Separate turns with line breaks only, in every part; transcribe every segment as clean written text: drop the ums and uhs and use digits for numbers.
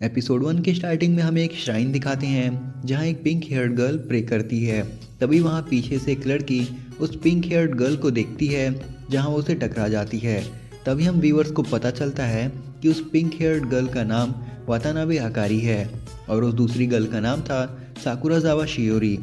Episode 1 के starting में हमें एक श्राइन दिखाते हैं जहां एक पिंक हेयर्ड गर्ल प्रे करती है। तभी वहां पीछे से एक लड़की उस पिंक हेयर्ड गर्ल को देखती है जहां वो उसे टकरा जाती है। तभी हम व्यूअर्स को पता चलता है कि उस पिंक हेयर्ड गर्ल का नाम वातानाबे अकारी है और उस दूसरी गर्ल का नाम था साकुराजावा शियोरी।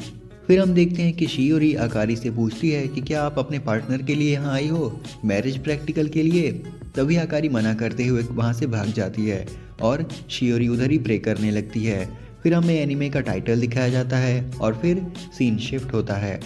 फिर हम देखते हैं कि शियोरी अकारी से पूछती है कि क्या आप अपने पार्टनर के लिए यहाँ आई हो, मैरिज प्रैक्टिकल के लिए। तभी अकारी मना करते हुए वहाँ से भाग जाती है और शियोरी उधर ही प्रे करने लगती है। फिर हमें एनिमे का टाइटल दिखाया जाता है और फिर सीन शिफ्ट होता है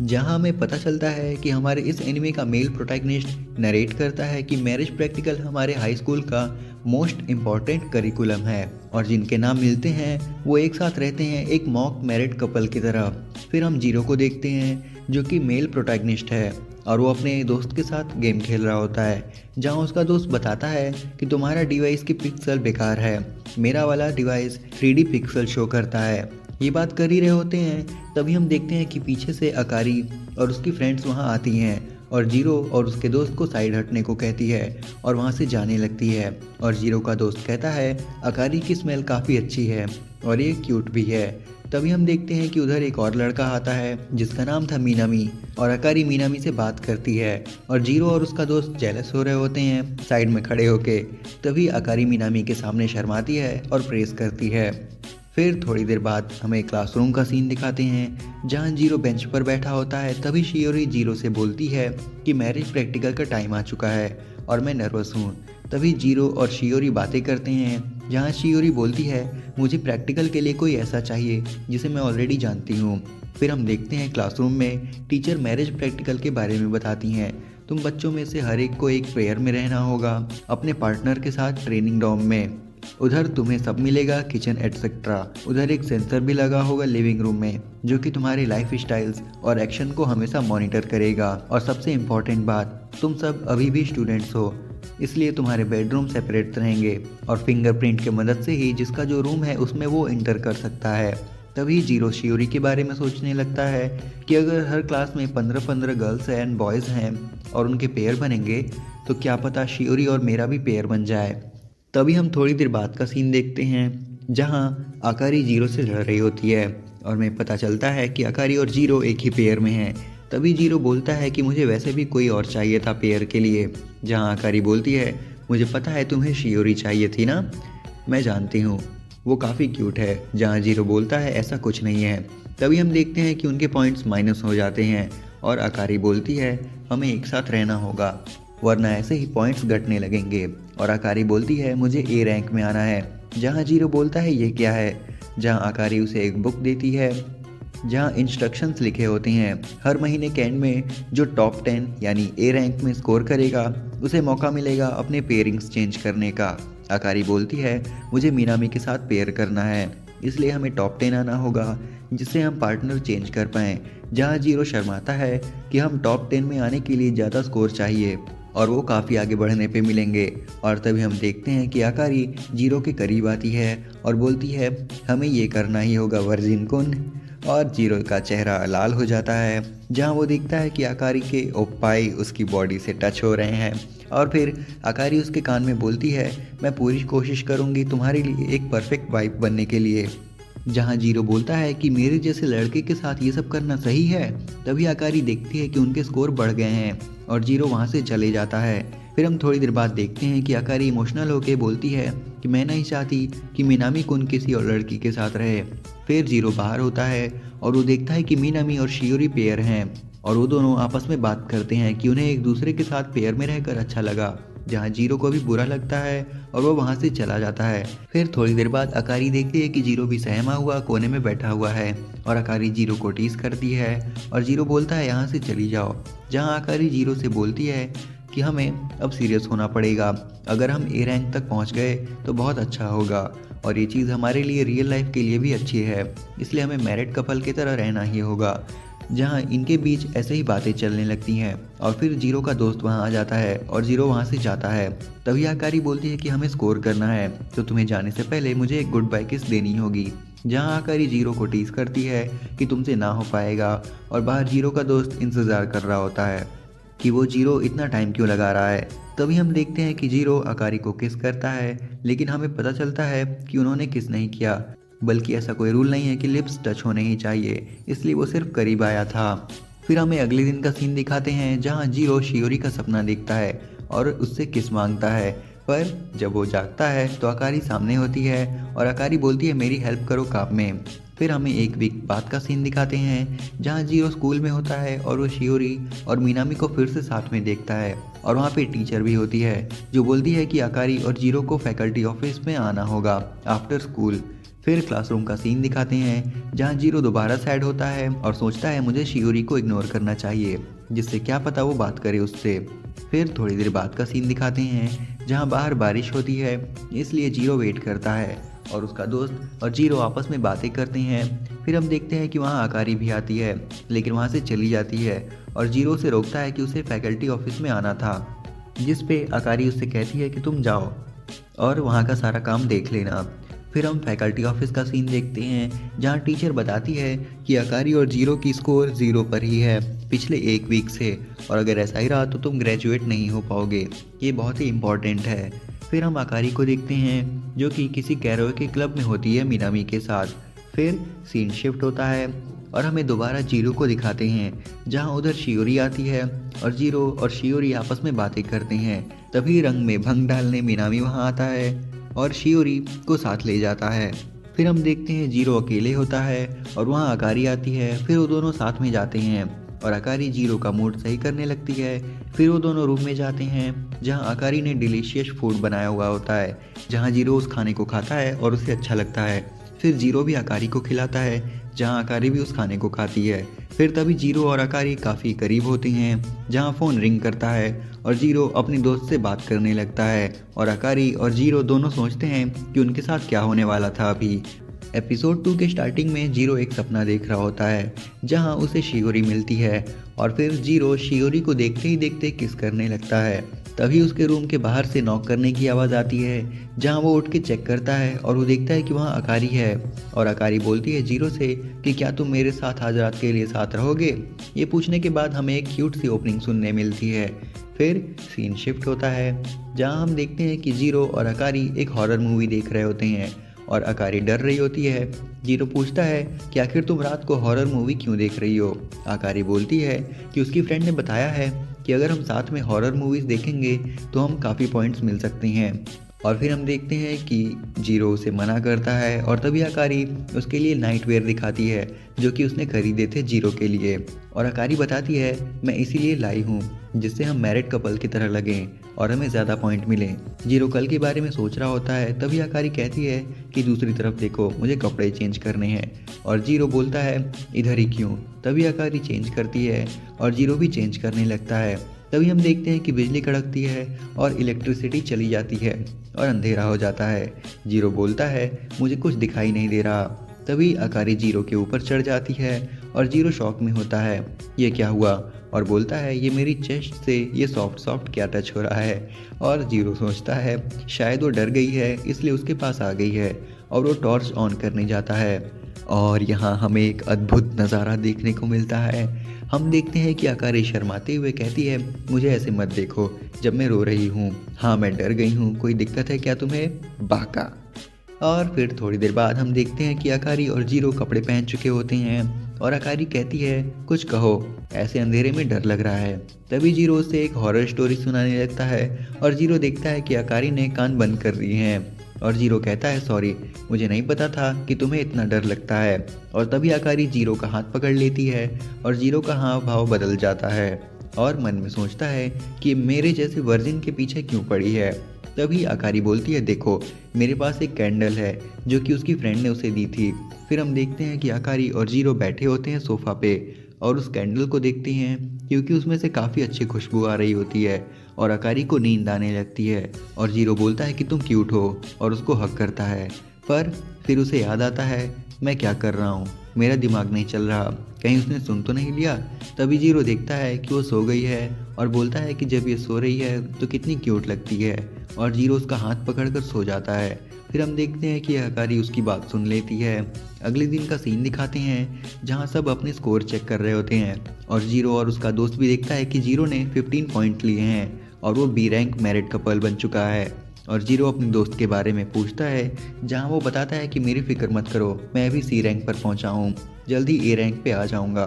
जहां हमें पता चलता है कि हमारे इस एनिमे का मेल प्रोटैगनिस्ट नरेट करता है कि मैरिज प्रैक्टिकल हमारे हाई स्कूल का मोस्ट इम्पॉर्टेंट करिकुलम है और जिनके नाम मिलते हैं वो एक साथ रहते हैं एक मॉक मैरिड कपल की तरह। फिर हम जीरो को देखते हैं जो कि मेल प्रोटैगनिस्ट है और वो अपने दोस्त के साथ गेम खेल रहा होता है जहां उसका दोस्त बताता है कि तुम्हारा डिवाइस की पिक्सल बेकार है, मेरा वाला डिवाइस 3D पिक्सल शो करता है। ये बात कर ही रहे होते हैं तभी हम देखते हैं कि पीछे से अकारी और उसकी फ्रेंड्स वहाँ आती हैं और जीरो और उसके दोस्त को साइड हटने को कहती है और वहाँ से जाने लगती है। और जीरो का दोस्त कहता है अकारी की स्मेल काफ़ी अच्छी है और ये क्यूट भी है। तभी हम देखते हैं कि उधर एक और लड़का आता है जिसका नाम था मीनामी और अकारी मीनामी से बात करती है और जीरो और उसका दोस्त जेलस हो रहे होते हैं साइड में खड़े होके। तभी अकारी मीनामी के सामने शर्माती है और प्रेस करती है। फिर थोड़ी देर बाद हमें क्लासरूम का सीन दिखाते हैं जहां जीरो बेंच पर बैठा होता है। तभी शियोरी जीरो से बोलती है कि मैरिज प्रैक्टिकल का टाइम आ चुका है और मैं नर्वस हूँ। तभी जीरो और शियोरी बातें करते हैं जहां शियोरी बोलती है मुझे प्रैक्टिकल के लिए कोई ऐसा चाहिए जिसे मैं ऑलरेडी जानती हूँ। फिर हम देखते हैं क्लासरूम में टीचर मैरिज प्रैक्टिकल के बारे में बताती हैं तुम बच्चों में से हर एक को एक पेयर में रहना होगा अपने पार्टनर के साथ ट्रेनिंग डॉम में। उधर तुम्हें सब मिलेगा किचन एटसेट्रा। उधर एक सेंसर भी लगा होगा लिविंग रूम में जो कि तुम्हारे लाइफ स्टाइल्स और एक्शन को हमेशा मॉनिटर करेगा। और सबसे इम्पोर्टेंट बात, तुम सब अभी भी स्टूडेंट्स हो इसलिए तुम्हारे बेडरूम सेपरेट रहेंगे और फिंगरप्रिंट की मदद से ही जिसका जो रूम है उसमें वो इंटर कर सकता है। तभी जीरो शियोरी के बारे में सोचने लगता है कि अगर हर क्लास में 15-15 गर्ल्स एंड बॉयज़ हैं और उनके पेयर बनेंगे तो क्या पता शियोरी और मेरा भी पेयर बन जाए। तभी हम थोड़ी देर बाद का सीन देखते हैं जहां अकारी जीरो से लड़ रही होती है और हमें पता चलता है कि अकारी और जीरो एक ही पेयर में हैं। तभी जीरो बोलता है कि मुझे वैसे भी कोई और चाहिए था पेयर के लिए, जहां अकारी बोलती है मुझे पता है तुम्हें शियोरी चाहिए थी ना, मैं जानती हूँ वो काफ़ी क्यूट है। जहां जीरो बोलता है ऐसा कुछ नहीं है। तभी हम देखते हैं कि उनके पॉइंट्स माइनस हो जाते हैं और अकारी बोलती है हमें एक साथ रहना होगा वरना ऐसे ही पॉइंट्स घटने लगेंगे। और अकारी बोलती है मुझे ए रैंक में आना है। जहां जीरो बोलता है ये क्या है, जहां अकारी उसे एक बुक देती है जहां इंस्ट्रक्शंस लिखे होते हैं हर महीने के एंड में जो टॉप 10 यानी ए रैंक में स्कोर करेगा उसे मौका मिलेगा अपने पेयरिंग्स चेंज करने का। अकारी बोलती है मुझे मीनामी के साथ पेयर करना है इसलिए हमें टॉप 10 आना होगा जिससे हम पार्टनर चेंज कर पाएँ। जहां जीरो शर्माता है कि हम टॉप 10 में आने के लिए ज़्यादा स्कोर चाहिए और वो काफ़ी आगे बढ़ने पे मिलेंगे। और तभी हम देखते हैं कि अकारी जीरो के करीब आती है और बोलती है हमें ये करना ही होगा वर्जिन कुन। और जीरो का चेहरा लाल हो जाता है जहां वो देखता है कि अकारी के ओपाई उसकी बॉडी से टच हो रहे हैं। और फिर अकारी उसके कान में बोलती है मैं पूरी कोशिश करूँगी तुम्हारे लिए एक परफेक्ट वाइफ बनने के लिए। जहां जीरो बोलता है कि मेरे जैसे लड़के के साथ ये सब करना सही है। तभी अकारी देखती है कि उनके स्कोर बढ़ गए हैं और जीरो वहां से चले जाता है। फिर हम थोड़ी देर बाद देखते हैं कि अकारी इमोशनल होकर बोलती है कि मैं नहीं चाहती कि मीनामी कुन किसी और लड़की के साथ रहे। फिर जीरो बाहर होता है और वो देखता है कि मीनामी और शियोरी पेयर हैं और वो दोनों आपस में बात करते हैं कि उन्हें एक दूसरे के साथ पेयर में रहकर अच्छा लगा। जहाँ जीरो को भी बुरा लगता है और वो वहाँ से चला जाता है। फिर थोड़ी देर बाद अकारी देखती है कि जीरो भी सहमा हुआ कोने में बैठा हुआ है और अकारी जीरो को टीज करती है और जीरो बोलता है यहाँ से चली जाओ। जहाँ अकारी जीरो से बोलती है कि हमें अब सीरियस होना पड़ेगा, अगर हम ए रैंक तक पहुँच गए तो बहुत अच्छा होगा और ये चीज़ हमारे लिए रियल लाइफ के लिए भी अच्छी है, इसलिए हमें मैरिड कपल की तरह रहना ही होगा। जहां इनके बीच ऐसे ही बातें चलने लगती हैं और फिर जीरो का दोस्त वहां आ जाता है और जीरो वहां से जाता है। तभी आकारी बोलती है कि हमें स्कोर करना है तो तुम्हें जाने से पहले मुझे एक गुड बाय किस देनी होगी। जहां आकारी जीरो को टीज करती है कि तुमसे ना हो पाएगा और बाहर जीरो का दोस्त इंतजार कर रहा होता है कि वो जीरो इतना टाइम क्यों लगा रहा है। तभी हम देखते हैं कि जीरो अकारी को किस करता है, लेकिन हमें पता चलता है कि उन्होंने किस नहीं किया, बल्कि ऐसा कोई रूल नहीं है कि लिप्स टच होने ही चाहिए, इसलिए वो सिर्फ करीब आया था। फिर हमें अगले दिन का सीन दिखाते हैं जहाँ जीरो शियोरी का सपना देखता है और उससे किस मांगता है, पर जब वो जागता है तो अकारी सामने होती है और अकारी बोलती है मेरी हेल्प करो काम में। फिर हमें एक वीक बाद का सीन दिखाते हैं जहाँ जीरो स्कूल में होता है और वो शियोरी और मीनामी को फिर से साथ में देखता है और वहाँ पे टीचर भी होती है जो बोलती है कि अकारी और जीरो को फैकल्टी ऑफिस में आना होगा आफ्टर स्कूल। फिर क्लासरूम का सीन दिखाते हैं जहाँ जीरो दोबारा सैड होता है और सोचता है मुझे शियोरी को इग्नोर करना चाहिए, जिससे क्या पता वो बात करे उससे। फिर थोड़ी देर बाद का सीन दिखाते हैं जहाँ बाहर बारिश होती है, इसलिए जीरो वेट करता है और उसका दोस्त और जीरो आपस में बातें करते हैं। फिर हम देखते हैं कि वहाँ अकारी भी आती है, लेकिन वहाँ से चली जाती है और जीरो से रोकता है कि उसे फैकल्टी ऑफिस में आना था, जिस पे अकारी उससे कहती है कि तुम जाओ और वहाँ का सारा काम देख लेना। फिर हम फैकल्टी ऑफिस का सीन देखते हैं जहाँ टीचर बताती है कि अकारी और जीरो की स्कोर 0 पर ही है पिछले 1 वीक से, और अगर ऐसा ही रहा तो तुम ग्रेजुएट नहीं हो पाओगे, ये बहुत ही इम्पोर्टेंट है। फिर हम अकारी को देखते हैं जो कि किसी कैरोके क्लब में होती है मीनामी के साथ। फिर सीन शिफ्ट होता है और हमें दोबारा जीरो को दिखाते हैं जहाँ उधर शियोरी आती है और जीरो और शियोरी आपस में बातें करते हैं। तभी रंग में भंग डालने मीनामी वहाँ आता है और शियोरी को साथ ले जाता है। फिर हम देखते हैं जीरो अकेले होता है और वहाँ अकारी आती है। फिर वो दोनों साथ में जाते हैं और अकारी जीरो का मूड सही करने लगती है। फिर वो दोनों रूम में जाते हैं जहाँ अकारी ने डिलीशियस फूड बनाया हुआ होता है, जहाँ जीरो उस खाने को खाता है और उसे अच्छा लगता है। फिर जीरो भी अकारी को खिलाता है जहाँ अकारी भी उस खाने को खाती है। फिर तभी जीरो और अकारी काफ़ी करीब होते हैं जहाँ फ़ोन रिंग करता है और जीरो अपनी दोस्त से बात करने लगता है और अकारी और जीरो दोनों सोचते हैं कि उनके साथ क्या होने वाला था अभी। एपिसोड 2 के स्टार्टिंग में जीरो एक सपना देख रहा होता है जहां उसे शियोरी मिलती है और फिर जीरो शियोरी को देखते ही देखते किस करने लगता है। तभी उसके रूम के बाहर से नॉक करने की आवाज़ आती है जहां वो उठ के चेक करता है और वो देखता है कि वहां अकारी है और अकारी बोलती है जीरो से कि क्या तुम मेरे साथ आज रात के लिए साथ रहोगे। ये पूछने के बाद हमें एक क्यूट सी ओपनिंग सुनने मिलती है। फिर सीन शिफ्ट होता है जहां हम देखते हैं कि जीरो और अकारी एक हॉरर मूवी देख रहे होते हैं और अकारी डर रही होती है। जीरो पूछता है कि आखिर तुम रात को हॉरर मूवी क्यों देख रही हो। अकारी बोलती है कि उसकी फ्रेंड ने बताया है कि अगर हम साथ में हॉरर मूवीज़ देखेंगे तो हम काफ़ी पॉइंट्स मिल सकते हैं। और फिर हम देखते हैं कि जीरो उसे मना करता है और तभी अकारी उसके लिए नाइट वेयर दिखाती है जो कि उसने खरीदे थे जीरो के लिए, और अकारी बताती है मैं इसीलिए लाई हूँ जिससे हम मैरिड कपल की तरह लगें और हमें ज़्यादा पॉइंट मिलें। जीरो कल के बारे में सोच रहा होता है, तभी अकारी कहती है कि दूसरी तरफ देखो मुझे कपड़े चेंज करने हैं, और जीरो बोलता है इधर ही क्यों। तभी अकारी चेंज करती है और जीरो भी चेंज करने लगता है। तभी हम देखते हैं कि बिजली कड़कती है और इलेक्ट्रिसिटी चली जाती है और अंधेरा हो जाता है। जीरो बोलता है मुझे कुछ दिखाई नहीं दे रहा। तभी अकारी जीरो के ऊपर चढ़ जाती है और जीरो शॉक में होता है ये क्या हुआ, और बोलता है ये मेरी चेस्ट से ये सॉफ्ट सॉफ्ट क्या टच हो रहा है। और जीरो सोचता है शायद वो डर गई है इसलिए उसके पास आ गई है और वो टॉर्च ऑन करने जाता है। और यहाँ हमें एक अद्भुत नज़ारा देखने को मिलता है। हम देखते हैं कि अकारी शर्माते हुए कहती है मुझे ऐसे मत देखो जब मैं रो रही हूँ, हाँ मैं डर गई हूँ, कोई दिक्कत है क्या तुम्हें, बाका। और फिर थोड़ी देर बाद हम देखते हैं कि अकारी और जीरो कपड़े पहन चुके होते हैं और अकारी कहती है कुछ कहो, ऐसे अंधेरे में डर लग रहा है। तभी जीरो उसे एक हॉरर स्टोरी सुनाने लगता है और जीरो देखता है कि अकारी ने कान बंद कर दिए हैं और जीरो कहता है सॉरी मुझे नहीं पता था कि तुम्हें इतना डर लगता है। और तभी अकारी जीरो का हाथ पकड़ लेती है और जीरो का हाव भाव बदल जाता है और मन में सोचता है कि मेरे जैसे वर्जिन के पीछे क्यों पड़ी है। तभी अकारी बोलती है देखो मेरे पास एक कैंडल है जो कि उसकी फ्रेंड ने उसे दी थी। फिर हम देखते हैं कि अकारी और जीरो बैठे होते हैं सोफ़ा पे और उस कैंडल को देखते हैं क्योंकि उसमें से काफ़ी अच्छी खुशबू आ रही होती है और अकारी को नींद आने लगती है और जीरो बोलता है कि तुम क्यूट हो और उसको हक करता है। पर फिर उसे याद आता है मैं क्या कर रहा हूँ, मेरा दिमाग नहीं चल रहा, कहीं उसने सुन तो नहीं लिया। तभी जीरो देखता है कि वो सो गई है और बोलता है कि जब ये सो रही है तो कितनी क्यूट लगती है, और जीरो उसका हाथ पकड़कर सो जाता है। फिर हम देखते हैं कि अकारी उसकी बात सुन लेती है। अगले दिन का सीन दिखाते हैं जहां सब अपने स्कोर चेक कर रहे होते हैं और जीरो और उसका दोस्त भी देखता है कि जीरो ने 15 पॉइंट लिए हैं और वो बी रैंक मैरिड कपल बन चुका है। और जीरो अपने दोस्त के बारे में पूछता है, जहाँ वो बताता है कि मेरी फिक्र मत करो, मैं भी सी रैंक पर पहुँचा हूँ, जल्दी ए रैंक पे आ जाऊँगा।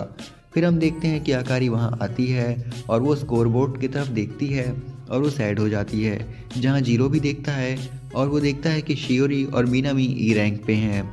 फिर हम देखते हैं कि आकारी वहाँ आती है और वो स्कोरबोर्ड की तरफ देखती है और वो सैड हो जाती है, जहाँ जीरो भी देखता है और वो देखता है कि शियोरी और मीनामी ई रैंक पे हैं।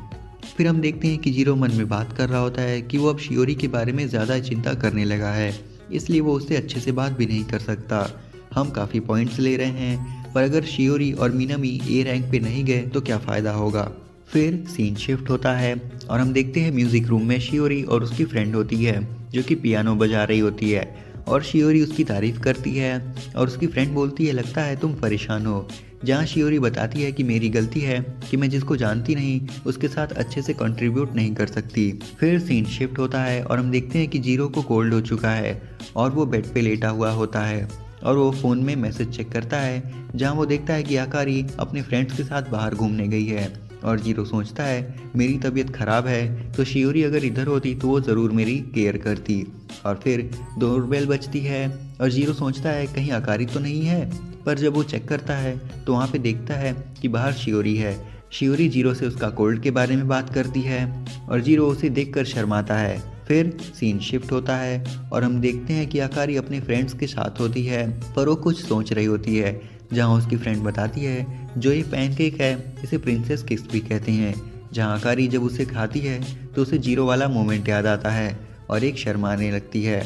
फिर हम देखते हैं कि जीरो मन में बात कर रहा होता है कि वो अब शियोरी के बारे में ज़्यादा चिंता करने लगा है, इसलिए वो उससे अच्छे से बात भी नहीं कर सकता। हम काफ़ी पॉइंट्स ले रहे हैं, पर अगर शियोरी और मीनामी ए रैंक पे नहीं गए तो क्या फ़ायदा होगा। फिर सीन शिफ्ट होता है और हम देखते हैं म्यूज़िक रूम में शियोरी और उसकी फ्रेंड होती है, जो कि पियानो बजा रही होती है। और शियोरी उसकी तारीफ़ करती है और उसकी फ्रेंड बोलती है, लगता है तुम परेशान हो। जहाँ शियोरी बताती है कि मेरी गलती है कि मैं जिसको जानती नहीं उसके साथ अच्छे से कंट्रीब्यूट नहीं कर सकती। फिर सीन शिफ्ट होता है और हम देखते हैं कि जीरो को कोल्ड हो चुका है और वो बेड पे लेटा हुआ होता है और वो फ़ोन में मैसेज चेक करता है, जहाँ वो देखता है कि आकारी अपने फ्रेंड्स के साथ बाहर घूमने गई है। और जीरो सोचता है, मेरी तबीयत ख़राब है तो शियोरी अगर इधर होती तो वो ज़रूर मेरी केयर करती। और फिर डोरबेल बजती है और जीरो सोचता है कहीं आकारी तो नहीं है, पर जब वो चेक करता है तो वहाँ पे देखता है कि बाहर शियोरी है। शियोरी जीरो से उसका कोल्ड के बारे में बात करती है और जीरो उसे देखकर शर्माता है। फिर सीन शिफ्ट होता है और हम देखते हैं कि आकारी अपने फ्रेंड्स के साथ होती है, पर वो कुछ सोच रही होती है, जहाँ उसकी फ्रेंड बताती है, जो ये पैनकेक है इसे प्रिंसेस किस भी कहते हैं। जहाँ आकारी जब उसे खाती है तो उसे जीरो वाला मोमेंट याद आता है और एक शर्माने लगती है।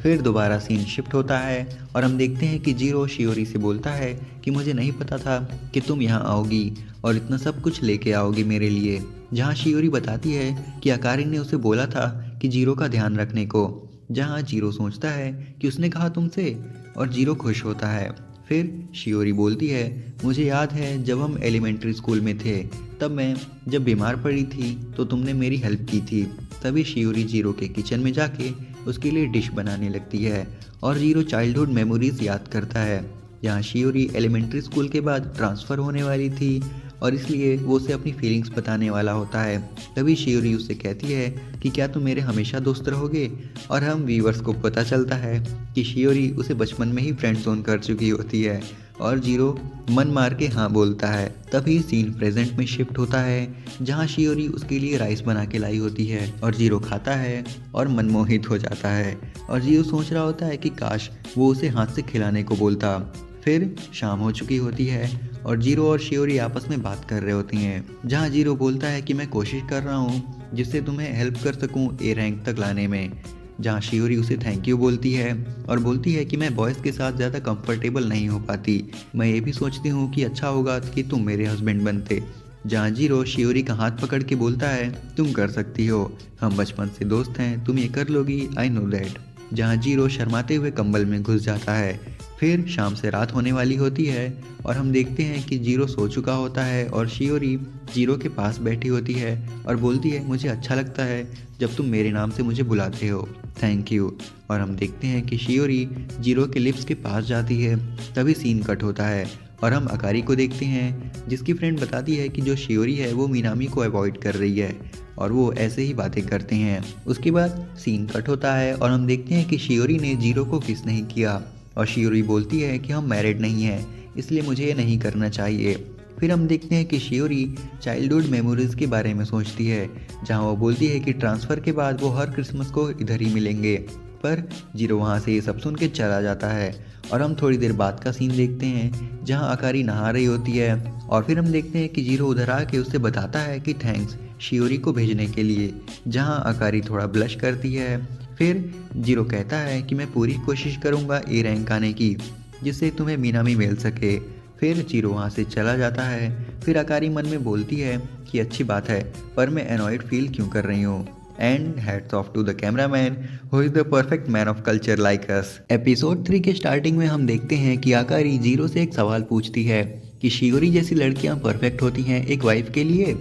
फिर दोबारा सीन शिफ्ट होता है और हम देखते हैं कि जीरो शियोरी से बोलता है कि मुझे नहीं पता था कि तुम यहाँ आओगी और इतना सब कुछ लेके आओगी मेरे लिए। जहाँ शियोरी बताती है कि आकारी ने उसे बोला था कि जीरो का ध्यान रखने को। जहाँ जीरो सोचता है कि उसने कहा तुमसे, और जीरो खुश होता है। फिर शियोरी बोलती है, मुझे याद है जब हम एलिमेंट्री स्कूल में थे, तब मैं जब बीमार पड़ी थी तो तुमने मेरी हेल्प की थी। तभी शियोरी जीरो के किचन में जाके उसके लिए डिश बनाने लगती है और जीरो चाइल्डहुड मेमोरीज याद करता है, जहाँ शियोरी एलिमेंट्री स्कूल के बाद ट्रांसफ़र होने वाली थी और इसलिए वो उसे अपनी फीलिंग्स बताने वाला होता है। तभी शियोरी उससे कहती है कि क्या तुम मेरे हमेशा दोस्त रहोगे। और हम व्यूअर्स को पता चलता है कि शियोरी उसे बचपन में ही फ्रेंड जोन कर चुकी होती है और जीरो मन मार के हाँ बोलता है। तभी सीन प्रेजेंट में शिफ्ट होता है, जहाँ शियोरी उसके लिए राइस बना के लाई होती है और जीरो खाता है और मनमोहित हो जाता है। और जीरो सोच रहा होता है कि काश वो उसे हाथ से खिलाने को बोलता। फिर शाम हो चुकी होती है और जीरो और शियोरी आपस में बात कर रहे होती हैं, जहाँ जीरो बोलता है कि मैं कोशिश कर रहा हूँ जिससे तुम्हें हेल्प कर सकूँ ए रैंक तक लाने में। जहाँ शियोरी उसे थैंक यू बोलती है और बोलती है कि मैं बॉयज़ के साथ ज़्यादा कंफर्टेबल नहीं हो पाती, मैं ये भी सोचती हूँ कि अच्छा होगा कि तुम मेरे हस्बैंड बनते। जहाँ जीरो शियोरी का हाथ पकड़ के बोलता है, तुम कर सकती हो, हम बचपन से दोस्त हैं, तुम ये कर लोगी, आई नो दैट। जहाँ जीरो शर्माते हुए कंबल में घुस जाता है। फिर शाम से रात होने वाली होती है और हम देखते हैं कि जीरो सो चुका होता है और शियोरी जीरो के पास बैठी होती है और बोलती है, मुझे अच्छा लगता है जब तुम मेरे नाम से मुझे बुलाते हो, थैंक यू। और हम देखते हैं कि शियोरी जीरो के लिप्स के पास जाती है। तभी सीन कट होता है और हम आकारी को देखते हैं, जिसकी फ्रेंड बताती है कि जो शियोरी है वो मीनामी को अवॉइड कर रही है और वो ऐसे ही बातें करते हैं। उसके बाद सीन कट होता है और हम देखते हैं कि शियोरी ने जीरो को किस नहीं किया और शियोरी बोलती है कि हम मैरिड नहीं हैं, इसलिए मुझे ये नहीं करना चाहिए। फिर हम देखते हैं कि शियोरी चाइल्डहुड मेमोरीज़ के बारे में सोचती है, जहाँ वो बोलती है कि ट्रांसफ़र के बाद वो हर क्रिसमस को इधर ही मिलेंगे। पर जीरो वहाँ से ये सब सुन के चला जाता है और हम थोड़ी देर बाद का सीन देखते हैं, जहाँ आकारी नहा रही होती है और फिर हम देखते हैं कि जीरो उधर आके उससे बताता है कि थैंक्स शियोरी को भेजने के लिए, जहाँ आकारी थोड़ा ब्लश करती है। फिर जीरो कहता है कि मैं पूरी कोशिश करूँगा ए रैंक आने की, जिससे तुम्हें मीनामी मिल सके। फिर जीरो वहाँ से चला जाता है। फिर आकारी मन में बोलती है कि अच्छी बात है, पर मैं एनॉयड फील क्यों कर रही हूँ। And hats off to the cameraman who is the perfect man of culture like us. Episode 3 के स्टार्टिंग में हम देखते हैं कि आकारी जीरो से एक सवाल पूछती है कि शियोरी जैसी लड़कियाँ परफेक्ट होती हैं एक वाइफ के लिए,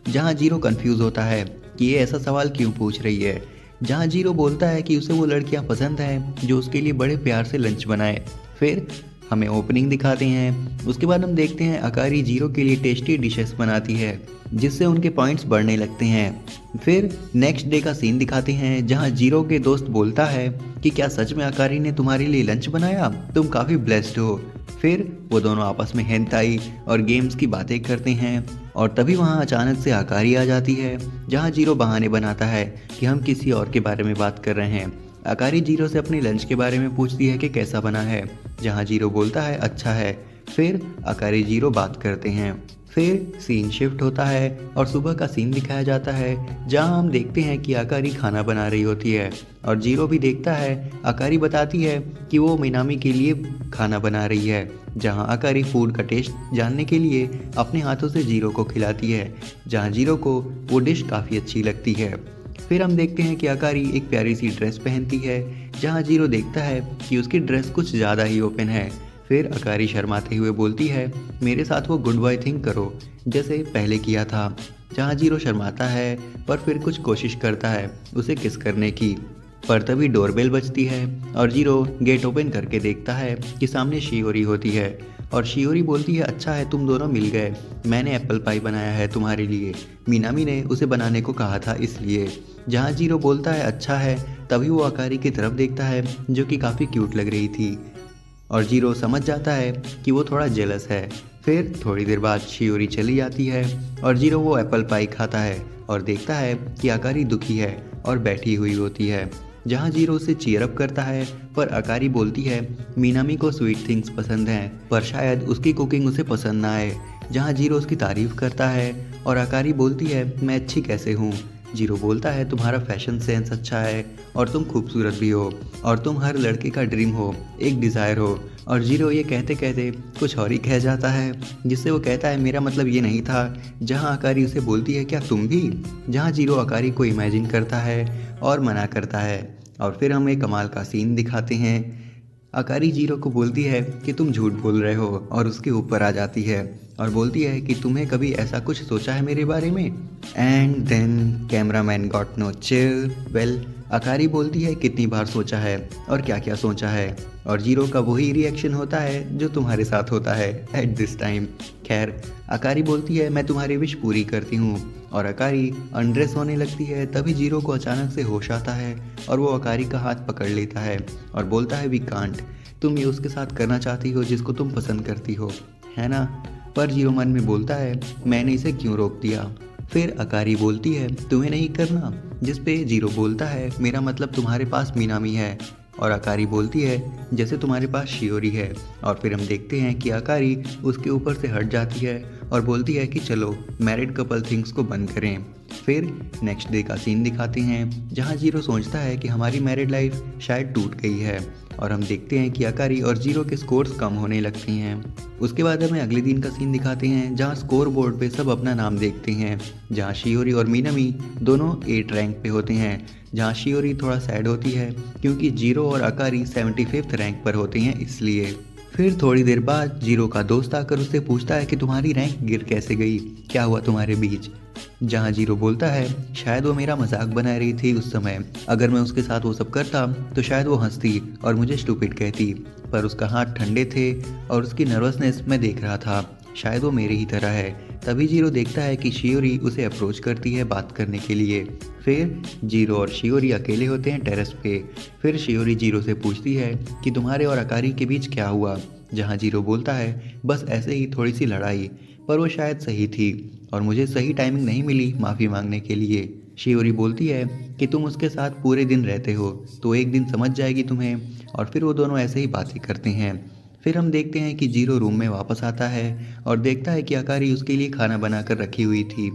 जहाँ जीरो कंफ्यूज होता है कि ये ऐसा सवाल क्यों पूछ रही है। जहाँ जीरो बोलता है कि उसे वो लड़कियाँ पसंद हैं जो उसके लिए बड़े प्यार से लंच बनाए। फिर हमें ओपनिंग दिखाते हैं। उसके बाद हम देखते हैं अकारी जीरो के लिए टेस्टी डिशेस बनाती है जिससे उनके पॉइंट्स बढ़ने लगते हैं। फिर नेक्स्ट डे का सीन दिखाते हैं जहां जीरो के दोस्त बोलता है कि क्या सच में अकारी ने तुम्हारे लिए लंच बनाया, तुम काफ़ी ब्लेस्ड हो। फिर वो दोनों आपस में हेंताई और गेम्स की बातें करते हैं और तभी वहाँ अचानक से अकारी आ जाती है जहाँ जीरो बहाने बनाता है कि हम किसी और के बारे में बात कर रहे हैं। अकारी जीरो से अपने लंच के बारे में पूछती है कि कैसा बना है, जहाँ जीरो बोलता है अच्छा है। फिर अकारी जीरो बात करते हैं। फिर सीन शिफ्ट होता है और सुबह का सीन दिखाया जाता है जहां हम देखते हैं कि अकारी खाना बना रही होती है और जीरो भी देखता है। अकारी बताती है कि वो मिनामी के लिए खाना बना रही है, जहां अकारी फूड का टेस्ट जानने के लिए अपने हाथों से जीरो को खिलाती है, जहां जीरो को वो डिश काफ़ी अच्छी लगती है। फिर हम देखते हैं कि अकारी एक प्यारी सी ड्रेस पहनती है जहां जीरो देखता है कि उसकी ड्रेस कुछ ज़्यादा ही ओपन है। फिर अकारी शर्माते हुए बोलती है मेरे साथ वो गुड बॉय थिंग करो जैसे पहले किया था, जहाँ जीरो शर्माता है पर फिर कुछ कोशिश करता है उसे किस करने की। पर तभी डोरबेल बजती है और जीरो गेट ओपन करके देखता है कि सामने शियोरी होती है और शियोरी बोलती है अच्छा है तुम दोनों मिल गए, मैंने एप्पल पाई बनाया है तुम्हारे लिए, मीनामी ने उसे बनाने को कहा था इसलिए। जहाँ जीरो बोलता है अच्छा है तभी वो अकारी की तरफ देखता है जो कि काफ़ी क्यूट लग रही थी और जीरो समझ जाता है कि वो थोड़ा जेलस है। फिर थोड़ी देर बाद शियोरी चली जाती है और जीरो वो एप्पल पाई खाता है और देखता है कि अकारी दुखी है और बैठी हुई होती है, जहाँ जीरो उसे चीयर अप करता है। पर अकारी बोलती है मीनामी को स्वीट थिंग्स पसंद हैं पर शायद उसकी कुकिंग उसे पसंद ना आए, जहाँ जीरो उसकी तारीफ करता है और अकारी बोलती है मैं अच्छी कैसे हूँ। जीरो बोलता है तुम्हारा फैशन सेंस अच्छा है और तुम खूबसूरत भी हो और तुम हर लड़के का ड्रीम हो, एक डिज़ायर हो। और जीरो ये कहते कहते कुछ और ही कह जाता है जिससे वो कहता है मेरा मतलब ये नहीं था, जहाँ अकारी उसे बोलती है क्या तुम भी, जहाँ जीरो अकारी को इमेजिन करता है और मना करता है। और फिर हम एक कमाल का सीन दिखाते हैं। अकारी जीरो को बोलती है कि तुम झूठ बोल रहे हो और उसके ऊपर आ जाती है और बोलती है कि तुम्हें कभी ऐसा कुछ सोचा है मेरे बारे में। And then cameraman got no chill. Well Akari बोलती है कितनी बार सोचा है और क्या क्या सोचा है और जीरो का वही रिएक्शन होता है जो तुम्हारे साथ होता है एट दिस टाइम। खैर अकारी बोलती है मैं तुम्हारी विश पूरी करती हूँ और अकारी अनड्रेस होने लगती है। तभी जीरो को अचानक से होश आता है और वो अकारी का हाथ पकड़ लेता है और बोलता है वी कांट, तुम ये उसके साथ करना चाहती हो जिसको तुम पसंद करती हो, है ना। पर जीरो मन में बोलता है मैंने इसे क्यों रोक दिया। फिर अकारी बोलती है तुम्हें नहीं करना, जिस पे जीरो बोलता है मेरा मतलब तुम्हारे पास मीनामी है और अकारी बोलती है जैसे तुम्हारे पास शियोरी है। और फिर हम देखते हैं कि अकारी उसके ऊपर से हट जाती है और बोलती है कि चलो मैरिड कपल थिंग्स को बंद करें। फिर नेक्स्ट डे का सीन दिखाते हैं जहां जीरो सोचता है कि हमारी मैरिड लाइफ शायद टूट गई है और हम देखते हैं कि अकारी और जीरो के स्कोर्स कम होने लगते हैं। उसके बाद हमें अगले दिन का सीन दिखाते हैं जहां स्कोर बोर्ड पे सब अपना नाम देखते हैं, जहां शियोरी और मीनामी दोनों 8 रैंक पे होते हैं, जहां शियोरी थोड़ा सैड होती है क्योंकि जीरो और अकारी 75th रैंक पर होते हैं इसलिए। फिर थोड़ी देर बाद जीरो का दोस्त आकर उससे पूछता है कि तुम्हारी रैंक गिर कैसे गई, क्या हुआ तुम्हारे बीच। जहाँ जीरो बोलता है शायद वो मेरा मजाक बना रही थी उस समय, अगर मैं उसके साथ वो सब करता तो शायद वो हंसती और मुझे स्टूपिड कहती, पर उसका हाथ ठंडे थे और उसकी नर्वसनेस मैं देख रहा था, शायद वो मेरी ही तरह है। तभी जीरो देखता है कि शियोरी उसे अप्रोच करती है बात करने के लिए। फिर जीरो और शियोरी अकेले होते हैं टेरेस पे। फिर शियोरी जीरो से पूछती है कि तुम्हारे और अकारी के बीच क्या हुआ, जहाँ जीरो बोलता है बस ऐसे ही थोड़ी सी लड़ाई, पर वो शायद सही थी और मुझे सही टाइमिंग नहीं मिली माफ़ी मांगने के लिए। शियोरी बोलती है कि तुम उसके साथ पूरे दिन रहते हो तो एक दिन समझ जाएगी तुम्हें। और फिर वो दोनों ऐसे ही बातें करते हैं। फिर हम देखते हैं कि जीरो रूम में वापस आता है और देखता है कि अकारी उसके लिए खाना बनाकर रखी हुई थी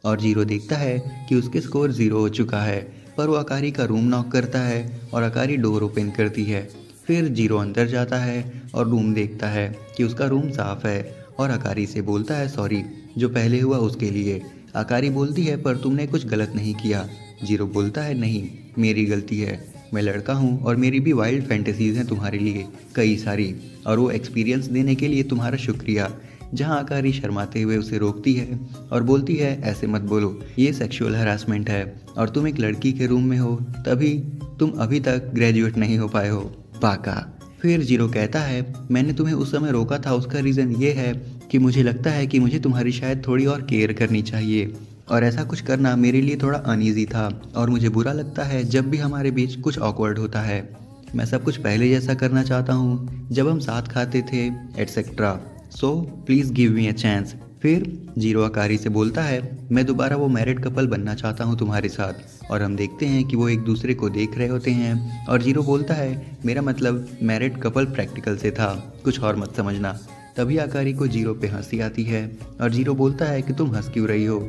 और जीरो देखता है कि उसके स्कोर 0 हो चुका है। पर वो अकारी का रूम नॉक करता है और अकारी डोर ओपन करती है। फिर जीरो अंदर जाता है और रूम देखता है कि उसका रूम साफ है और अकारी से बोलता है सॉरी जो पहले हुआ उसके लिए। अकारी बोलती है पर तुमने कुछ गलत नहीं किया। जीरो बोलता है नहीं मेरी गलती है, मैं लड़का हूँ और मेरी भी वाइल्ड फैंटेसीज हैं तुम्हारे लिए कई सारी, और वो एक्सपीरियंस देने के लिए तुम्हारा शुक्रिया। जहाँ अकारी शर्माते हुए उसे रोकती है और बोलती है ऐसे मत बोलो, ये सेक्सुअल हरासमेंट है और तुम एक लड़की के रूम में हो तभी तुम अभी तक ग्रेजुएट नहीं हो पाए हो, बाका। फिर जीरो कहता है, मैंने तुम्हें उस समय रोका था, उसका रीज़न ये है कि मुझे लगता है कि मुझे तुम्हारी शायद थोड़ी और केयर करनी चाहिए, और ऐसा कुछ करना मेरे लिए थोड़ा अनईज़ी था, और मुझे बुरा लगता है जब भी हमारे बीच कुछ ऑकवर्ड होता है। मैं सब कुछ पहले जैसा करना चाहता हूँ जब हम साथ खाते थे, etcetera. So please give me a chance. फिर जीरो अकारी से बोलता है, मैं दोबारा वो मैरिड कपल बनना चाहता हूँ तुम्हारे साथ। और हम देखते हैं कि वो एक दूसरे को देख रहे होते हैं, और जीरो बोलता है, मेरा मतलब मैरिड कपल प्रैक्टिकल से था, कुछ और मत समझना। तभी अकारी को जीरो पे हंसी आती है, और जीरो बोलता है कि तुम हंस क्यों रही हो,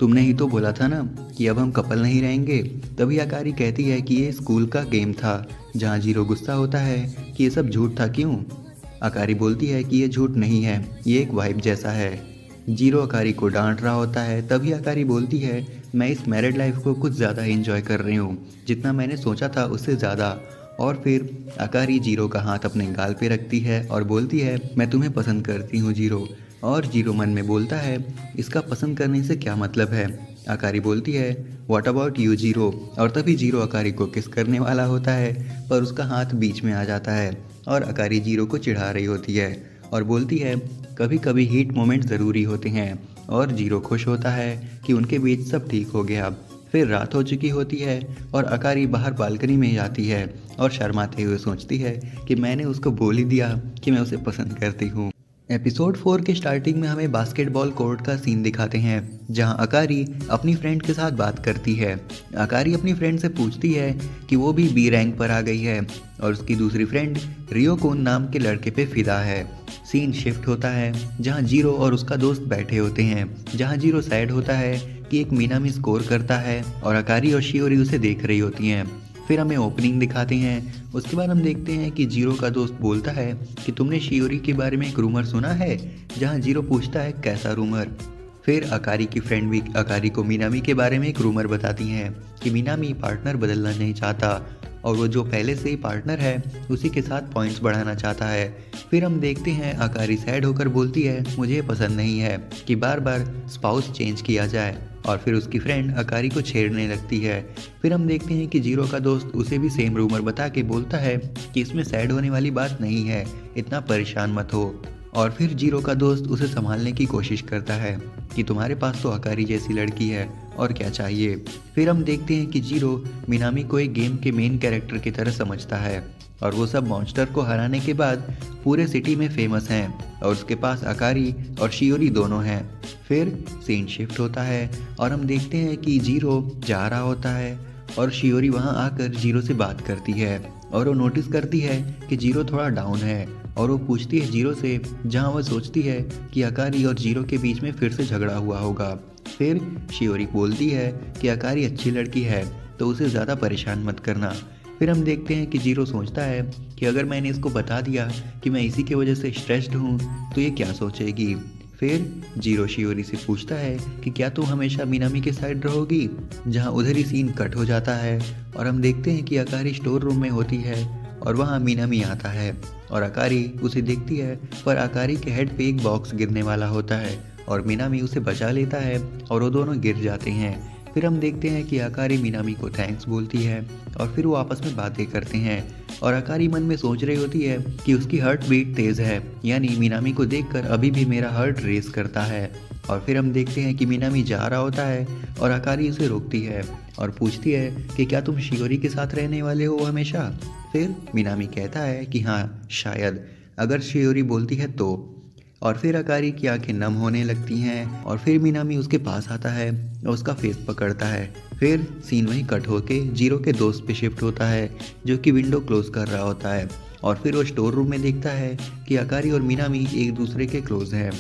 तुमने ही तो बोला था ना कि अब हम कपल नहीं रहेंगे। तभी अकारी कहती है कि ये स्कूल का गेम था, जहाँ जीरो गुस्सा होता है कि ये सब झूठ था क्यों। अकारी बोलती है कि ये झूठ नहीं है, ये एक वाइब जैसा है। जीरो अकारी को डांट रहा होता है, तभी अकारी बोलती है, मैं इस मैरिड लाइफ को कुछ ज़्यादा एंजॉय कर रही हूँ, जितना मैंने सोचा था उससे ज़्यादा। और फिर अकारी जीरो का हाथ अपने गाल पे रखती है और बोलती है, मैं तुम्हें पसंद करती हूँ जीरो। और जीरो मन में बोलता है, इसका पसंद करने से क्या मतलब है। अकारी बोलती है, व्हाट अबाउट यू जीरो। और तभी जीरो अकारी को किस करने वाला होता है, पर उसका हाथ बीच में आ जाता है, और अकारी जीरो को चिढ़ा रही होती है और बोलती है, कभी कभी हीट मोमेंट ज़रूरी होते हैं। और जीरो खुश होता है कि उनके बीच सब ठीक हो गया। फिर रात हो चुकी होती है, और अकारी बाहर बालकनी में जाती है और शर्माते हुए सोचती है कि मैंने उसको बोल ही दिया कि मैं उसे पसंद करती हूँ। एपिसोड 4 के स्टार्टिंग में हमें बास्केटबॉल कोर्ट का सीन दिखाते हैं, जहां अकारी अपनी फ्रेंड के साथ बात करती है। अकारी अपनी फ्रेंड से पूछती है कि वो भी बी रैंक पर आ गई है, और उसकी दूसरी फ्रेंड रियो कोन नाम के लड़के पे फिदा है। सीन शिफ्ट होता है जहां जीरो और उसका दोस्त बैठे होते हैं, जहां जीरो सैड होता है कि एक मीनामी स्कोर करता है, और अकारी और शियोरी उसे देख रही होती हैं। फिर हमें ओपनिंग दिखाते हैं। उसके बाद हम देखते हैं कि जीरो का दोस्त बोलता है कि तुमने शियोरी के बारे में एक रूमर सुना है, जहां जीरो पूछता है कैसा रूमर। फिर अकारी की फ्रेंड भी अकारी को मीनामी के बारे में एक रूमर बताती हैं कि मीनामी पार्टनर बदलना नहीं चाहता, और वो जो पहले से ही पार्टनर है उसी के साथ पॉइंट्स बढ़ाना चाहता है। फिर हम देखते हैं अकारी सैड होकर बोलती है, मुझे पसंद नहीं है कि बार बार स्पाउस चेंज किया जाए, और फिर उसकी फ्रेंड अकारी को छेड़ने लगती है। फिर हम देखते हैं कि जीरो का दोस्त उसे भी सेम रूमर बता के बोलता है कि इसमें सैड होने वाली बात नहीं है, इतना परेशान मत हो। और फिर जीरो का दोस्त उसे संभालने की कोशिश करता है कि तुम्हारे पास तो अकारी जैसी लड़की है, और क्या चाहिए। फिर हम देखते हैं कि जीरो मिनामी को एक गेम के मेन कैरेक्टर की तरह समझता है, और वो सब मॉन्स्टर को हराने के बाद पूरे सिटी में फेमस हैं, और उसके पास अकारी और शियोरी दोनों हैं। फिर सीन शिफ्ट होता है, और हम देखते हैं कि जीरो जा रहा होता है, और शियोरी वहाँ आकर जीरो से बात करती है, और वो नोटिस करती है कि जीरो थोड़ा डाउन है, और वो पूछती है जीरो से, जहाँ वह सोचती है कि अकारी और जीरो के बीच में फिर से झगड़ा हुआ होगा। फिर शियोरी बोलती है कि अकारी अच्छी लड़की है, तो उसे ज़्यादा परेशान मत करना। फिर हम देखते हैं कि जीरो सोचता है कि अगर मैंने इसको बता दिया कि मैं इसी की वजह से स्ट्रेस्ड हूँ, तो ये क्या सोचेगी। फिर जीरो शियोरी से पूछता है कि क्या तुम हमेशा मिनामी के साइड रहोगी, जहाँ उधर ही सीन कट हो जाता है, और हम देखते हैं कि अकारी स्टोर रूम में होती है, और वहाँ मिनामी आता है, और अकारी उसे देखती है, पर अकारी के हेड पे एक बॉक्स गिरने वाला होता है, और मिनामी उसे बचा लेता है, और वो दोनों गिर जाते हैं। फिर हम देखते हैं कि अकारी मिनामी को थैंक्स बोलती है, और फिर वो आपस में बातें करते हैं, और अकारी मन में सोच रही होती है कि उसकी हार्ट बीट तेज़ है, यानी मिनामी को देखकर अभी भी मेरा हार्ट रेस करता है। और फिर हम देखते हैं कि मिनामी जा रहा होता है, और अकारी उसे रोकती है और पूछती है कि क्या तुम शियोरी के साथ रहने वाले हो हमेशा। फिर मिनामी कहता है कि हाँ शायद, अगर शियोरी बोलती है तो। और फिर अकारी की आंखें नम होने लगती हैं, और फिर मिनामी उसके पास आता है और उसका फेस पकड़ता है। फिर सीन वहीं कट होके जीरो के दोस्त पे शिफ्ट होता है, जो कि विंडो क्लोज कर रहा होता है, और फिर वो स्टोर रूम में देखता है कि अकारी और मिनामी एक दूसरे के क्लोज हैं।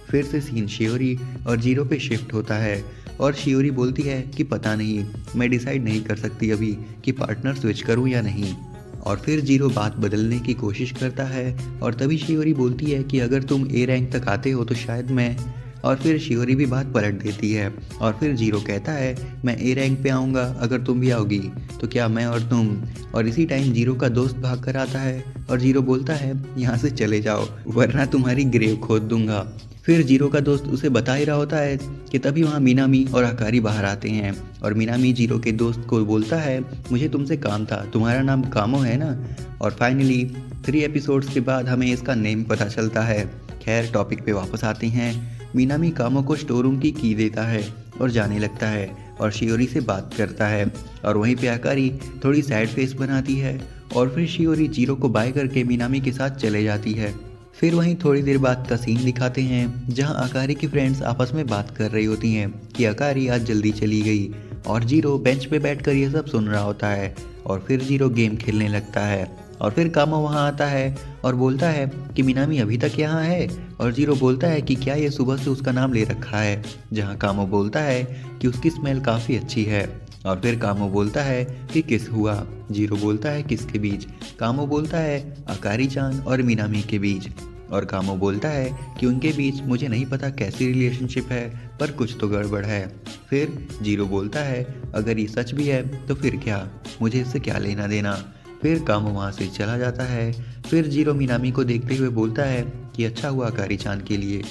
फिर से सीन शियोरी और जीरो पे शिफ्ट होता है, और शियोरी बोलती है कि पता नहीं, मैं डिसाइड नहीं कर सकती अभी कि पार्टनर स्विच करूं या नहीं। और फिर जीरो बात बदलने की कोशिश करता है, और तभी शियोरी बोलती है कि अगर तुम ए रैंक तक आते हो तो शायद मैं। और फिर शियोरी भी बात पलट देती है, और फिर जीरो कहता है मैं ए रैंक पे आऊँगा अगर तुम भी आओगी, तो क्या मैं और तुम। और इसी टाइम जीरो का दोस्त भाग कर आता है, और जीरो बोलता है यहाँ से चले जाओ वरना तुम्हारी ग्रेव खोद दूंगा। फिर जीरो का दोस्त उसे बता ही रहा होता है कि तभी वहाँ मीनामी और अकारी बाहर आते हैं और मीनामी जीरो के दोस्त को बोलता है, मुझे तुमसे काम था, तुम्हारा नाम कामो है ना। और फाइनली 3 एपिसोड्स के बाद हमें इसका नेम पता चलता है। खैर टॉपिक पे वापस आते हैं। मीनामी कामो को स्टोर रूम की की देता है और जाने लगता है और शियोरी से बात करता है और वहीं पे अकारी थोड़ी सैड फेस बनाती है और फिर शियोरी जीरो को बाय करके मीनामी के साथ चले जाती है। फिर वहीं थोड़ी देर बाद का सीन दिखाते हैं जहां अकारी की फ्रेंड्स आपस में बात कर रही होती हैं कि अकारी आज जल्दी चली गई और जीरो बेंच पे बैठकर ये सब सुन रहा होता है और फिर जीरो गेम खेलने लगता है और फिर कामो वहाँ आता है और बोलता है कि मीनामी अभी तक यहाँ है और जीरो बोलता है कि क्या ये सुबह से उसका नाम ले रखा है, जहाँ कामो बोलता है कि उसकी स्मेल काफ़ी अच्छी है और फिर कामो बोलता है कि किस हुआ। जीरो बोलता है किसके बीच। कामो बोलता है अकारी चान और मीनामी के बीच और कामो बोलता है कि उनके बीच मुझे नहीं पता कैसी रिलेशनशिप है पर कुछ तो गड़बड़ है। फिर जीरो बोलता है अगर ये सच भी है तो फिर क्या, मुझे इससे क्या लेना देना। फिर कामो वहाँ से चला जाता है। फिर जीरो मीनामी को देखते हुए बोलता है कि अच्छा हुआ अकारी चान के लिए।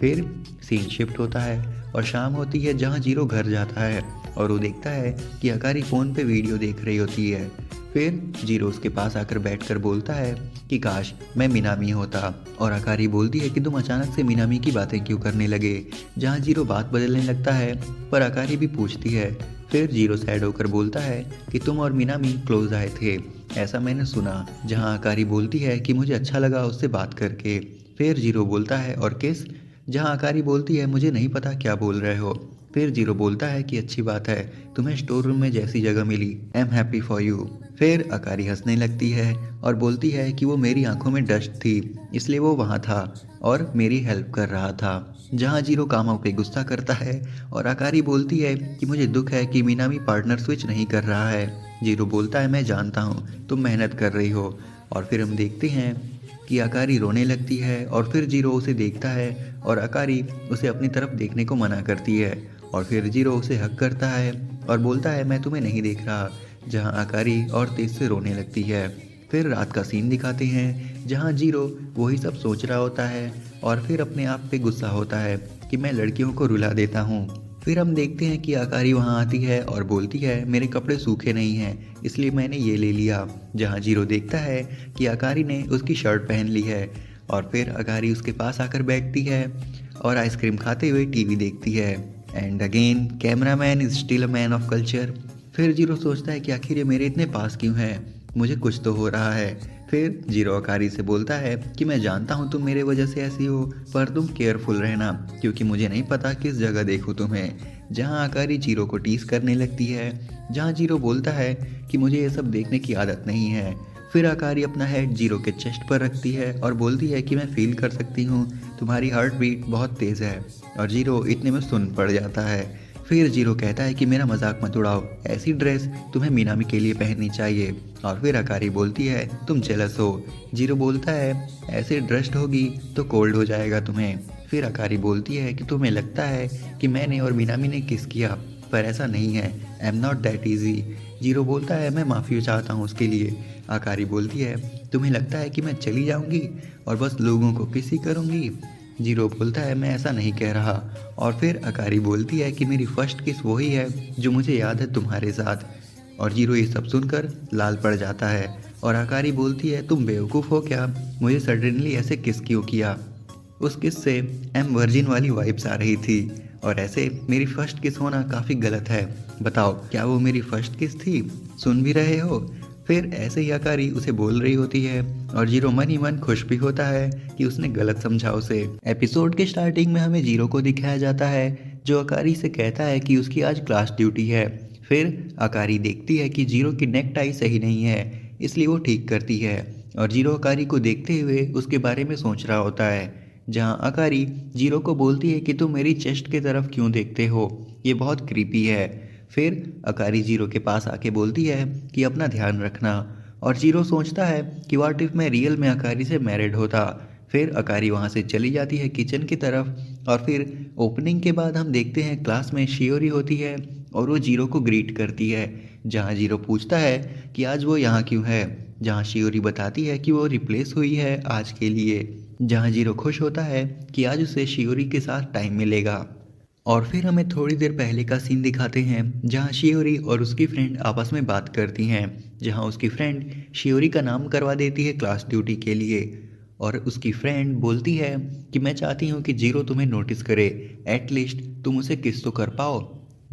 फिर सीन शिफ्ट होता है और शाम होती है जहाँ जीरो घर जाता है और वो देखता है कि अकारी फ़ोन पे वीडियो देख रही होती है। फिर जीरो उसके पास आकर बैठकर बोलता है कि काश मैं मीनामी होता और अकारी बोलती है कि तुम अचानक से मीनामी की बातें क्यों करने लगे, जहाँ जीरो बात बदलने लगता है पर अकारी भी पूछती है। फिर जीरो सैड होकर बोलता है कि तुम और मीनामी क्लोज आए थे, ऐसा मैंने सुना, जहाँ अकारी बोलती है कि मुझे अच्छा लगा उससे बात करके। फिर जीरो बोलता है और किस, जहाँ अकारी बोलती है मुझे नहीं पता क्या बोल रहे हो। फिर जीरो बोलता है कि अच्छी बात है, तुम्हें स्टोर रूम में जैसी जगह मिली, I am happy for you. फिर अकारी हंसने लगती है और बोलती है कि वो मेरी आंखों में डस्ट थी इसलिए वो वहाँ था और मेरी हेल्प कर रहा था, जहाँ जीरो कामो पे गुस्सा करता है और अकारी बोलती है कि मुझे दुख है कि मीनामी पार्टनर स्विच नहीं कर रहा है। जीरो बोलता है मैं जानता हूँ तुम मेहनत कर रही हो। और फिर हम देखते हैं कि अकारी रोने लगती है और फिर जीरो उसे देखता है और अकारी उसे अपनी तरफ देखने को मना करती है और फिर जीरो उसे हक करता है और बोलता है मैं तुम्हें नहीं देख रहा, जहाँ अकारी और तेज से रोने लगती है। फिर रात का सीन दिखाते हैं जहाँ जीरो वही सब सोच रहा होता है और फिर अपने आप पे गुस्सा होता है कि मैं लड़कियों को रुला देता हूँ। फिर हम देखते हैं कि अकारी वहाँ आती है और बोलती है मेरे कपड़े सूखे नहीं हैं इसलिए मैंने ये ले लिया, जहाँ जीरो देखता है कि अकारी ने उसकी शर्ट पहन ली है और फिर अकारी उसके पास आकर बैठती है और आइसक्रीम खाते हुए टीवी देखती है। And again camera man is still a man of culture. फिर जीरो सोचता है कि आखिर ये मेरे इतने पास क्यों है, मुझे कुछ तो हो रहा है। फिर जीरो अकारी से बोलता है कि मैं जानता हूँ तुम मेरे वजह से ऐसी हो पर तुम केयरफुल रहना क्योंकि मुझे नहीं पता किस जगह देखूँ तुम्हें, जहाँ अकारी जीरो को टीस करने लगती है, जहाँ जीरो बोलता है कि मुझे ये सब देखने की आदत नहीं है। फिर अकारी अपना हेड जीरो के चेस्ट पर रखती है और बोलती है कि मैं फील कर सकती हूँ तुम्हारी हार्ट बीट बहुत तेज़ है और जीरो इतने में सुन पड़ जाता है। फिर जीरो कहता है कि मेरा मजाक मत उड़ाओ, ऐसी ड्रेस तुम्हें मीनामी के लिए पहननी चाहिए और फिर अकारी बोलती है तुम जेलस हो। जीरो बोलता है ऐसे ड्रेस्ड होगी तो कोल्ड हो जाएगा तुम्हें। फिर अकारी बोलती है कि तुम्हें लगता है कि मैंने और मीनामी ने किस किया पर ऐसा नहीं है, I am not that easy. Zero बोलता है मैं माफ़ी चाहता हूँ उसके लिए। अकारी बोलती है तुम्हें लगता है कि मैं चली जाऊँगी और बस लोगों को किसी करूँगी। जीरो बोलता है मैं ऐसा नहीं कह रहा और फिर अकारी बोलती है कि मेरी फर्स्ट किस वही है जो मुझे याद है तुम्हारे साथ। और जीरो ये सब सुनकर लाल पड़ जाता है और अकारी बोलती है तुम बेवकूफ़ हो क्या, मुझे सडनली ऐसे किस क्यों किया। उस किस से एम वर्जिन वाली वाइब्स आ रही थी और ऐसे मेरी फर्स्ट किस होना काफ़ी गलत है, बताओ क्या वो मेरी फर्स्ट किस थी, सुन भी रहे हो। फिर ऐसे ही अकारी उसे बोल रही होती है और जीरो मन ही मन खुश भी होता है कि उसने गलत समझा उसे। एपिसोड के स्टार्टिंग में हमें जीरो को दिखाया जाता है जो अकारी से कहता है कि उसकी आज क्लास ड्यूटी है। फिर अकारी देखती है कि जीरो की नेक टाई सही नहीं है इसलिए वो ठीक करती है और जीरो अकारी को देखते हुए उसके बारे में सोच रहा होता है, जहाँ अकारी जीरो को बोलती है कि तुम मेरी चेस्ट की तरफ क्यों देखते हो, ये बहुत क्रीपी है। फिर अकारी जीरो के पास आके बोलती है कि अपना ध्यान रखना और जीरो सोचता है कि व्हाट इफ मैं रियल में अकारी से मैरिड होता। फिर अकारी वहाँ से चली जाती है किचन की तरफ और फिर ओपनिंग के बाद हम देखते हैं क्लास में शियोरी होती है और वो जीरो को ग्रीट करती है। जहाँ जीरो पूछता है कि आज वो यहाँ क्यों है, जहाँ शियोरी बताती है कि वो रिप्लेस हुई है आज के लिए, जहाँ जीरो खुश होता है कि आज उसे शियोरी के साथ टाइम मिलेगा। और फिर हमें थोड़ी देर पहले का सीन दिखाते हैं जहाँ शियोरी और उसकी फ्रेंड आपस में बात करती हैं, जहाँ उसकी फ्रेंड शियोरी का नाम करवा देती है क्लास ड्यूटी के लिए। और उसकी फ्रेंड बोलती है कि मैं चाहती हूँ कि जीरो तुम्हें नोटिस करे, एटलीस्ट तुम उसे किस तो कर पाओ,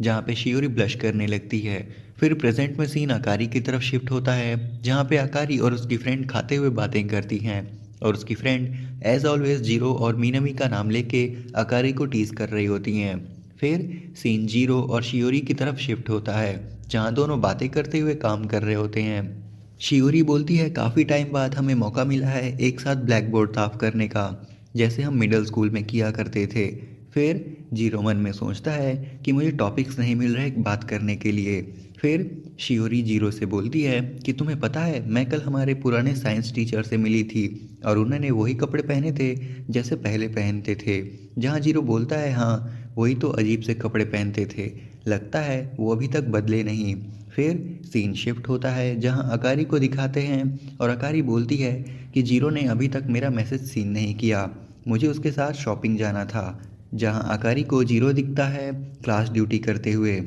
जहाँ पे शियोरी ब्लश करने लगती है। फिर प्रेजेंट में सीन अकारी की तरफ शिफ्ट होता है, जहाँ पे अकारी और उसकी फ्रेंड खाते हुए बातें करती हैं और उसकी फ्रेंड एज ऑलवेज जीरो और मीनामी का नाम लेके अकारी को टीज कर रही होती हैं। फिर सीन जीरो और शियोरी की तरफ शिफ्ट होता है, जहाँ दोनों बातें करते हुए काम कर रहे होते हैं। शियोरी बोलती है काफ़ी टाइम बाद हमें मौका मिला है एक साथ ब्लैक बोर्ड साफ करने का, जैसे हम मिडिल स्कूल में किया करते थे। फिर जीरो मन में सोचता है कि मुझे टॉपिक्स नहीं मिल रहे बात करने के लिए। फिर शियोरी जीरो से बोलती है कि तुम्हें पता है मैं कल हमारे पुराने साइंस टीचर से मिली थी और उन्होंने वही कपड़े पहने थे जैसे पहले पहनते थे। जहाँ जीरो बोलता है हाँ वही तो अजीब से कपड़े पहनते थे, लगता है वो अभी तक बदले नहीं। फिर सीन शिफ्ट होता है जहाँ अकारी को दिखाते हैं और अकारी बोलती है कि जीरो ने अभी तक मेरा मैसेज सीन नहीं किया, मुझे उसके साथ शॉपिंग जाना था। जहाँ अकारी को जीरो दिखता है क्लास ड्यूटी करते हुए।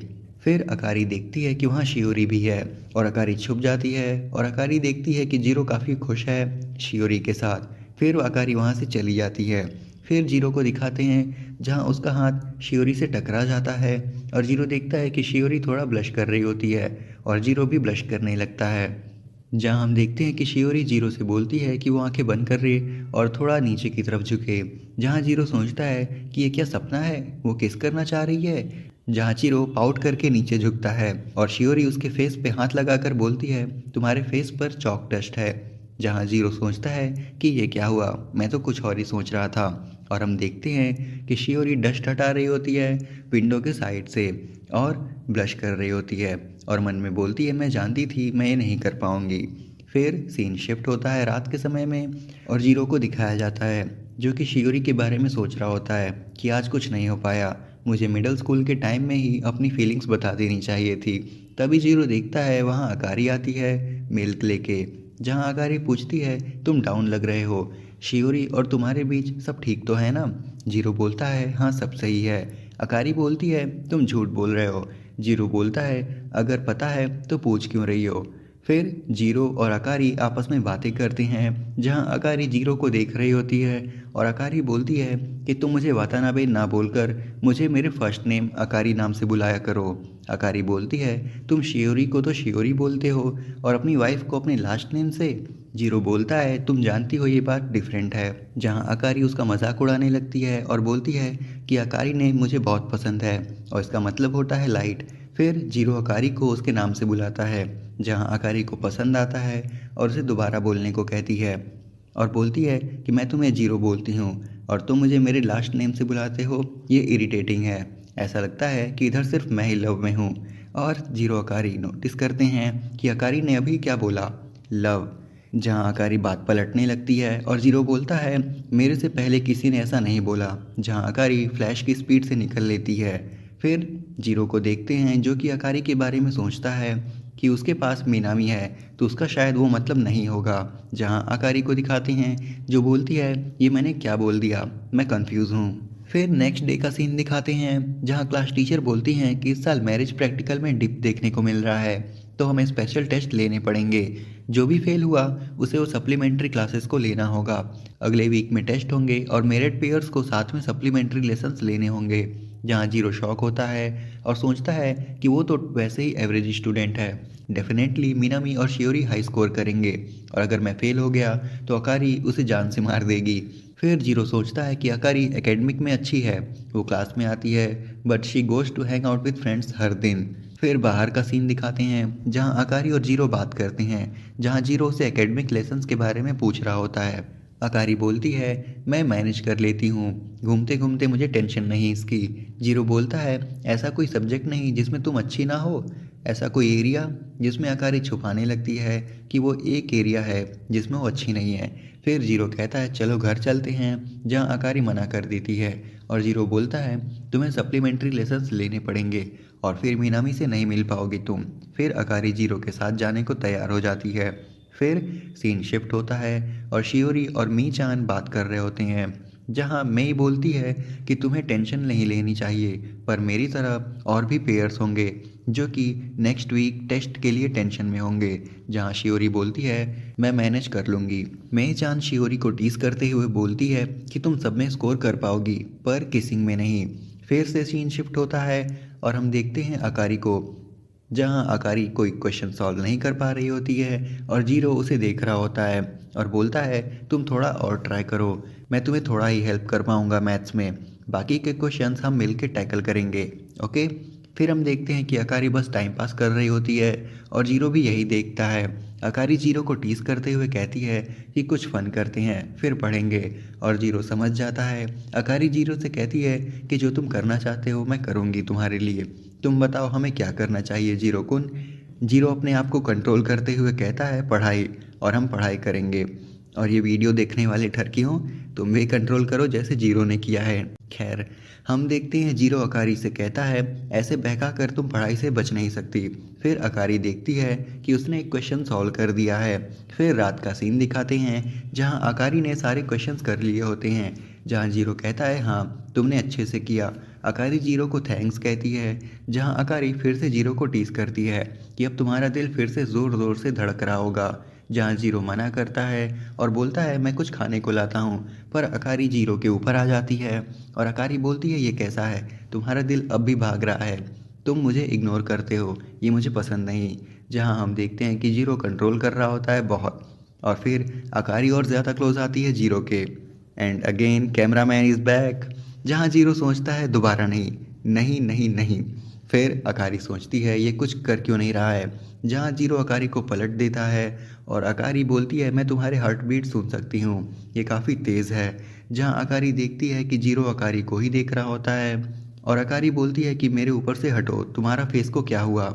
फिर अकारी देखती है कि वहाँ शियोरी भी है और अकारी छुप जाती है और अकारी देखती है कि जीरो काफ़ी खुश है शियोरी के साथ। फिर अकारी वहाँ से चली जाती है। फिर जीरो को दिखाते हैं जहाँ उसका हाथ शियोरी से टकरा जाता है और जीरो देखता है कि शियोरी थोड़ा ब्लश कर रही होती है और जीरो भी ब्लश करने लगता है। जहाँ हम देखते हैं कि शियोरी जीरो से बोलती है कि वो आंखें बंद कर रही और थोड़ा नीचे की तरफ झुके। जहाँ जीरो सोचता है कि ये क्या सपना है, वो किस करना चाह रही है। जहाँ जीरो पाउट करके नीचे झुकता है और शियोरी उसके फेस पे हाथ लगाकर बोलती है तुम्हारे फेस पर चॉक डस्ट है। जहाँ जीरो सोचता है कि ये क्या हुआ, मैं तो कुछ और ही सोच रहा था। और हम देखते हैं कि शियोरी डस्ट हटा रही होती है विंडो के साइड से और ब्लश कर रही होती है और मन में बोलती है मैं जानती थी मैं ये नहीं कर पाऊंगी। फिर सीन शिफ्ट होता है रात के समय में और जीरो को दिखाया जाता है जो कि शियोरी के बारे में सोच रहा होता है कि आज कुछ नहीं हो पाया, मुझे मिडिल स्कूल के टाइम में ही अपनी फीलिंग्स बता देनी चाहिए थी। तभी जीरो देखता है वहाँ अकारी आती है मिल्क लेके, जहाँ अकारी पूछती है तुम डाउन लग रहे हो शियोरी, और तुम्हारे बीच सब ठीक तो है ना। जीरो बोलता है हाँ सब सही है। अकारी बोलती है तुम झूठ बोल रहे हो। जीरो बोलता है अगर पता है तो पूछ क्यों रही हो। फिर जीरो और अकारी आपस में बातें करते हैं जहां अकारी जीरो को देख रही होती है और अकारी बोलती है कि तुम मुझे वातानाबे ना बोलकर मुझे मेरे फर्स्ट नेम अकारी नाम से बुलाया करो। अकारी बोलती है तुम शियोरी को तो शियोरी बोलते हो और अपनी वाइफ को अपने लास्ट नेम से। जीरो बोलता है तुम जानती हो ये बात डिफरेंट है। जहां अकारी उसका मजाक उड़ाने लगती है और बोलती है कि अकारी नेम मुझे बहुत पसंद है और इसका मतलब होता है लाइट। फिर जीरो अकारी को उसके नाम से बुलाता है जहां अकारी को पसंद आता है और उसे दोबारा बोलने को कहती है और बोलती है कि मैं तुम्हें जीरो बोलती हूँ और तुम मुझे मेरे लास्ट नेम से बुलाते हो, ये इरिटेटिंग है। ऐसा लगता है कि इधर सिर्फ मैं ही लव में हूँ। और जीरो अकारी नोटिस करते हैं कि अकारी ने अभी क्या बोला, लव। जहाँ अकारी बात पलटने लगती है और जीरो बोलता है मेरे से पहले किसी ने ऐसा नहीं बोला, जहाँ अकारी फ्लैश की स्पीड से निकल लेती है। फिर जीरो को देखते हैं जो कि अकारी के बारे में सोचता है कि उसके पास मीनामी है तो उसका शायद वो मतलब नहीं होगा। जहाँ अकारी को दिखाते हैं जो बोलती है ये मैंने क्या बोल दिया, मैं कंफ्यूज हूँ। फिर नेक्स्ट डे का सीन दिखाते हैं जहाँ क्लास टीचर बोलती हैं कि इस साल मैरिज प्रैक्टिकल में डिप देखने को मिल रहा है तो हमें स्पेशल टेस्ट लेने पड़ेंगे, जो भी फेल हुआ उसे वो सप्लीमेंट्री क्लासेस को लेना होगा। अगले वीक में टेस्ट होंगे और मेरिट पेयर्स को साथ में सप्लीमेंट्री लेसन्स लेने होंगे। जहाँ जीरो शॉक होता है और सोचता है कि वो तो वैसे ही एवरेज स्टूडेंट है, डेफिनेटली मीनामी और शियोरी हाई स्कोर करेंगे और अगर मैं फेल हो गया तो अकारी उसे जान से मार देगी। फिर जीरो सोचता है कि अकारी एकेडमिक में अच्छी है, वो क्लास में आती है but she goes to hang out with friends हर दिन। फिर बाहर का सीन दिखाते हैं जहाँ अकारी और जीरो बात करते हैं, जहाँ जीरो से एकेडमिक लेसन्स के बारे में पूछ रहा होता है। अकारी बोलती है मैं मैनेज कर लेती हूँ, घूमते घूमते मुझे टेंशन नहीं इसकी। जीरो बोलता है ऐसा कोई सब्जेक्ट नहीं जिसमें तुम अच्छी ना हो, ऐसा कोई एरिया, जिसमें अकारी छुपाने लगती है कि वो एक एरिया है जिसमें वो अच्छी नहीं है। फिर जीरो कहता है चलो घर चलते हैं, जहाँ अकारी मना कर देती है और जीरो बोलता है तुम्हें सप्लीमेंट्री लेसन्स लेने पड़ेंगे और फिर मीनामी से नहीं मिल पाओगी तुम। फिर अकारी जीरो के साथ जाने को तैयार हो जाती है। फिर सीन शिफ्ट होता है और शियोरी और मी चान बात कर रहे होते हैं, जहां मेई बोलती है कि तुम्हें टेंशन नहीं लेनी चाहिए, पर मेरी तरह और भी पेयर्स होंगे जो कि नेक्स्ट वीक टेस्ट के लिए टेंशन में होंगे। जहां शियोरी बोलती है मैं मैनेज कर लूँगी। मेई चान शियोरी को टीज करते हुए बोलती है कि तुम सब में स्कोर कर पाओगी पर किसिंग में नहीं। फिर से सीन शिफ्ट होता है और हम देखते हैं अकारी को, जहां अकारी कोई क्वेश्चन सॉल्व नहीं कर पा रही होती है और जीरो उसे देख रहा होता है और बोलता है तुम थोड़ा और ट्राई करो, मैं तुम्हें थोड़ा ही हेल्प कर पाऊंगा मैथ्स में, बाकी के क्वेश्चंस हम मिलके टैकल करेंगे, ओके। फिर हम देखते हैं कि अकारी बस टाइम पास कर रही होती है और जीरो भी यही देखता है। अकारी जीरो को टीज करते हुए कहती है कि कुछ फन करते हैं फिर पढ़ेंगे, और जीरो समझ जाता है। अकारी जीरो से कहती है कि जो तुम करना चाहते हो मैं करूँगी तुम्हारे लिए, तुम बताओ हमें क्या करना चाहिए जीरो कुन। जीरो अपने आप को कंट्रोल करते हुए कहता है पढ़ाई, और हम पढ़ाई करेंगे। और ये वीडियो देखने वाले ठरकी हो तुम भी कंट्रोल करो जैसे जीरो ने किया है। खैर हम देखते हैं जीरो अकारी से कहता है ऐसे बहका कर तुम पढ़ाई से बच नहीं सकती। फिर अकारी देखती है कि उसने एक क्वेश्चन सॉल्व कर दिया है। फिर रात का सीन दिखाते हैं जहां अकारी ने सारे क्वेश्चंस कर लिए होते हैं, जहां जीरो कहता है हाँ तुमने अच्छे से किया। अकारी जीरो को थैंक्स कहती है, जहां अकारी फिर से जीरो को टीज करती है कि अब तुम्हारा दिल फिर से ज़ोर ज़ोर से धड़क रहा होगा। जहां जीरो मना करता है और बोलता है मैं कुछ खाने को लाता हूँ, पर अकारी जीरो के ऊपर आ जाती है और अकारी बोलती है ये कैसा है, तुम्हारा दिल अब भी भाग रहा है, तुम मुझे इग्नोर करते हो, ये मुझे पसंद नहीं। जहां हम देखते हैं कि जीरो कंट्रोल कर रहा होता है बहुत, और फिर अकारी और ज़्यादा क्लोज आती है जीरो के। And again camera man is back. जहाँ जीरो सोचता है दोबारा नहीं नहीं नहीं नहीं। फिर अकारी सोचती है ये कुछ कर क्यों नहीं रहा है, जहाँ जीरो अकारी को पलट देता है और अकारी बोलती है मैं तुम्हारे हार्ट बीट सुन सकती हूँ, ये काफ़ी तेज़ है। जहाँ अकारी देखती है कि जीरो अकारी को ही देख रहा होता है और अकारी बोलती है कि मेरे ऊपर से हटो, तुम्हारा फेस को क्या हुआ।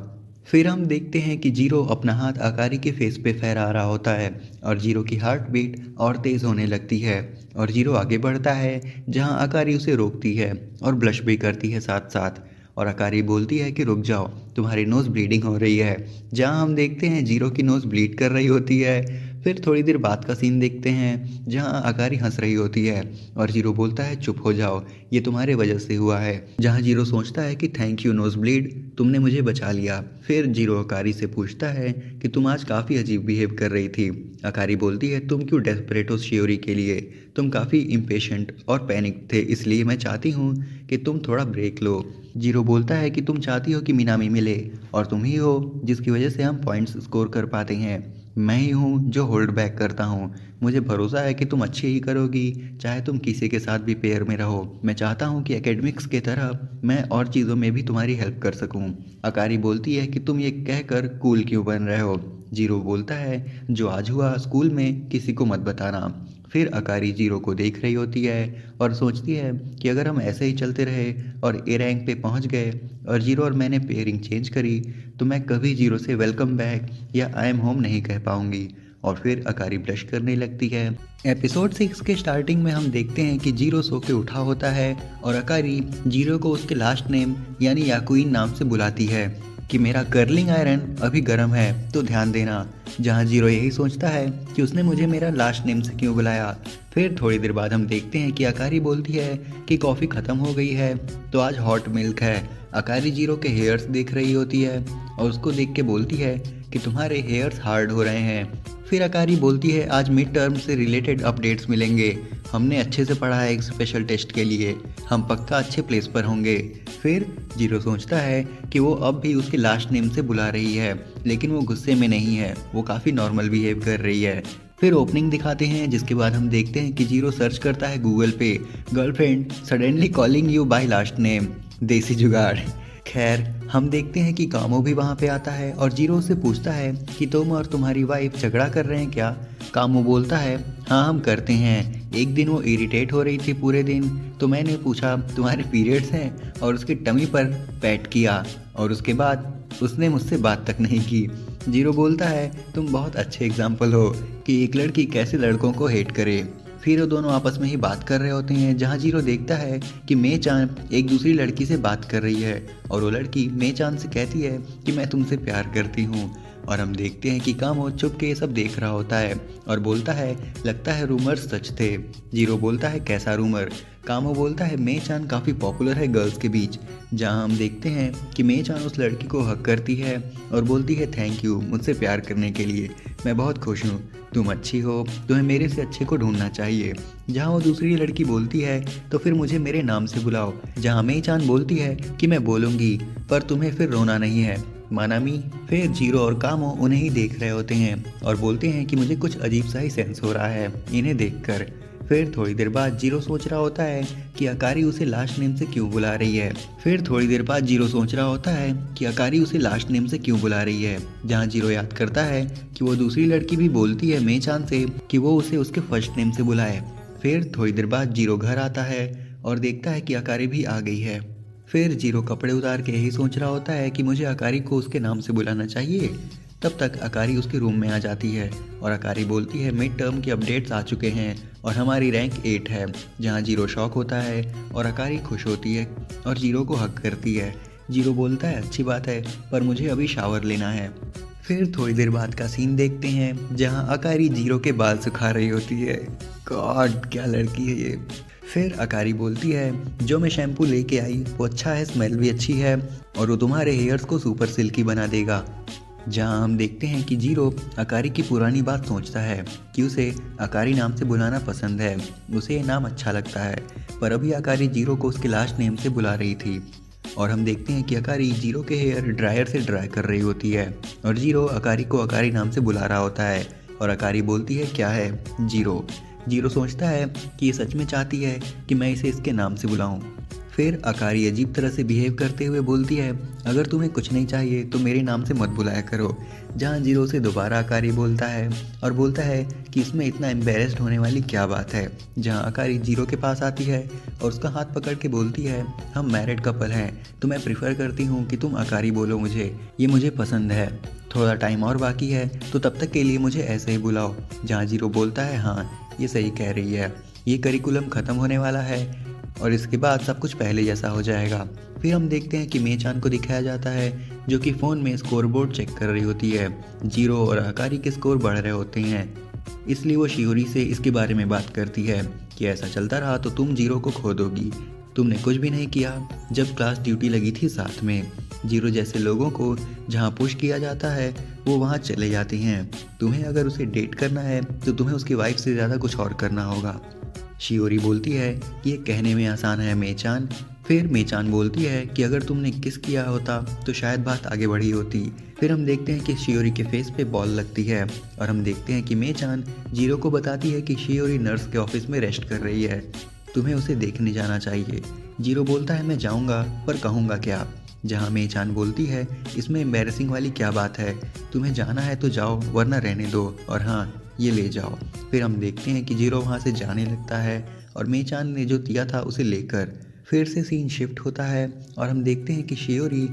फिर हम देखते हैं कि जीरो अपना हाथ अकारी के फेस पे फहरा रहा होता है और जीरो की हार्ट बीट और तेज़ होने लगती है और जीरो आगे बढ़ता है, जहां अकारी उसे रोकती है और ब्लश भी करती है साथ साथ। और अकारी बोलती है कि रुक जाओ तुम्हारी नोज़ ब्लीडिंग हो रही है, जहां हम देखते हैं जीरो की नोज़ ब्लीड कर रही होती है। फिर थोड़ी देर बाद का सीन देखते हैं जहां अकारी हंस रही होती है और जीरो बोलता है चुप हो जाओ ये तुम्हारे वजह से हुआ है। जहां जीरो सोचता है कि थैंक यू नोज ब्लीड, तुमने मुझे बचा लिया। फिर जीरो अकारी से पूछता है कि तुम आज काफ़ी अजीब बिहेव कर रही थी। अकारी बोलती है तुम क्यों डेस्परेट हो शियोरी के लिए, तुम काफ़ी इम्पेशेंट और पैनिक थे, इसलिए मैं चाहती हूँ कि तुम थोड़ा ब्रेक लो। जीरो बोलता है कि तुम चाहती हो कि मिनामी मिले और तुम ही हो जिसकी वजह से हम पॉइंट्स स्कोर कर पाते हैं, मैं ही हूँ जो होल्ड बैक करता हूँ। मुझे भरोसा है कि तुम अच्छे ही करोगी, चाहे तुम किसी के साथ भी पेयर में रहो। मैं चाहता हूँ कि एकेडमिक्स के तरह मैं और चीज़ों में भी तुम्हारी हेल्प कर सकूँ। अकारी बोलती है कि तुम ये कहकर कूल क्यों बन रहे हो। जीरो बोलता है जो आज हुआ स्कूल में किसी को मत बताना। फिर अकारी जीरो को देख रही होती है और सोचती है कि अगर हम ऐसे ही चलते रहे और ए रैंक पे पहुंच गए और जीरो और मैंने पेयरिंग चेंज करी तो मैं कभी जीरो से वेलकम बैक या आई एम होम नहीं कह पाऊंगी। और फिर अकारी ब्लश करने लगती है। एपिसोड 6 के स्टार्टिंग में हम देखते हैं कि जीरो सो के उठा होता है और अकारी जीरो को उसके लास्ट नेम यानी याकुइन नाम से बुलाती है कि मेरा कर्लिंग आयरन अभी गर्म है तो ध्यान देना। जहां जीरो यही सोचता है कि उसने मुझे मेरा लास्ट नेम से क्यों बुलाया। फिर थोड़ी देर बाद हम देखते हैं कि अकारी बोलती है कि कॉफ़ी ख़त्म हो गई है तो आज हॉट मिल्क है। अकारी जीरो के हेयर्स देख रही होती है और उसको देख के बोलती है कि तुम्हारे हेयर्स हार्ड हो रहे हैं। फिर अकारी बोलती है आज मिड टर्म से रिलेटेड अपडेट्स मिलेंगे, हमने अच्छे से पढ़ा है एक स्पेशल टेस्ट के लिए, हम पक्का अच्छे प्लेस पर होंगे। फिर जीरो सोचता है कि वो अब भी उसके लास्ट नेम से बुला रही है, लेकिन वो गुस्से में नहीं है, वो काफ़ी नॉर्मल बिहेव कर रही है। फिर ओपनिंग दिखाते हैं जिसके बाद हम देखते हैं कि जीरो सर्च करता है गूगल पे girlfriend suddenly calling you by last name, देसी जुगाड़। खैर हम देखते हैं कि कामो भी वहाँ पे आता है और जीरो से पूछता है कि तुम और तुम्हारी वाइफ झगड़ा कर रहे हैं क्या। कामो बोलता है हाँ हम करते हैं, एक दिन वो इरिटेट हो रही थी पूरे दिन तो मैंने पूछा तुम्हारे पीरियड्स हैं और उसकी टमी पर पैट किया और उसके बाद उसने मुझसे बात तक नहीं की। जीरो बोलता है तुम बहुत अच्छे एग्जाम्पल हो कि एक लड़की कैसे लड़कों को हेट करे। फिर वो दोनों आपस में ही बात कर रहे होते हैं, जहाँ जीरो देखता है कि मे चान एक दूसरी लड़की से बात कर रही है और वो लड़की मे चान से कहती है कि मैं तुमसे प्यार करती हूँ। और हम देखते हैं कि कामो चुप के ये सब देख रहा होता है और बोलता है लगता है रूमर्स सच थे। जीरो बोलता है कैसा रूमर। कामो बोलता है मे चान काफ़ी पॉपुलर है गर्ल्स के बीच, जहां हम देखते हैं कि मे चान उस लड़की को हक करती है और बोलती है थैंक यू मुझसे प्यार करने के लिए, मैं बहुत खुश हूँ, तुम अच्छी हो, तुम्हें मेरे से अच्छे को ढूंढना चाहिए। जहाँ वो दूसरी लड़की बोलती है तो फिर मुझे मेरे नाम से बुलाओ, जहाँ मे चान बोलती है कि मैं बोलूँगी पर तुम्हें फिर रोना नहीं है मानामी। फिर जीरो और कामो उन्हें ही देख रहे होते हैं और बोलते हैं कि मुझे कुछ अजीब सा ही सेंस हो रहा है इन्हें देखकर। फिर थोड़ी देर बाद जीरो सोच रहा होता है कि अकारी उसे लास्ट नेम से क्यों बुला रही है। जहाँ जीरो याद करता है कि वो दूसरी लड़की भी बोलती है मे चान से कि वो उसे उसके फर्स्ट नेम से बुलाए। फिर थोड़ी देर बाद जीरो घर आता है और देखता है कि अकारी भी आ गई है। फिर जीरो कपड़े उतार के यही सोच रहा होता है कि मुझे अकारी को उसके नाम से बुलाना चाहिए। तब तक अकारी उसके रूम में आ जाती है और अकारी बोलती है मिड टर्म के अपडेट्स आ चुके हैं और हमारी रैंक 8 है। जहां जीरो शॉक होता है और अकारी खुश होती है और जीरो को हक करती है। जीरो बोलता है अच्छी बात है पर मुझे अभी शावर लेना है। फिर थोड़ी देर बाद का सीन देखते हैं जहां अकारी जीरो के बाल सुखा रही होती है। गॉड क्या लड़की है ये। फिर अकारी बोलती है जो मैं शैम्पू लेके आई वो अच्छा है, स्मेल भी अच्छी है और वो तुम्हारे हेयर्स को सुपर सिल्की बना देगा। जहां हम देखते हैं कि जीरो अकारी की पुरानी बात सोचता है कि उसे अकारी नाम से बुलाना पसंद है, उसे ये नाम अच्छा लगता है, पर अभी अकारी जीरो को उसके लास्ट नेम से बुला रही थी। और हम देखते हैं कि अकारी जीरो के हेयर ड्रायर से ड्राई कर रही होती है और जीरो अकारी को अकारी नाम से बुला रहा होता है और अकारी बोलती है क्या है जीरो सोचता है कि ये सच में चाहती है कि मैं इसे इसके नाम से बुलाऊं। फिर अकारी अजीब तरह से बिहेव करते हुए बोलती है अगर तुम्हें कुछ नहीं चाहिए तो मेरे नाम से मत बुलाया करो। जहां जीरो से दोबारा अकारी बोलता है और बोलता है कि इसमें इतना एम्बेरेस्ड होने वाली क्या बात है। जहां अकारी जीरो के पास आती है और उसका हाथ पकड़ के बोलती है हम मैरिड कपल हैं तो मैं प्रिफर करती हूँ कि तुम अकारी बोलो मुझे, ये मुझे पसंद है, थोड़ा टाइम और बाकी है तो तब तक के लिए मुझे ऐसे ही बुलाओ। जहाँ जीरो बोलता है हाँ ये सही कह रही है, ये करिकुलम ख़त्म होने वाला है और इसके बाद सब कुछ पहले जैसा हो जाएगा। फिर हम देखते हैं कि मे चान को दिखाया जाता है जो कि फ़ोन में स्कोरबोर्ड चेक कर रही होती है। जीरो और अकारी के स्कोर बढ़ रहे होते हैं, इसलिए वो शियोरी से इसके बारे में बात करती है कि ऐसा चलता रहा तो तुम जीरो को खो दोगी, तुमने कुछ भी नहीं किया जब क्लास ड्यूटी लगी थी साथ में। जीरो जैसे लोगों को जहाँ पुश किया जाता है वो वहाँ चले जाते हैं, तुम्हें अगर उसे डेट करना है तो तुम्हें उसकी वाइफ से ज़्यादा कुछ और करना होगा। शियोरी बोलती है कि ये कहने में आसान है मे चान। फिर मे चान बोलती है कि अगर तुमने किस किया होता तो शायद बात आगे बढ़ी होती। फिर हम देखते हैं कि शियोरी के फेस पे बॉल लगती है और हम देखते हैं कि मे चान जीरो को बताती है कि शियोरी नर्स के ऑफिस में रेस्ट कर रही है, तुम्हें उसे देखने जाना चाहिए। जीरो बोलता है मैं जाऊँगा पर कहूँगा क्या। जहाँ मे चान बोलती है इसमें एम्बैरेसिंग वाली क्या बात है, तुम्हें जाना है तो जाओ वरना रहने दो और हाँ ये ले जाओ। फिर हम देखते हैं कि जीरो वहाँ से जाने लगता है और मे चान ने जो दिया था उसे लेकर। फिर से सीन शिफ्ट होता है और हम देखते हैं कि शियोरी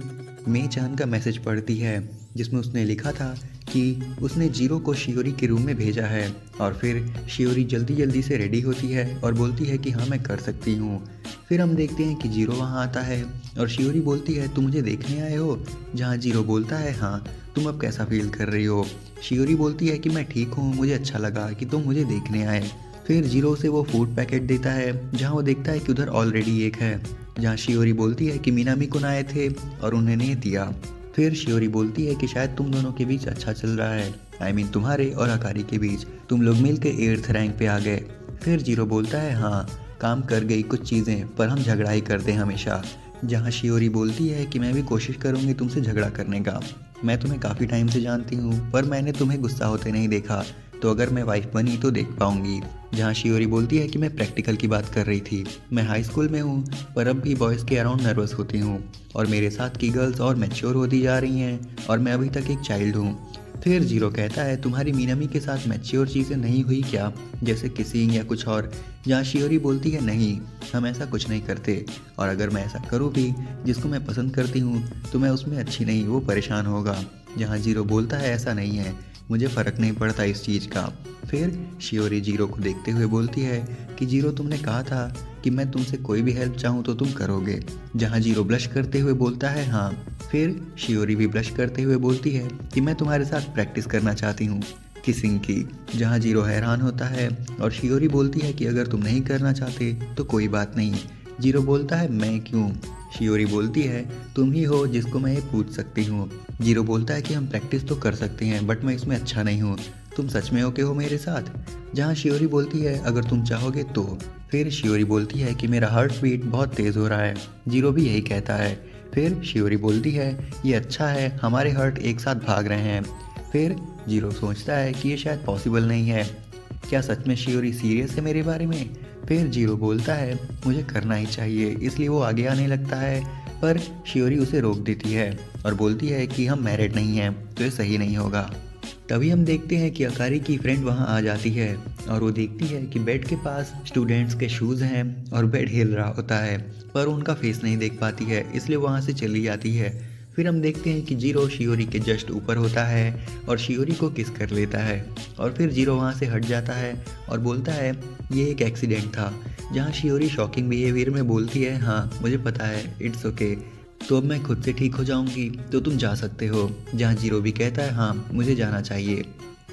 मे चान का मैसेज पढ़ती है जिसमें उसने लिखा था कि उसने जीरो को शियोरी के रूम में भेजा है। और फिर शियोरी जल्दी जल्दी से रेडी होती है और बोलती है कि हाँ मैं कर सकती हूँ। फिर हम देखते हैं कि जीरो वहाँ आता है और शियोरी बोलती है तुम मुझे देखने आए हो। जहाँ जीरो बोलता है हाँ तुम अब कैसा फील कर रही हो। शियोरी बोलती है कि मैं ठीक हूँ, मुझे अच्छा लगा कि तुम मुझे देखने आए। फिर जीरो से वो फूड पैकेट देता है जहाँ वो देखता है कि उधर ऑलरेडी एक है। जहाँ शियोरी बोलती है कि मीनामी कुन आए थे और उन्होंने दिया। फिर शियोरी बोलती है कि शायद तुम दोनों के बीच अच्छा चल रहा है, I mean तुम्हारे और अकारी के बीच, तुम लोग मिल के 8th रैंक पे आ गए। फिर जीरो बोलता है हाँ काम कर गई कुछ चीज़ें पर हम झगड़ा ही करते हैं हमेशा। जहाँ शियोरी बोलती है कि मैं भी कोशिश करूँगी तुमसे झगड़ा करने का, मैं तुम्हें काफ़ी टाइम से जानती हूँ पर मैंने तुम्हें गुस्सा होते नहीं देखा, तो अगर मैं वाइफ बनी तो देख पाऊंगी। जहाँ शियोरी बोलती है कि मैं प्रैक्टिकल की बात कर रही थी, मैं हाई स्कूल में हूँ पर अब भी बॉयज़ के अराउंड नर्वस होती हूँ और मेरे साथ की गर्ल्स और मैच्योर होती जा रही हैं और मैं अभी तक एक चाइल्ड हूँ। फिर जीरो कहता है तुम्हारी मीनामी के साथ मैच्योर चीज़ें नहीं हुई क्या, जैसे किसिंग या कुछ और। जहाँ शियोरी बोलती है नहीं हम ऐसा कुछ नहीं करते और अगर मैं ऐसा करूँ भी जिसको मैं पसंद करती हूँ तो मैं उसमें अच्छी नहीं, वो परेशान होगा। जहाँ जीरो बोलता है ऐसा नहीं है, मुझे फ़र्क नहीं पड़ता इस चीज़ का। फिर शियोरी जीरो को देखते हुए बोलती है कि जीरो, तुमने कहा था कि मैं तुमसे कोई भी हेल्प चाहूँ तो तुम करोगे। जहाँ जीरो ब्लश करते हुए बोलता है हाँ। फिर शियोरी भी ब्लश करते हुए बोलती है कि मैं तुम्हारे साथ प्रैक्टिस करना चाहती हूँ किसिंग की। जहाँ जीरो हैरान होता है और शियोरी बोलती है कि अगर तुम नहीं करना चाहते तो कोई बात नहीं। जीरो बोलता है मैं क्यों? शियोरी बोलती है तुम ही हो जिसको मैं ये पूछ सकती हूँ। जीरो बोलता है कि हम प्रैक्टिस तो कर सकते हैं बट मैं इसमें अच्छा नहीं हूँ, तुम सच में ओके हो मेरे साथ? जहाँ शियोरी बोलती है अगर तुम चाहोगे तो। फिर शियोरी बोलती है कि मेरा हार्ट बीट बहुत तेज़ हो रहा है। जीरो भी यही कहता है। फिर शियोरी बोलती है ये अच्छा है, हमारे हार्ट एक साथ भाग रहे हैं। फिर जीरो सोचता है कि ये शायद पॉसिबल नहीं है। क्या सच में शियोरी सीरियस है मेरे बारे में? फिर जीरो बोलता है मुझे करना ही चाहिए, इसलिए वो आगे आने लगता है पर शियोरी उसे रोक देती है और बोलती है कि हम मैरिड नहीं हैं तो ये सही नहीं होगा। तभी हम देखते हैं कि अकारी की फ्रेंड वहाँ आ जाती है और वो देखती है कि बेड के पास स्टूडेंट्स के शूज़ हैं और बेड हिल रहा होता है पर उनका फेस नहीं देख पाती है, इसलिए वहाँ से चली जाती है। फिर हम देखते हैं कि जीरो शियोरी के जस्ट ऊपर होता है और शियोरी को किस कर लेता है और फिर जीरो वहाँ से हट जाता है और बोलता है ये एक एक्सीडेंट था। जहाँ शियोरी शॉकिंग बिहेवियर में बोलती है हाँ मुझे पता है, इट्स ओके, तो अब मैं खुद से ठीक हो जाऊंगी तो तुम जा सकते हो। जहाँ जीरो भी कहता है हाँ मुझे जाना चाहिए।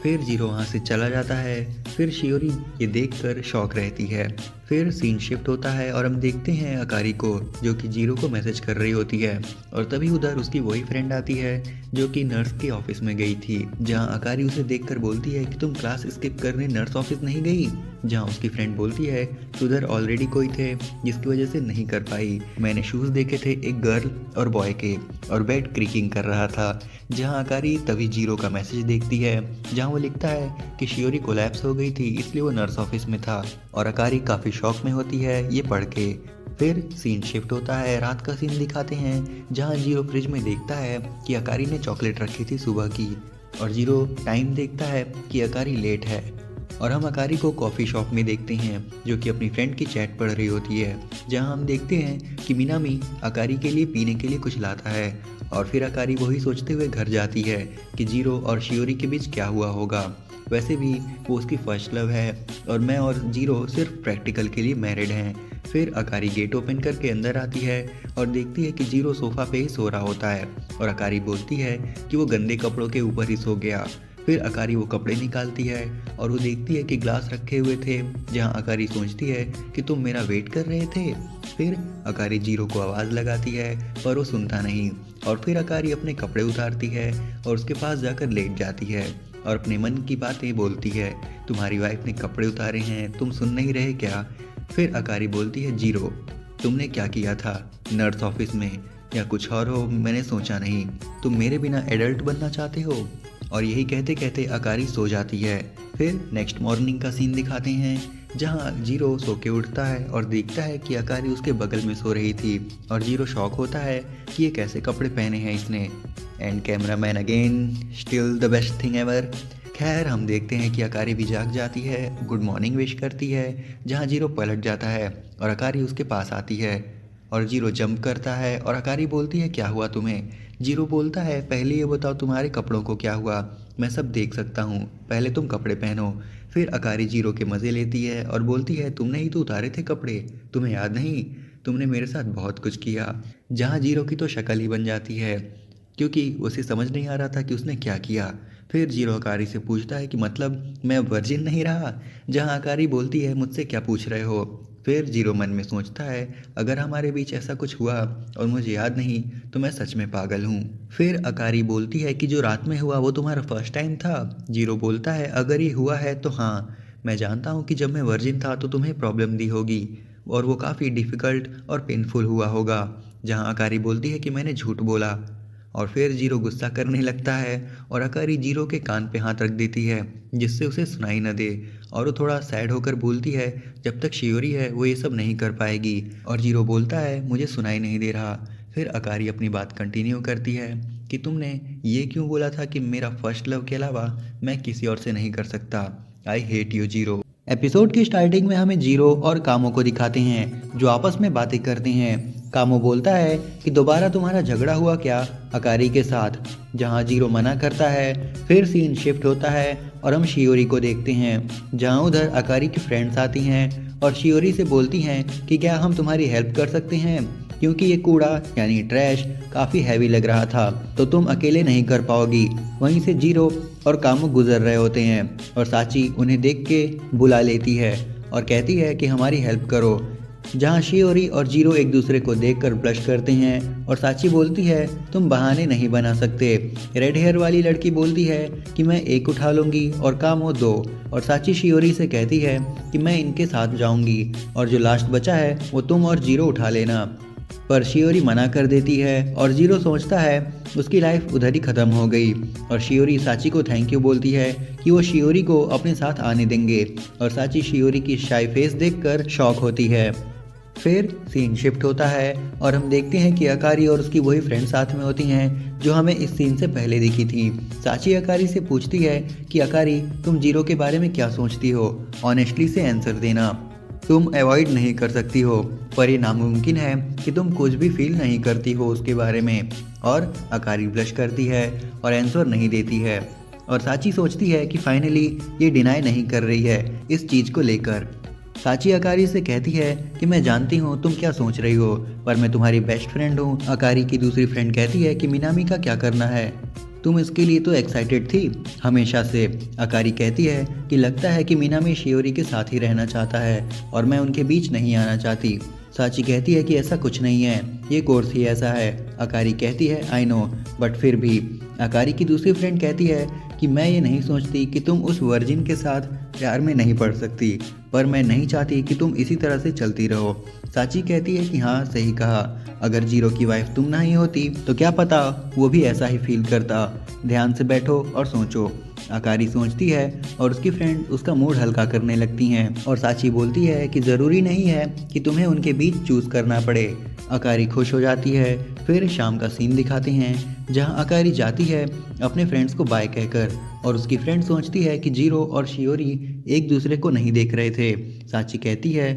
फिर जीरो वहाँ से चला जाता है। फिर शियोरी ये देखकर शॉक रहती है। फिर सीन शिफ्ट होता है और हम देखते हैं अकारी को जो कि जीरो को मैसेज कर रही होती है और तभी उधर उसकी वही फ्रेंड आती है जो कि नर्स के ऑफिस में गई थी। जहाँ अकारी उसे देखकर बोलती है कि तुम क्लास स्किप करने नर्स ऑफिस नहीं गई? जहाँ उसकी फ्रेंड बोलती है कि उधर ऑलरेडी कोई थे जिसकी वजह से नहीं कर पाई, मैंने शूज़ देखे थे एक गर्ल और बॉय के और बेड क्रीकिंग कर रहा था। जहाँ अकारी तभी जीरो का मैसेज देखती है जहाँ वो लिखता है कि शियोरी कोलैप्स हो गई थी इसलिए वो नर्स ऑफिस में था और अकारी काफ़ी शॉक में होती है ये पढ़ के। फिर सीन शिफ्ट होता है, रात का सीन दिखाते हैं जहाँ जीरो फ्रिज में देखता है कि अकारी ने चॉकलेट रखी थी सुबह की और जीरो टाइम देखता है कि अकारी लेट है और हम अकारी को कॉफ़ी शॉप में देखते हैं जो कि अपनी फ्रेंड की चैट पढ़ रही होती है। जहां हम देखते हैं कि मिनामी अकारी के लिए पीने के लिए कुछ लाता है और फिर अकारी वही सोचते हुए घर जाती है कि जीरो और शियोरी के बीच क्या हुआ होगा। वैसे भी वो उसकी फर्स्ट लव है और मैं और जीरो सिर्फ प्रैक्टिकल के लिए मैरिड हैं। फिर अकारी गेट ओपन करके अंदर आती है और देखती है कि जीरो सोफ़ा पे ही सो रहा होता है और अकारी बोलती है कि वो गंदे कपड़ों के ऊपर ही सो गया। फिर अकारी वो कपड़े निकालती है और वो देखती है कि ग्लास रखे हुए थे। जहाँ अकारी सोचती है कि तुम मेरा वेट कर रहे थे। फिर अकारी जीरो को आवाज़ लगाती है पर वो सुनता नहीं और फिर अकारी अपने कपड़े उतारती है और उसके पास जाकर लेट जाती है और अपने मन की बातें बोलती है, तुम्हारी वाइफ ने कपड़े उतारे हैं, तुम सुन नहीं रहे क्या? फिर अकारी बोलती है जीरो, तुमने क्या किया था नर्स ऑफिस में, या कुछ और हो मैंने सोचा नहीं, तुम मेरे बिना एडल्ट बनना चाहते हो? और यही कहते कहते अकारी सो जाती है। फिर नेक्स्ट मॉर्निंग का सीन दिखाते हैं जहाँ जीरो सो के उठता है और देखता है कि अकारी उसके बगल में सो रही थी और जीरो शॉक होता है कि ये कैसे कपड़े पहने हैं इसने। And cameraman again still the best thing ever. खैर हम देखते हैं कि अकारी भी जाग जाती है, गुड मॉर्निंग विश करती है जहाँ जीरो पलट जाता है और अकारी उसके पास आती है और जीरो जंप करता है और अकारी बोलती है क्या हुआ तुम्हें? जीरो बोलता है पहले ये बताओ तुम्हारे कपड़ों को क्या हुआ, मैं सब देख सकता हूँ, पहले तुम कपड़े पहनो। फिर अकारी जीरो के मज़े लेती है और बोलती है तुमने ही तो उतारे थे कपड़े, तुम्हें याद नहीं, तुमने मेरे साथ बहुत कुछ किया। जहाँ जीरो की तो शक्ल ही बन जाती है क्योंकि उसे समझ नहीं आ रहा था कि उसने क्या किया। फिर जीरो अकारी से पूछता है कि मतलब मैं वर्जिन नहीं रहा? जहाँ अकारी बोलती है मुझसे क्या पूछ रहे हो? फिर जीरो मन में सोचता है अगर हमारे बीच ऐसा कुछ हुआ और मुझे याद नहीं तो मैं सच में पागल हूँ। फिर अकारी बोलती है कि जो रात में हुआ वो तुम्हारा फर्स्ट टाइम था? जीरो बोलता है अगर ये हुआ है तो हाँ, मैं जानता हूँ कि जब मैं वर्जिन था तो तुम्हें प्रॉब्लम दी होगी और वो काफ़ी डिफ़िकल्ट और पेनफुल हुआ होगा। जहाँ अकारी बोलती है कि मैंने झूठ बोला और फिर जीरो गुस्सा करने लगता है और अकारी जीरो के कान पे हाथ रख देती है जिससे उसे सुनाई न दे और वो थोड़ा सैड होकर बोलती है जब तक शियोरी है वो ये सब नहीं कर पाएगी और जीरो बोलता है मुझे सुनाई नहीं दे रहा। फिर अकारी अपनी बात कंटिन्यू करती है कि तुमने ये क्यों बोला था कि मेरा फर्स्ट लव के अलावा मैं किसी और से नहीं कर सकता, I hate you zero. Episode की स्टार्टिंग में हमें जीरो और कामो को दिखाते हैं जो आपस में बातें करते हैं कामो बोलता है कि दोबारा तुम्हारा झगड़ा हुआ क्या अकारी के साथ, जहां जीरो मना करता है। फिर सीन शिफ्ट होता है और हम शियोरी को देखते हैं, जहां उधर अकारी की फ्रेंड्स आती हैं और शियोरी से बोलती हैं कि क्या हम तुम्हारी हेल्प कर सकते हैं, क्योंकि ये कूड़ा यानी ट्रैश काफ़ी हैवी लग रहा था, तो तुम अकेले नहीं कर पाओगी। वहीं से जीरो और कामो गुजर रहे होते हैं और साची उन्हें देख के बुला लेती है और कहती है कि हमारी हेल्प करो, जहां शियोरी और जीरो एक दूसरे को देखकर ब्लश करते हैं और साची बोलती है तुम बहाने नहीं बना सकते। रेड हेयर वाली लड़की बोलती है कि मैं एक उठा लूंगी और कामो दो, और साची शियोरी से कहती है कि मैं इनके साथ जाऊंगी और जो लास्ट बचा है वो तुम और जीरो उठा लेना। पर शियोरी मना कर देती है और जीरो सोचता है उसकी लाइफ उधर ही ख़त्म हो गई, और शियोरी साची को थैंक यू बोलती है कि वो शियोरी को अपने साथ आने देंगे, और साची शियोरी की शाई फेस देखकर शॉक होती है। फिर सीन शिफ्ट होता है और हम देखते हैं कि अकारी और उसकी वही फ्रेंड साथ में होती हैं जो हमें इस सीन से पहले दिखी थी। साची अकारी से पूछती है कि अकारी तुम जीरो के बारे में क्या सोचती हो, ऑनेस्टली से आंसर देना, तुम अवॉइड नहीं कर सकती हो, पर ये नामुमकिन है कि तुम कुछ भी फील नहीं करती हो उसके बारे में। और अकारी ब्लश करती है और आंसर नहीं देती है, और साची सोचती है कि फाइनली ये डिनाई नहीं कर रही है इस चीज़ को लेकर। साची अकारी से कहती है कि मैं जानती हूँ तुम क्या सोच रही हो, पर मैं तुम्हारी बेस्ट फ्रेंड हूँ। अकारी की दूसरी फ्रेंड कहती है कि मिनामी का क्या करना है, तुम इसके लिए तो एक्साइटेड थी हमेशा से। अकारी कहती है कि लगता है कि मिनामी शियोरी के साथ ही रहना चाहता है और मैं उनके बीच नहीं आना चाहती। साची कहती है कि ऐसा कुछ नहीं है, ये कोर्स ही ऐसा है। अकारी कहती है आई नो, बट फिर भी। अकारी की दूसरी फ्रेंड कहती है कि मैं ये नहीं सोचती कि तुम उस वर्जिन के साथ प्यार में नहीं पड़ सकती, पर मैं नहीं चाहती कि तुम इसी तरह से चलती रहो। साची कहती है कि हाँ सही कहा, अगर जीरो की वाइफ तुम नहीं होती तो क्या पता वो भी ऐसा ही फील करता, ध्यान से बैठो और सोचो। अकारी सोचती है और उसकी फ्रेंड उसका मूड हल्का करने लगती हैं, और साची बोलती है कि ज़रूरी नहीं है कि तुम्हें उनके बीच चूज़ करना पड़े। अकारी खुश हो जाती है। फिर शाम का सीन दिखाते हैं जहां अकारी जाती है अपने फ्रेंड्स को बाय कहकर, और उसकी फ्रेंड सोचती है कि जीरो और शियोरी एक दूसरे को नहीं देख रहे थे। साची कहती है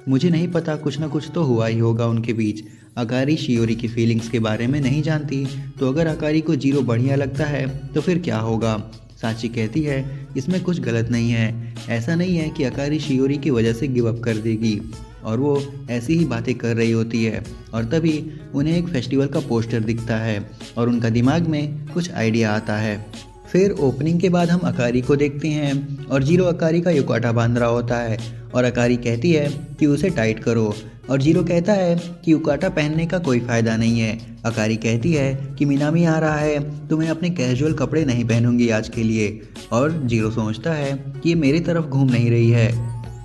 मुझे नहीं पता, कुछ ना कुछ तो हुआ ही होगा उनके बीच। अकारी शियोरी की फीलिंग्स के बारे में नहीं जानती, तो अगर अकारी को जीरो बढ़िया लगता है तो फिर क्या होगा। साची कहती है इसमें कुछ गलत नहीं है, ऐसा नहीं है कि अकारी शियोरी की वजह से गिव अप कर देगी, और वो ऐसी ही बातें कर रही होती है। और तभी उन्हें एक फेस्टिवल का पोस्टर दिखता है और उनका दिमाग में कुछ आइडिया आता है। फिर ओपनिंग के बाद हम अकारी को देखते हैं और जीरो अकारी का युकाटा बांध रहा होता है, और अकारी कहती है कि उसे टाइट करो, और जीरो कहता है कि युकाटा पहनने का कोई फ़ायदा नहीं है। अकारी कहती है कि मिनामी आ रहा है तो मैं अपने कैजुअल कपड़े नहीं पहनूंगी आज के लिए, और जीरो सोचता है कि ये मेरी तरफ घूम नहीं रही है,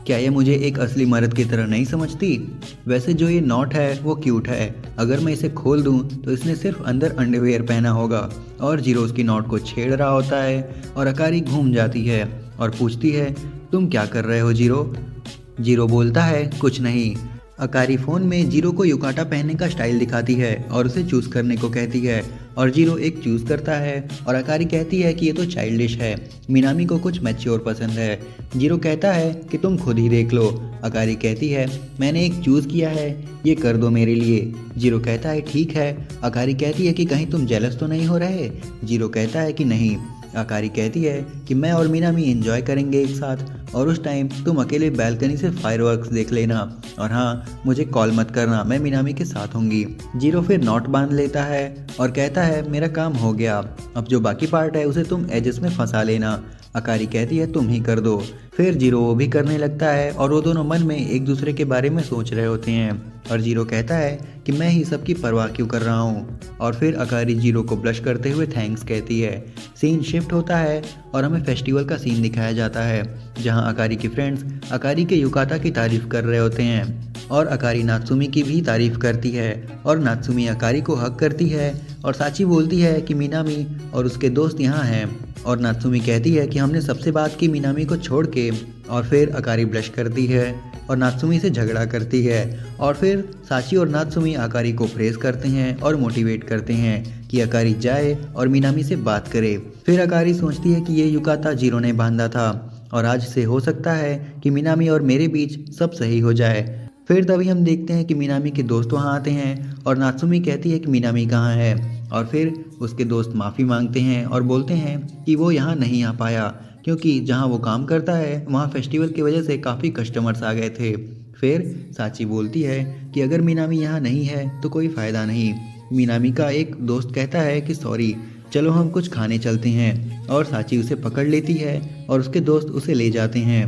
क्या ये मुझे एक असली मर्द की तरह नहीं समझती। वैसे जो ये नॉट है वो क्यूट है, अगर मैं इसे खोल दूं तो इसने सिर्फ अंदर अंडरवेयर पहना होगा। और जीरो उसकी नॉट को छेड़ रहा होता है और अकारी घूम जाती है और पूछती है तुम क्या कर रहे हो जीरो। जीरो बोलता है कुछ नहीं। अकारी फ़ोन में जीरो को युकाटा पहनने का स्टाइल दिखाती है और उसे चूज़ करने को कहती है, और जीरो एक चूज़ करता है, और अकारी कहती है कि ये तो चाइल्डिश है, मिनामी को कुछ मैच्योर पसंद है। जीरो कहता है कि तुम खुद ही देख लो। अकारी कहती है मैंने एक चूज़ किया है, ये कर दो मेरे लिए। जीरो कहता है ठीक है। अकारी कहती है कि कहीं तुम जेलस तो नहीं हो रहे। जीरो कहता है कि नहीं। अकारी कहती है कि मैं और मिनामी एंजॉय करेंगे एक साथ, और उस टाइम तुम अकेले बालकनी से फायरवर्क्स देख लेना, और हाँ मुझे कॉल मत करना, मैं मिनामी के साथ होंगी। जीरो फिर नॉट बांध लेता है और कहता है मेरा काम हो गया, अब जो बाकी पार्ट है उसे तुम एजेस में फंसा लेना। अकारी कहती है तुम ही कर दो। फिर जीरो वो भी करने लगता है और वो दोनों मन में एक दूसरे के बारे में सोच रहे होते हैं, और जीरो कहता है कि मैं ही सबकी परवाह क्यों कर रहा हूँ। और फिर अकारी जीरो को ब्लश करते हुए थैंक्स कहती है। सीन शिफ्ट होता है और हमें फेस्टिवल का सीन दिखाया जाता है जहाँ अकारी की फ्रेंड्स अकारी के युकाता की तारीफ कर रहे होते हैं, और अकारी नात्सुमी की भी तारीफ करती है, और नात्सुमी अकारी को हक करती है, और साची बोलती है कि मिनामी और उसके दोस्त यहाँ हैं, और नात्सुमी कहती है कि हमने सबसे बात की मिनामी को छोड़ के। और फिर अकारी ब्लश करती है और नात्सुमी से झगड़ा करती है, और फिर साची और नात्सुमी अकारी को प्रेस करते हैं और मोटिवेट करते हैं कि अकारी जाए और मिनामी से बात करे। फिर अकारी सोचती है कि ये युकाता जीरो ने बांधा था, और आज से हो सकता है कि मिनामी और मेरे बीच सब सही हो जाए। फिर तभी हम देखते हैं कि मिनामी के दोस्त वहाँ आते हैं और नात्सुमी कहती है कि मिनामी कहाँ है। और फिर उसके दोस्त माफ़ी मांगते हैं और बोलते हैं कि वो यहाँ नहीं आ पाया क्योंकि जहाँ वो काम करता है वहाँ फेस्टिवल की वजह से काफ़ी कस्टमर्स आ गए थे। फिर साची बोलती है कि अगर मिनामी यहाँ नहीं है तो कोई फ़ायदा नहीं। मिनामी का एक दोस्त कहता है कि सॉरी, चलो हम कुछ खाने चलते हैं, और साची उसे पकड़ लेती है और उसके दोस्त उसे ले जाते हैं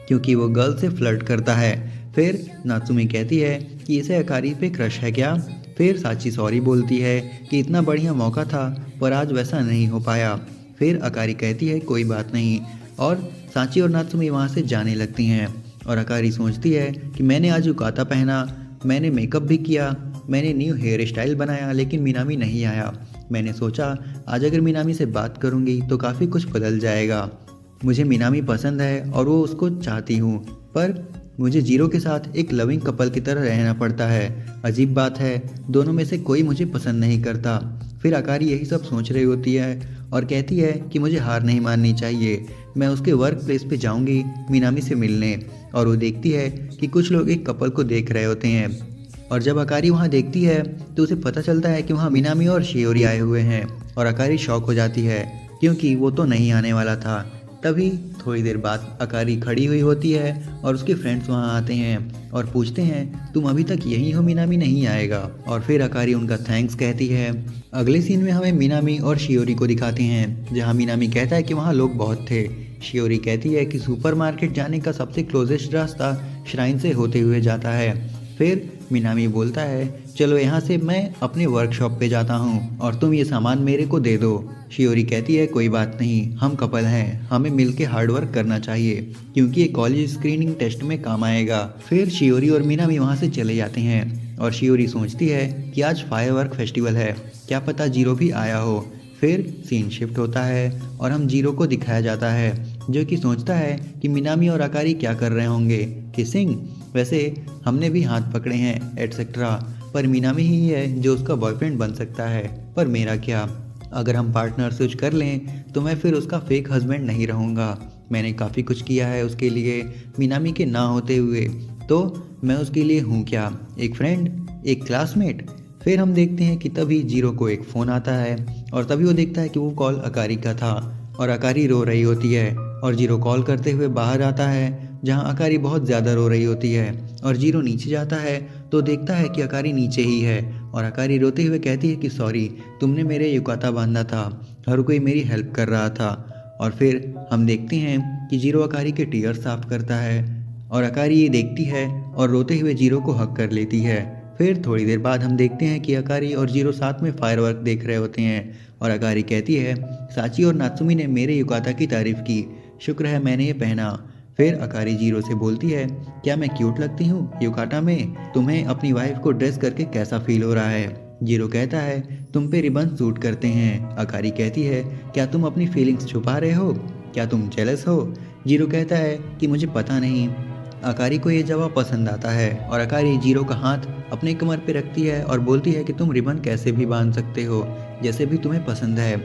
क्योंकि वो गर्ल से फ्लर्ट करता है। फिर नात्सुमी कहती है कि इसे अकारी पे क्रश है क्या। फिर साची सॉरी बोलती है कि इतना बढ़िया मौका था पर आज वैसा नहीं हो पाया। फिर अकारी कहती है कोई बात नहीं, और साची और नात्सुमी वहाँ से जाने लगती हैं। और अकारी सोचती है कि मैंने आज युकाता पहना, मैंने मेकअप भी किया, मैंने न्यू हेयर स्टाइल बनाया, लेकिन मिनामी नहीं आया। मैंने सोचा आज अगर मिनामी से बात करूँगी तो काफ़ी कुछ बदल जाएगा। मुझे मिनामी पसंद है और वो उसको चाहती हूँ, पर मुझे जीरो के साथ एक लविंग कपल की तरह रहना पड़ता है। अजीब बात है, दोनों में से कोई मुझे पसंद नहीं करता। फिर अकारी यही सब सोच रही होती है और कहती है कि मुझे हार नहीं माननी चाहिए। मैं उसके वर्क प्लेस पे जाऊंगी मिनामी से मिलने। और वो देखती है कि कुछ लोग एक कपल को देख रहे होते हैं, और जब अकारी वहाँ देखती है तो उसे पता चलता है कि वहाँ मिनामी और शियोरी आए हुए हैं। और अकारी शॉक हो जाती है क्योंकि वो तो नहीं आने वाला था। तभी थोड़ी देर बाद अकारी खड़ी हुई होती है और उसके फ्रेंड्स वहाँ आते हैं और पूछते हैं तुम अभी तक यहीं हो, मिनामी नहीं आएगा। और फिर अकारी उनका थैंक्स कहती है। अगले सीन में हमें मिनामी और शियोरी को दिखाते हैं, जहाँ मिनामी कहता है कि वहाँ लोग बहुत थे। शियोरी कहती है कि सुपरमार्केट जाने का सबसे क्लोजेस्ट रास्ता श्राइन से होते हुए जाता है। फिर मिनामी बोलता है चलो यहाँ से मैं अपने वर्कशॉप पे जाता हूँ और तुम ये सामान मेरे को दे दो। शियोरी कहती है कोई बात नहीं, हम कपल हैं, हमें मिलके हार्ड वर्क करना चाहिए क्योंकि ये कॉलेज स्क्रीनिंग टेस्ट में काम आएगा। फिर शियोरी और मिनामी वहाँ से चले जाते हैं और शियोरी सोचती है कि आज फायरवर्क फेस्टिवल है, क्या पता जीरो भी आया हो। फिर सीन शिफ्ट होता है और हम जीरो को दिखाया जाता है जो कि सोचता है कि मिनामी और अकारी क्या कर रहे होंगे, किसिंग। वैसे हमने भी हाथ पकड़े हैं एटसेट्रा, पर मिनामी ही है जो उसका बॉयफ्रेंड बन सकता है, पर मेरा क्या। अगर हम पार्टनर स्विच कर लें तो मैं फिर उसका फेक हस्बैंड नहीं रहूँगा। मैंने काफ़ी कुछ किया है उसके लिए मिनामी के ना होते हुए, तो मैं उसके लिए हूँ क्या, एक फ्रेंड, एक क्लासमेट। फिर हम देखते हैं कि तभी जीरो को एक फ़ोन आता है और तभी वो देखता है कि वो कॉल अकारी का था और अकारी रो रही होती है। और जीरो कॉल करते हुए बाहर आता है जहां अकारी बहुत ज़्यादा रो रही होती है। और जीरो नीचे जाता है तो देखता है कि अकारी नीचे ही है और अकारी रोते हुए कहती है कि सॉरी, तुमने मेरे युकाता बांधा था, हर कोई मेरी हेल्प कर रहा था। और फिर हम देखते हैं कि जीरो अकारी के टीयर साफ करता है और अकारी ये देखती है और रोते हुए जीरो को हक कर लेती है। फिर थोड़ी देर बाद हम देखते हैं कि अकारी और जीरो साथ में फायरवर्क देख रहे होते हैं और अकारी कहती है साची और नात्सुमी ने मेरे युकाता की तारीफ की, शुक्र है मैंने ये पहना। फिर अकारी जीरो से बोलती है क्या मैं क्यूट लगती हूँ युकाटा में, तुम्हें अपनी वाइफ को ड्रेस करके कैसा फील हो रहा है। जीरो कहता है तुम पे रिबन सूट करते हैं। अकारी कहती है क्या तुम अपनी फीलिंग्स छुपा रहे हो, क्या तुम जेलस हो। जीरो कहता है कि मुझे पता नहीं। अकारी को ये जवाब पसंद आता है और अकारी जीरो का हाथ अपने कमर पे रखती है और बोलती है कि तुम रिबन कैसे भी बांध सकते हो, जैसे भी तुम्हें पसंद है।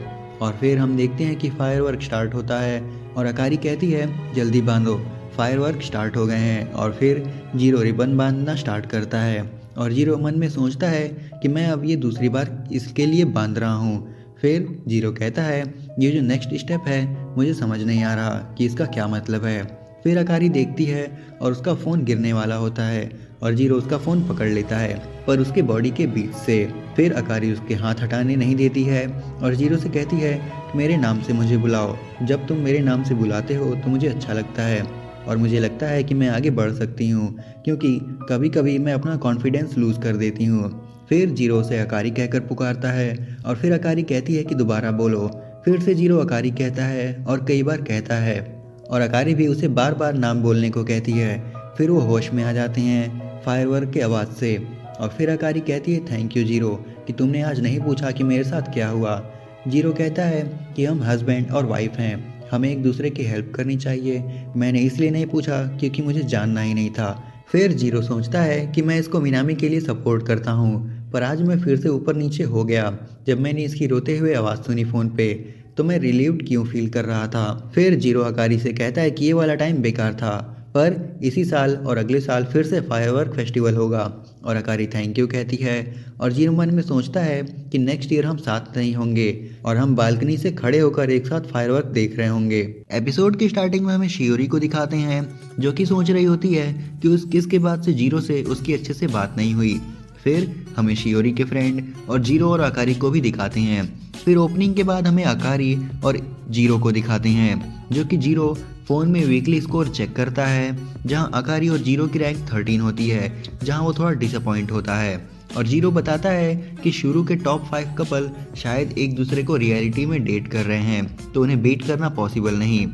और फिर हम देखते हैं कि फायरवर्क स्टार्ट होता है और अकारी कहती है जल्दी बांधो, फायरवर्क स्टार्ट हो गए हैं। और फिर जीरो रिबन बांधना स्टार्ट करता है और जीरो मन में सोचता है कि मैं अब ये दूसरी बार इसके लिए बांध रहा हूँ। फिर जीरो कहता है ये जो नेक्स्ट स्टेप है मुझे समझ नहीं आ रहा कि इसका क्या मतलब है। फिर अकारी देखती है और उसका फ़ोन गिरने वाला होता है और जीरो उसका फ़ोन पकड़ लेता है पर उसके बॉडी के बीच से। फिर अकारी उसके हाथ हटाने नहीं देती है और जीरो से कहती है मेरे नाम से मुझे बुलाओ, जब तुम मेरे नाम से बुलाते हो तो मुझे अच्छा लगता है और मुझे लगता है कि मैं आगे बढ़ सकती हूँ क्योंकि कभी कभी मैं अपना कॉन्फिडेंस लूज़ कर देती हूँ। फिर जीरो उसे अकारी कहकर पुकारता है और फिर अकारी कहती है कि दोबारा बोलो। फिर से जीरो अकारी कहता है और कई बार कहता है और अकारी भी उसे बार बार नाम बोलने को कहती है। फिर वो होश में आ जाते हैं फायरवर्क के आवाज़ से और फिर अकारी कहती है थैंक यू जीरो कि तुमने आज नहीं पूछा कि मेरे साथ क्या हुआ। जीरो कहता है कि हम हस्बैंड और वाइफ हैं, हमें एक दूसरे की हेल्प करनी चाहिए, मैंने इसलिए नहीं पूछा क्योंकि मुझे जानना ही नहीं था। फिर जीरो सोचता है कि मैं इसको मिनामी के लिए सपोर्ट करता हूँ, पर आज मैं फिर से ऊपर नीचे हो गया जब मैंने इसकी रोते हुए आवाज़ सुनी फ़ोन पे, तो मैं रिलीव्ड क्यों फील कर रहा था। फिर जीरो अकारी से कहता है कि ये वाला टाइम बेकार था, पर इसी साल और अगले साल फिर से फायरवर्क फेस्टिवल होगा। और अकारी थैंक यू कहती है और जीरो मन में सोचता है कि नेक्स्ट ईयर हम साथ नहीं होंगे और हम बालकनी से खड़े होकर एक साथ फायरवर्क देख रहे होंगे। एपिसोड की स्टार्टिंग में हमें शियोरी को दिखाते हैं जो कि सोच रही होती है कि उस किस के बाद से जीरो से उसकी अच्छे से बात नहीं हुई। फिर हमें शियोरी के फ्रेंड और जीरो और अकारी को भी दिखाते हैं। फिर ओपनिंग के बाद हमें अकारी और जीरो को दिखाते हैं जो कि जीरो फ़ोन में वीकली स्कोर चेक करता है जहां अकारी और जीरो की रैंक 13 होती है, जहां वो थोड़ा डिसअपॉइंट होता है। और जीरो बताता है कि शुरू के टॉप 5 कपल शायद एक दूसरे को रियलिटी में डेट कर रहे हैं तो उन्हें बीट करना पॉसिबल नहीं।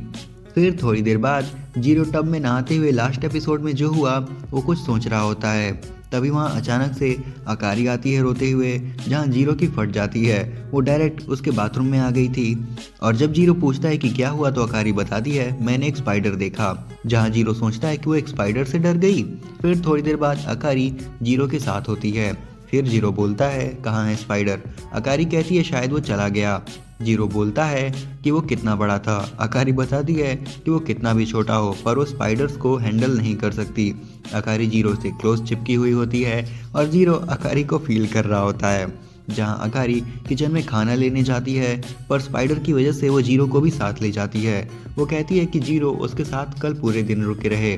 फिर थोड़ी देर बाद जीरो टब में नहाते हुए लास्ट एपिसोड में जो हुआ वो कुछ सोच रहा होता है। तभी वहाँ अचानक से अकारी आती है रोते हुए, जहाँ जीरो की फट जाती है। वो डायरेक्ट उसके बाथरूम में आ गई थी और जब जीरो पूछता है कि क्या हुआ तो अकारी बताती है मैंने एक स्पाइडर देखा, जहाँ जीरो सोचता है कि वो एक स्पाइडर से डर गई। फिर थोड़ी देर बाद अकारी जीरो के साथ होती है। फिर जीरो बोलता है कहाँ है स्पाइडर। अकारी कहती है शायद वो चला गया। जीरो बोलता है कि वो कितना बड़ा था। अकारी बताती है कि वो कितना भी छोटा हो पर वो स्पाइडर्स को हैंडल नहीं कर सकती। अकारी जीरो से क्लोज चिपकी हुई होती है और जीरो अकारी को फील कर रहा होता है। जहां अकारी किचन में खाना लेने जाती है पर स्पाइडर की वजह से वो जीरो को भी साथ ले जाती है। वो कहती है कि जीरो उसके साथ कल पूरे दिन रुके रहे,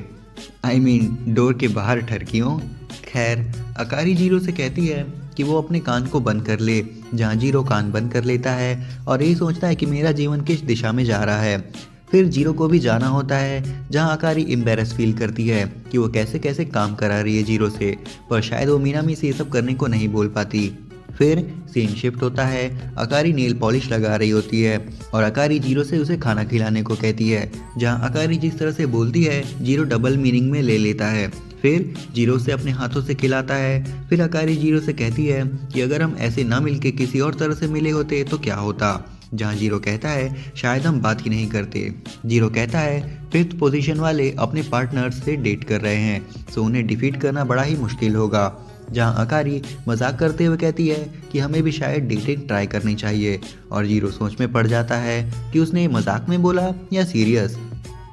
डोर के बाहर ठरकियों। खैर अकारी जीरो से कहती है कि वो अपने कान को बंद कर ले, जहाँ जीरो कान बंद कर लेता है और यही सोचता है कि मेरा जीवन किस दिशा में जा रहा है। फिर जीरो को भी जाना होता है जहाँ अकारी एम्बेरस फील करती है कि वो कैसे कैसे काम करा रही है जीरो से, पर शायद वो मीनामी से ये सब करने को नहीं बोल पाती। फिर सीन शिफ्ट होता है, अकारी नेल पॉलिश लगा रही होती है और अकारी जीरो से उसे खाना खिलाने को कहती है। जहाँ अकारी जिस तरह से बोलती है जीरो डबल मीनिंग में ले लेता है। फिर जीरो से अपने हाथों से खिलाता है। फिर अकारी जीरो से कहती है कि अगर हम ऐसे ना मिलके किसी और तरह से मिले होते तो क्या होता, जहाँ जीरो कहता है शायद हम बात ही नहीं करते। जीरो कहता है 5th पोजीशन वाले अपने पार्टनर्स से डेट कर रहे हैं सो उन्हें डिफीट करना बड़ा ही मुश्किल होगा। जहाँ अकारी मजाक करते हुए कहती है कि हमें भी शायद डेटिंग ट्राई करनी चाहिए और जीरो सोच में पड़ जाता है कि उसने मजाक में बोला या सीरियस।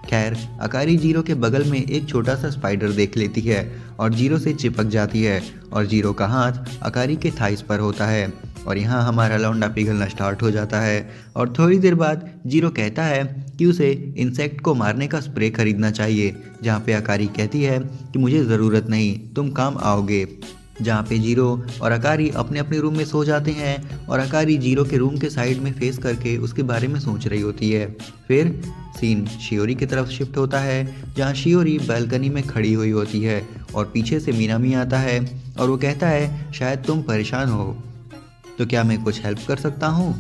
खैर अकारी जीरो के बगल में एक छोटा सा स्पाइडर देख लेती है और जीरो से चिपक जाती है और जीरो का हाथ अकारी के थाइस पर होता है और यहाँ हमारा लौंडा पिघलना स्टार्ट हो जाता है। और थोड़ी देर बाद जीरो कहता है कि उसे इंसेक्ट को मारने का स्प्रे खरीदना चाहिए, जहाँ पे अकारी कहती है कि मुझे ज़रूरत नहीं, तुम काम आओगे। जहाँ पे जीरो और अकारी अपने अपने रूम में सो जाते हैं और अकारी जीरो के रूम के साइड में फेस करके उसके बारे में सोच रही होती है। फिर सीन शियोरी की तरफ शिफ्ट होता है, जहाँ शियोरी बालकनी में खड़ी हुई होती है और पीछे से मीनामी आता है और वो कहता है शायद तुम परेशान हो तो क्या मैं कुछ हेल्प कर सकता हूँ।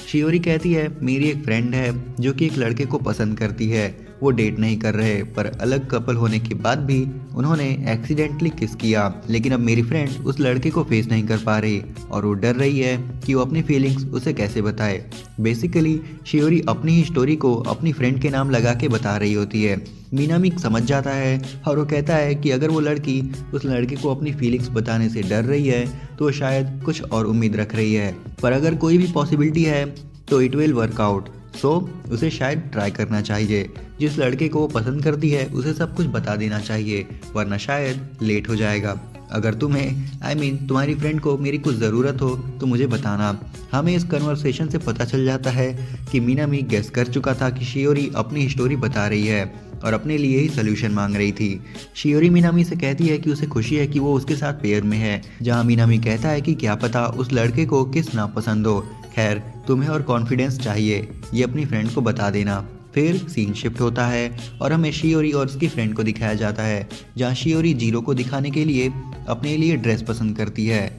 शियोरी कहती है मेरी एक फ्रेंड है जो कि एक लड़के को पसंद करती है, वो डेट नहीं कर रहे पर अलग कपल होने के बाद भी उन्होंने एक्सीडेंटली किस किया, लेकिन अब मेरी फ्रेंड उस लड़के को फेस नहीं कर पा रही और वो डर रही है कि वो अपनी फीलिंग्स उसे कैसे बताए। बेसिकली शियोरी अपनी ही स्टोरी को अपनी फ्रेंड के नाम लगा के बता रही होती है। मीनामी समझ जाता है और वो कहता है कि अगर वो लड़की उस लड़के को अपनी फीलिंग्स बताने से डर रही है तो वो शायद कुछ और उम्मीद रख रही है, पर अगर कोई भी पॉसिबिलिटी है तो इट विल वर्क आउट, सो उसे शायद ट्राई करना चाहिए। जिस लड़के को वो पसंद करती है उसे सब कुछ बता देना चाहिए वरना शायद लेट हो जाएगा। अगर तुम्हें तुम्हारी फ्रेंड को मेरी कुछ ज़रूरत हो तो मुझे बताना। हमें इस कन्वर्सेशन से पता चल जाता है कि मीनामी गेस कर चुका था कि शियोरी अपनी स्टोरी बता रही है और अपने लिए ही सोल्यूशन मांग रही थी। शियोरी मीनामी से कहती है कि उसे खुशी है कि वो उसके साथ पेयर में है, जहाँ मीनामी कहता है कि क्या पता उस लड़के को किस नापसंद हो। खैर तुम्हें और कॉन्फिडेंस चाहिए, ये अपनी फ्रेंड को बता देना। फिर सीन शिफ्ट होता है और हमें शियोरी और उसकी फ्रेंड को दिखाया जाता है, जहाँ शियोरी जीरो को दिखाने के लिए अपने लिए ड्रेस पसंद करती है,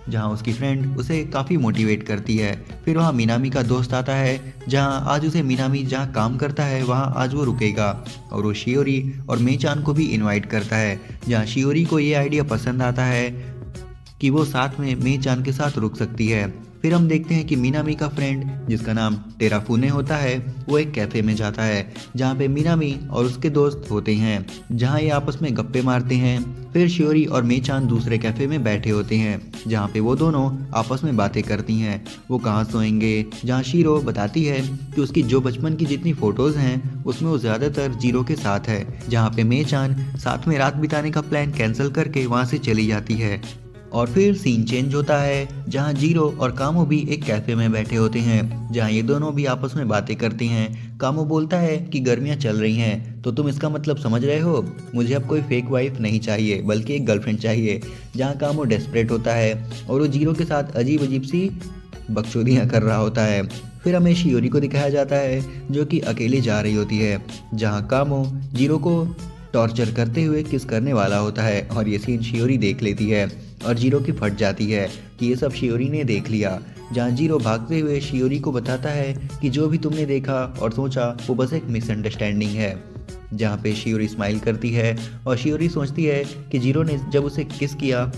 जहाँ उसकी फ्रेंड उसे काफ़ी मोटिवेट करती है। फिर वहाँ मीनामी का दोस्त आता है, जहाँ आज उसे मीनामी जहाँ काम करता है वहाँ आज वो रुकेगा और वो शियोरी और मेचान को भी इनवाइट करता है, जहाँ शियोरी को ये आइडिया पसंद आता है कि वो साथ में मेचान के साथ रुक सकती है। फिर हम देखते हैं कि मिनामी का फ्रेंड जिसका नाम टेराफुने होता है वो एक कैफे में जाता है जहाँ पे मिनामी और उसके दोस्त होते हैं, जहाँ ये आपस में गप्पे मारते हैं। फिर शियोरी और मेचान दूसरे कैफे में बैठे होते हैं जहाँ पे वो दोनों आपस में बातें करती हैं वो कहाँ सोएंगे, जहाँ शीरो बताती है कि उसकी जो बचपन की जितनी फोटोज हैं उसमें वो ज्यादातर जीरो के साथ है, जहाँ पे मेचान साथ में रात बिताने का प्लान कैंसिल करके वहाँ से चली जाती है। और फिर सीन चेंज होता है जहाँ जीरो और कामो भी एक कैफे में बैठे होते हैं जहाँ ये दोनों भी आपस में बातें करते हैं। कामो बोलता है कि गर्मियाँ चल रही हैं तो तुम इसका मतलब समझ रहे हो, मुझे अब कोई फेक वाइफ नहीं चाहिए बल्कि एक गर्लफ्रेंड चाहिए। जहाँ कामो डेस्परेट होता है और वो जीरो के साथ अजीब अजीब सी बकचोदियाँ कर रहा होता है। फिर हमें शियोरी को दिखाया जाता है जो कि अकेली जा रही होती है जहाँ कामो जीरो को टॉर्चर करते हुए किस करने वाला होता है और ये सीन शियोरी देख लेती है और जीरो की फट जाती है कि ये सब शियोरी ने देख लिया। जहाँ जीरो भागते हुए शियोरी को बताता है कि जो भी तुमने देखा और सोचा वो बस एक मिसअंडरस्टैंडिंग है। जहाँ पे शियोरी स्माइल करती है और शियोरी सोचती है कि जीरो ने जब उसे किस किया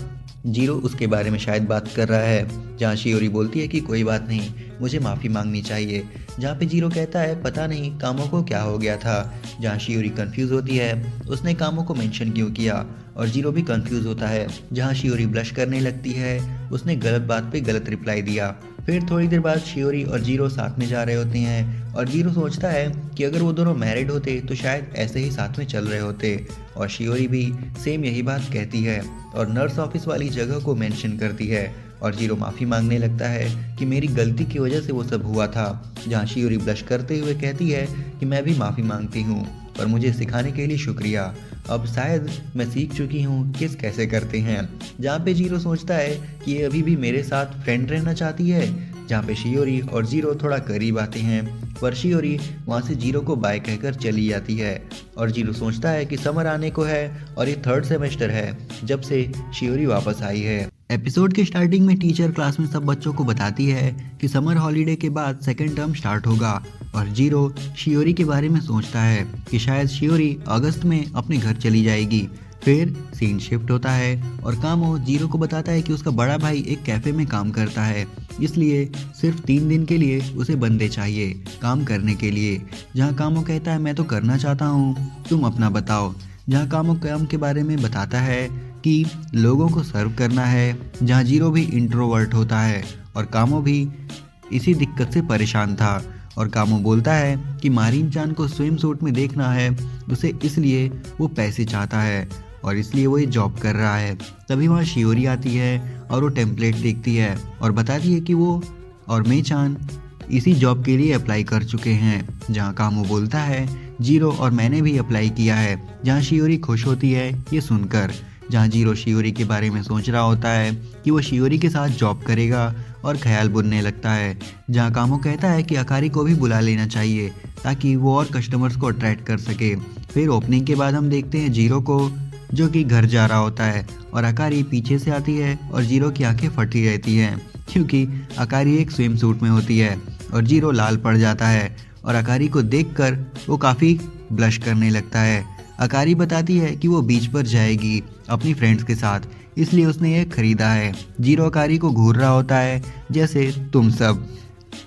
जीरो उसके बारे में शायद बात कर रहा है। जहाँ शियोरी बोलती है कि कोई बात नहीं, मुझे माफ़ी मांगनी चाहिए। जहाँ पे जीरो कहता है पता नहीं कामो को क्या हो गया था। जहाँ शियोरी कंफ्यूज होती है उसने कामो को मेंशन क्यों किया और जीरो भी कंफ्यूज होता है। जहाँ शियोरी ब्लश करने लगती है उसने गलत बात पे गलत रिप्लाई दिया। फिर थोड़ी देर बाद शियोरी और जीरो साथ में जा रहे होते हैं और जीरो सोचता है कि अगर वो दोनों मैरिड होते तो शायद ऐसे ही साथ में चल रहे होते और शियोरी भी सेम यही बात कहती है और नर्स ऑफिस वाली जगह को मेंशन करती है और जीरो माफ़ी मांगने लगता है कि मेरी गलती की वजह से वो सब हुआ था। जहाँ शियोरी ब्लश करते हुए कहती है कि मैं भी माफ़ी मांगती हूँ पर मुझे सिखाने के लिए शुक्रिया, अब शायद मैं सीख चुकी हूँ किस कैसे करते हैं। जहाँ पे जीरो सोचता है कि ये अभी भी मेरे साथ फ्रेंड रहना चाहती है। जहाँ पे शियोरी और जीरो थोड़ा करीब आते हैं पर शियोरी वहाँ से जीरो को बाय कहकर चली जाती है और जीरो सोचता है कि समर आने को है और ये 3rd सेमेस्टर है जब से शियोरी वापस आई है। एपिसोड के स्टार्टिंग में टीचर क्लास में सब बच्चों को बताती है कि समर हॉलीडे के बाद 2nd टर्म स्टार्ट होगा और जीरो शियोरी के बारे में सोचता है कि शायद शियोरी अगस्त में अपने घर चली जाएगी। फिर सीन शिफ्ट होता है और कामो जीरो को बताता है कि उसका बड़ा भाई एक कैफे में काम करता है इसलिए सिर्फ 3 दिन के लिए उसे बंदे चाहिए काम करने के लिए। जहाँ कामो कहता है मैं तो करना चाहता हूँ, तुम अपना बताओ। जहाँ कामो काम के बारे में बताता है कि लोगों को सर्व करना है। जहाँ जीरो भी इंट्रोवर्ट होता है और कामो भी इसी दिक्कत से परेशान था और कामो बोलता है कि मारीन चान को स्विम सूट में देखना है उसे, इसलिए वो पैसे चाहता है और इसलिए वो ये जॉब कर रहा है। तभी वहाँ शियोरी आती है और वो टेम्पलेट देखती है और बताती है कि वो और मेचान इसी जॉब के लिए अप्लाई कर चुके हैं। जहाँ कामो बोलता है जीरो और मैंने भी अप्लाई किया है। जहाँ शियोरी खुश होती है ये सुनकर। जहाँ जीरो शियोरी के बारे में सोच रहा होता है कि वो शियोरी के साथ जॉब करेगा और ख्याल बुनने लगता है। जहाँ कामो कहता है कि अकारी को भी बुला लेना चाहिए ताकि वो और कस्टमर्स को अट्रैक्ट कर सके। फिर ओपनिंग के बाद हम देखते हैं जीरो को जो कि घर जा रहा होता है और अकारी पीछे से आती है और जीरो की आंखें फटी रहती हैं क्योंकि अकारी एक स्विम सूट में होती है और जीरो लाल पड़ जाता है और अकारी को देखकर वो काफ़ी ब्लश करने लगता है। अकारी बताती है कि वो बीच पर जाएगी अपनी फ्रेंड्स के साथ, इसलिए उसने ये खरीदा है। जीरो अकारी को घूर रहा होता है जैसे तुम सब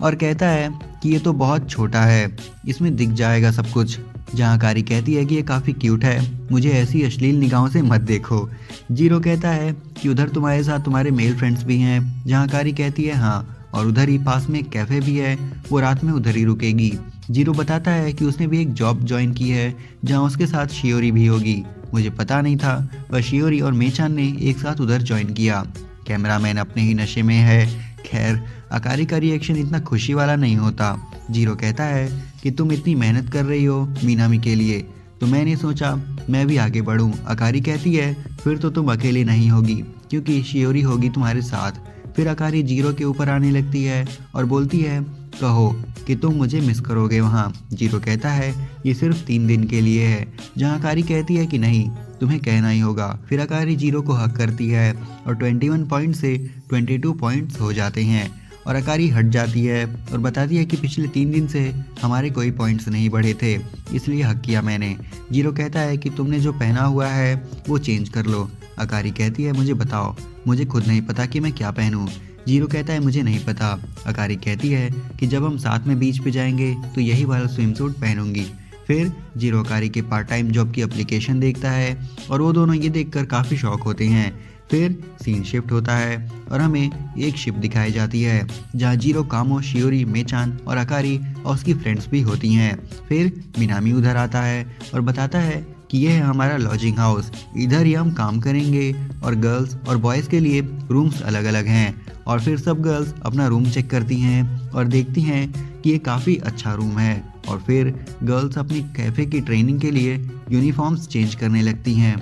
और कहता है कि ये तो बहुत छोटा है, इसमें दिख जाएगा सब कुछ। जहाँ अकारी कहती है कि ये काफ़ी क्यूट है, मुझे ऐसी अश्लील निगाहों से मत देखो। जीरो कहता है कि उधर तुम्हारे साथ तुम्हारे मेल फ्रेंड्स भी हैं। जहाँ अकारी कहती है हाँ, और उधर ही पास में एक कैफ़े भी है, वो रात में उधर ही रुकेगी। जीरो बताता है कि उसने भी एक जॉब ज्वाइन की है जहाँ उसके साथ शियोरी भी होगी। मुझे पता नहीं था पर शियोरी और मेचान ने एक साथ उधर ज्वाइन किया। कैमरामैन अपने ही नशे में है। खैर अकारी का रिएक्शन इतना खुशी वाला नहीं होता। जीरो कहता है कि तुम इतनी मेहनत कर रही हो मीनामी के लिए तो मैंने सोचा मैं भी आगे बढ़ूं। अकारी कहती है फिर तो तुम अकेले नहीं होगी क्योंकि शियोरी होगी तुम्हारे साथ। फिर अकारी जीरो के ऊपर आने लगती है और बोलती है कहो कि तुम मुझे मिस करोगे वहाँ। जीरो कहता है ये सिर्फ 3 दिन के लिए है। जहाँ अकारी कहती है कि नहीं तुम्हें कहना ही होगा। फिर अकारी जीरो को हक करती है और 21 पॉइंट से 22 पॉइंट्स हो जाते हैं और अकारी हट जाती है और बताती है कि पिछले 3 दिन से हमारे कोई पॉइंट्स नहीं बढ़े थे इसलिए हक किया मैंने। जीरो कहता है कि तुमने जो पहना हुआ है वो चेंज कर लो। अकारी कहती है मुझे बताओ, मुझे खुद नहीं पता कि मैं क्या पहनूं। जीरो कहता है मुझे नहीं पता। अकारी कहती है कि जब हम साथ में बीच पे जाएंगे तो यही वाला स्विम सूट पहनूंगी। फिर जीरो अकारी के पार्ट टाइम जॉब की एप्लीकेशन देखता है और वो दोनों ये देखकर काफ़ी शॉक होते हैं। फिर सीन शिफ्ट होता है और हमें एक शिप दिखाई जाती है जहाँ जीरो, कामो, शियोरी, मेचान और अकारी और उसकी फ्रेंड्स भी होती हैं। फिर मिनामी उधर आता है और बताता है कि यह है हमारा लॉजिंग हाउस, इधर ही हम काम करेंगे और गर्ल्स और बॉयज़ के लिए रूम्स अलग अलग हैं। और फिर सब गर्ल्स अपना रूम चेक करती हैं और देखती हैं कि ये काफ़ी अच्छा रूम है। और फिर गर्ल्स अपनी कैफ़े की ट्रेनिंग के लिए यूनिफॉर्म्स चेंज करने लगती हैं,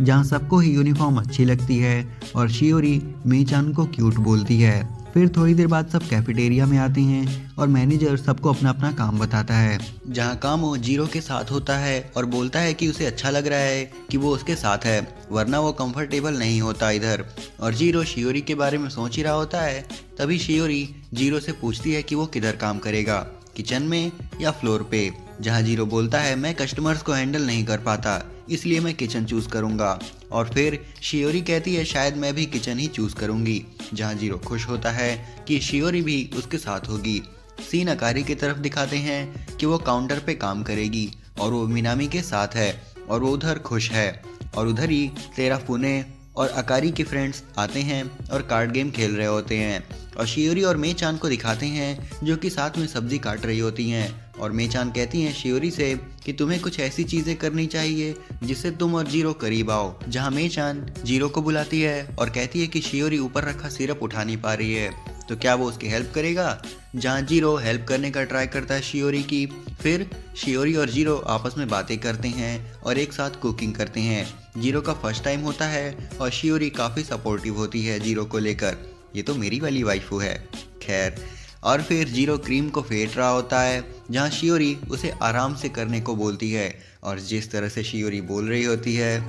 जहाँ सबको ही यूनिफॉर्म अच्छी लगती है और शियोरी मेचान को क्यूट बोलती है। फिर थोड़ी देर बाद सब कैफेटेरिया में आते हैं और मैनेजर सबको अपना अपना काम बताता है, जहाँ कामो जीरो के साथ होता है और बोलता है कि उसे अच्छा लग रहा है कि वो उसके साथ है, वरना वो कंफर्टेबल नहीं होता इधर। और जीरो शियोरी के बारे में सोच ही रहा होता है। तभी शियोरी जीरो से पूछती है कि वो किधर काम करेगा, किचन में या फ्लोर पे, जहाँ जीरो बोलता है मैं कस्टमर्स को हैंडल नहीं कर पाता, इसलिए मैं किचन चूज करूंगा। और फिर शियोरी कहती है शायद मैं भी किचन ही चूज करूंगी, जहाँ जीरो खुश होता है कि शियोरी भी उसके साथ होगी। सीन अकारी की तरफ दिखाते हैं कि वो काउंटर पे काम करेगी और वो मिनामी के साथ है और वो उधर खुश है। और उधर ही तेराफुने और अकारी के फ्रेंड्स आते हैं और कार्ड गेम खेल रहे होते हैं। और शियोरी और मेचान को दिखाते हैं जो कि साथ में सब्जी काट रही होती हैं। और मेचान कहती हैं शियोरी से कि तुम्हें कुछ ऐसी चीज़ें करनी चाहिए जिससे तुम और जीरो करीब आओ, जहाँ मेचान जीरो को बुलाती है और कहती है कि शियोरी ऊपर रखा सिरप उठा नहीं पा रही है, तो क्या वो उसकी हेल्प करेगा, जहाँ जीरो हेल्प करने का ट्राई करता है शियोरी की। फिर शियोरी और जीरो आपस में बातें करते हैं और एक साथ कुकिंग करते हैं। जीरो का फर्स्ट टाइम होता है और शियोरी काफ़ी सपोर्टिव होती है जीरो को लेकर, ये तो मेरी वाली वाइफू है, खैर। और फिर जीरो क्रीम को फेंट रहा होता है, जहाँ शियोरी उसे आराम से करने को बोलती है। और जिस तरह से शियोरी बोल रही होती है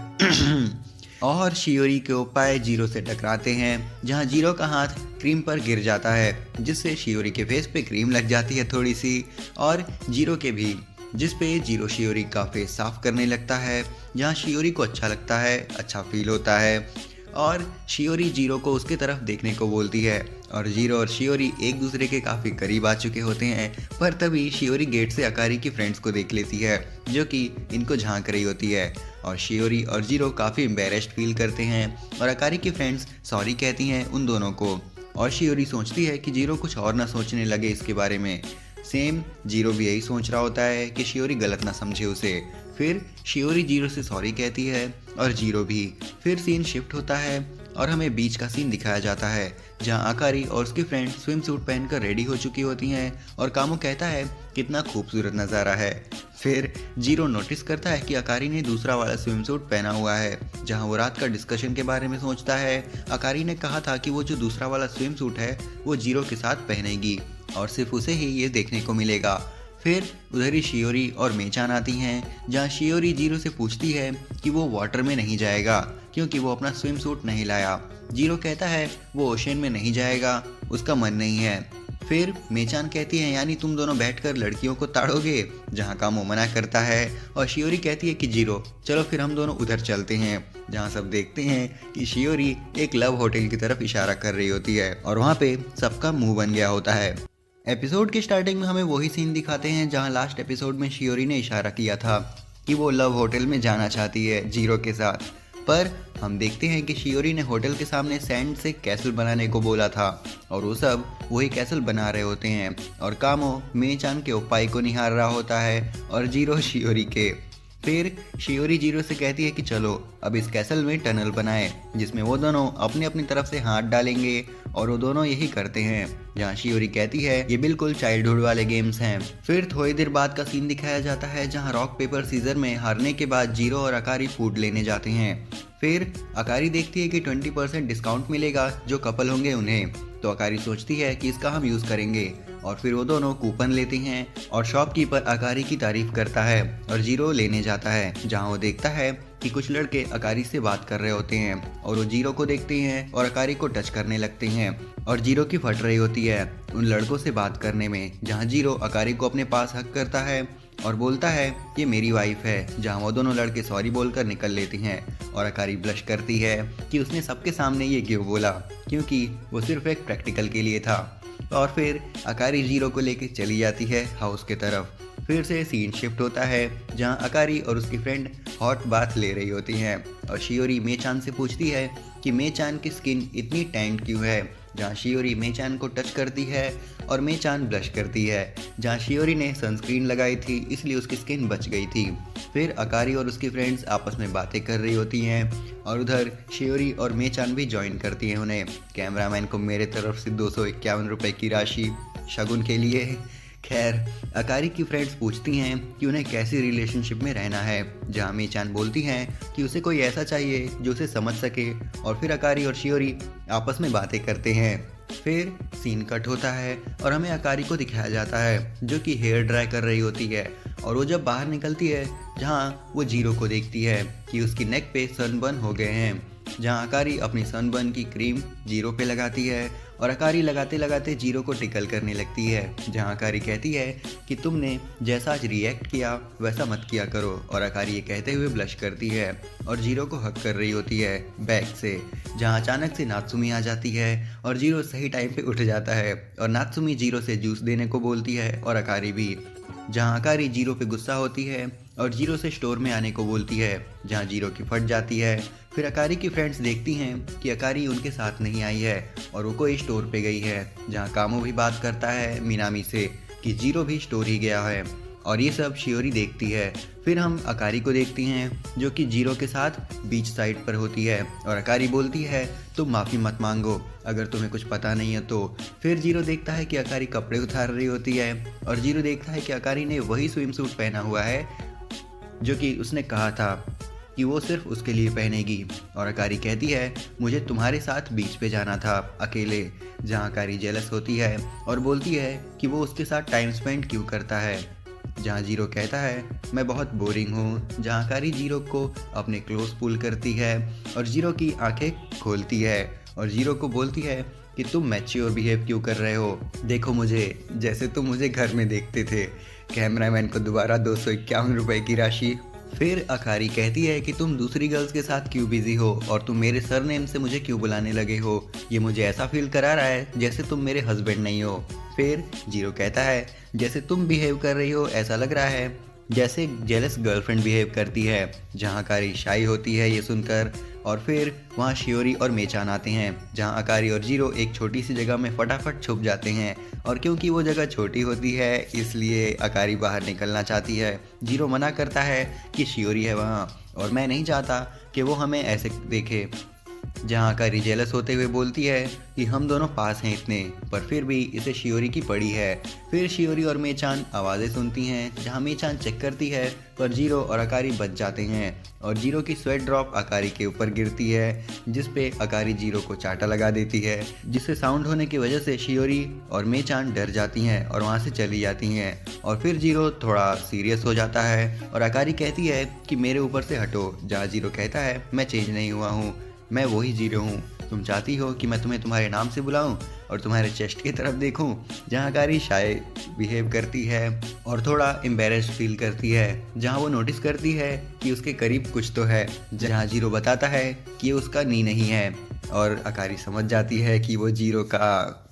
और शियोरी के उपाय जीरो से टकराते हैं, जहाँ जीरो का हाथ क्रीम पर गिर जाता है, जिससे शियोरी के फेस पे क्रीम लग जाती है थोड़ी सी, और जीरो के भी, जिस पे जीरो शियोरी का फेस साफ करने लगता है, जहाँ शियोरी को अच्छा लगता है, अच्छा फील होता है। और शियोरी जीरो को उसके तरफ देखने को बोलती है और जीरो और शियोरी एक दूसरे के काफ़ी करीब आ चुके होते हैं। पर तभी शियोरी गेट से अकारी की फ्रेंड्स को देख लेती है जो कि इनको झांक रही होती है। और शियोरी और जीरो काफ़ी एम्बेरेस्ड फील करते हैं और अकारी की फ्रेंड्स सॉरी कहती हैं उन दोनों को। और शियोरी सोचती है कि जीरो कुछ और ना सोचने लगे इसके बारे में। सेम जीरो भी यही सोच रहा होता है कि शियोरी गलत ना समझे उसे। फिर शियोरी जीरो से सॉरी कहती है और जीरो भी। फिर सीन शिफ्ट होता है और हमें बीच का सीन दिखाया जाता है, जहाँ अकारी और उसकी फ्रेंड स्विम सूट पहनकर रेडी हो चुकी होती हैं और कामो कहता है कितना खूबसूरत नज़ारा है। फिर जीरो नोटिस करता है कि अकारी ने दूसरा वाला स्विम सूट पहना हुआ है, जहाँ वो रात का डिस्कशन के बारे में सोचता है। अकारी ने कहा था कि वो जो दूसरा वाला स्विम सूट है वो जीरो के साथ पहनेगी और सिर्फ उसे ही ये देखने को मिलेगा। फिर उधर ही शियोरी और मेचान आती हैं, जहाँ शियोरी जीरो से पूछती है कि वो वाटर में नहीं जाएगा क्योंकि वो अपना स्विम सूट नहीं लाया। जीरो कहता है वो ओशन में नहीं जाएगा, उसका मन नहीं है। फिर मेचान कहती है यानी तुम दोनों बैठकर लड़कियों को ताड़ोगे, जहाँ कामो मना करता है। और शियोरी कहती है कि जीरो चलो फिर हम दोनों उधर चलते हैं, जहाँ सब देखते हैं कि शियोरी एक लव होटल की तरफ इशारा कर रही होती है और वहाँ पे सबका मुंह बन गया होता है। एपिसोड की स्टार्टिंग में हमें वही सीन दिखाते हैं जहाँ लास्ट एपिसोड में शियोरी ने इशारा किया था कि वो लव होटल में जाना चाहती है जीरो के साथ। पर हम देखते हैं कि शियोरी ने होटल के सामने सैंड से कैसल बनाने को बोला था और वो सब वही कैसल बना रहे होते हैं। और कामो मेचान के उपाय को निहार रहा होता है और जीरो शियोरी के। फिर शियोरी जीरो से कहती है कि चलो अब इस कैसल में टनल बनाए, जिसमें वो दोनों अपनी अपनी तरफ से हाथ डालेंगे और वो दोनों यही करते हैं, जहाँ शियोरी कहती है ये बिल्कुल चाइल्डहुड वाले गेम्स हैं। फिर थोड़ी देर बाद का सीन दिखाया जाता है जहाँ रॉक पेपर सीजर में हारने के बाद जीरो और अकारी फूड लेने जाते हैं। फिर अकारी देखती है कि 20% डिस्काउंट मिलेगा जो कपल होंगे उन्हें, तो अकारी सोचती है कि इसका हम यूज़ करेंगे। और फिर वो दोनों कूपन लेते हैं और शॉपकीपर अकारी की तारीफ करता है और जीरो लेने जाता है, जहाँ वो देखता है कि कुछ लड़के अकारी से बात कर रहे होते हैं और वो जीरो को देखते हैं और अकारी को टच करने लगते हैं और जीरो की फट रही होती है उन लड़कों से बात करने में, जहाँ जीरो अकारी को अपने पास हक करता है और बोलता है ये मेरी वाइफ है, जहाँ वो दोनों लड़के सॉरी बोलकर निकल लेते हैं और अकारी ब्लश करती है कि उसने सबके सामने ये क्यों बोला, क्योंकि वो सिर्फ एक प्रैक्टिकल के लिए था। और फिर अकारी जीरो को लेकर चली जाती है हाउस की तरफ। फिर से सीन शिफ्ट होता है जहाँ अकारी और उसकी फ्रेंड हॉट बाथ ले रही होती हैं और शियोरी मेचान से पूछती है कि मेचान की स्किन इतनी टैंट क्यों है, जहाँ शियोरी मेचान को टच करती है और मेचान ब्लश करती है, जहाँ शियोरी ने सनस्क्रीन लगाई थी इसलिए उसकी स्किन बच गई थी। फिर अकारी और उसकी फ्रेंड्स आपस में बातें कर रही होती हैं और उधर शियोरी और मेचान भी ज्वाइन करती हैं उन्हें। कैमरामैन को मेरे तरफ से 251 रुपये की राशि शगुन के लिए। खैर, अकारी की फ्रेंड्स पूछती हैं कि उन्हें कैसी रिलेशनशिप में रहना है, जहाँ मेचान बोलती हैं कि उसे कोई ऐसा चाहिए जो उसे समझ सके और फिर अकारी और शियोरी आपस में बातें करते हैं। फिर सीन कट होता है और हमें अकारी को दिखाया जाता है जो कि हेयर ड्राई कर रही होती है और वो जब बाहर निकलती है जहाँ वो जीरो को देखती है कि उसकी नेक पे सनबर्न हो गए हैं, जहाँ अकारी अपनी सनबर्न की क्रीम जीरो पे लगाती है और अकारी लगाते लगाते जीरो को टिकल करने लगती है, जहाँ अकारी कहती है कि तुमने जैसा आज रिएक्ट किया वैसा मत किया करो, और अकारी ये कहते हुए ब्लश करती है और जीरो को हक कर रही होती है बैक से, जहाँ अचानक से नात्सुमी आ जाती है और जीरो सही टाइम पे उठ जाता है और नात्सुमी जीरो से जूस देने को बोलती है और अकारी भी, जहाँ अकारी जीरो पे गुस्सा होती है और जीरो से स्टोर में आने को बोलती है, जहाँ जीरो की फट जाती है। फिर अकारी की फ्रेंड्स देखती हैं कि अकारी उनके साथ नहीं आई है और वो कोई स्टोर पे गई है, जहाँ कामो भी बात करता है मिनामी से कि जीरो भी स्टोर ही गया है और ये सब शियोरी देखती है। फिर हम अकारी को देखती हैं जो कि जीरो के साथ बीच साइड पर होती है और अकारी बोलती है तुम माफ़ी मत मांगो अगर तुम्हें कुछ पता नहीं है तो। फिर जीरो देखता है कि अकारी कपड़े उतार रही होती है और जीरो देखता है कि अकारी ने वही स्विम सूट पहना हुआ है जो कि उसने कहा था कि वो सिर्फ उसके लिए पहनेगी, और अकारी कहती है मुझे तुम्हारे साथ बीच पे जाना था अकेले, जहाँ अकारी जेलस होती है और बोलती है कि वो उसके साथ टाइम स्पेंड क्यों करता है, जहाँ जीरो कहता है मैं बहुत बोरिंग हूँ, जहाँ अकारी जीरो को अपने क्लोज पुल करती है और जीरो की आंखें खोलती है और जीरो को बोलती है कि तुम मैच्योर बिहेव क्यों कर रहे हो, देखो मुझे जैसे तुम मुझे घर में देखते थे। कैमरामैन को दोबारा 251 रुपये की राशि। फिर अकारी कहती है कि तुम दूसरी गर्ल्स के साथ क्यों बिजी हो और तुम मेरे सरनेम से मुझे क्यों बुलाने लगे हो, ये मुझे ऐसा फील करा रहा है जैसे तुम मेरे हस्बैंड नहीं हो। फिर जीरो कहता है जैसे तुम बिहेव कर रही हो ऐसा लग रहा है जैसे जेलस गर्लफ्रेंड बिहेव करती है, जहाँ अकारी शाई होती है ये सुनकर। और फिर वहाँ शियोरी और मेचान आते हैं, जहाँ अकारी और जीरो एक छोटी सी जगह में फटाफट छुप जाते हैं और क्योंकि वो जगह छोटी होती है इसलिए अकारी बाहर निकलना चाहती है। जीरो मना करता है कि शियोरी है वहाँ और मैं नहीं चाहता कि वो हमें ऐसे देखे, जहाँ अकारी जेलस होते हुए बोलती है कि हम दोनों पास हैं इतने, पर फिर भी इसे शियोरी की पड़ी है। फिर शियोरी और मेचान आवाज़ें सुनती हैं, जहाँ मेचान चेक करती है पर जीरो और अकारी बच जाते हैं और जीरो की स्वेट ड्रॉप अकारी के ऊपर गिरती है, जिस पे अकारी जीरो को चाटा लगा देती है, जिससे साउंड होने की वजह से शियोरी और मेचान डर जाती हैं और वहाँ से चली जाती हैं। और फिर जीरो थोड़ा सीरियस हो जाता है और अकारी कहती है कि मेरे ऊपर से हटो, जहाँ जीरो कहता है मैं चेंज नहीं हुआ हूँ, मैं वही जीरो हूँ, तुम चाहती हो कि मैं तुम्हें तुम्हारे नाम से बुलाऊं और तुम्हारे चेस्ट की तरफ देखूं, जहाँ अकारी शाय बिहेव करती है और थोड़ा एम्बेरेस्ड फील करती है, जहाँ वो नोटिस करती है कि उसके करीब कुछ तो है, जहाँ जीरो बताता है कि ये उसका नी नहीं है और अकारी समझ जाती है कि वो जीरो का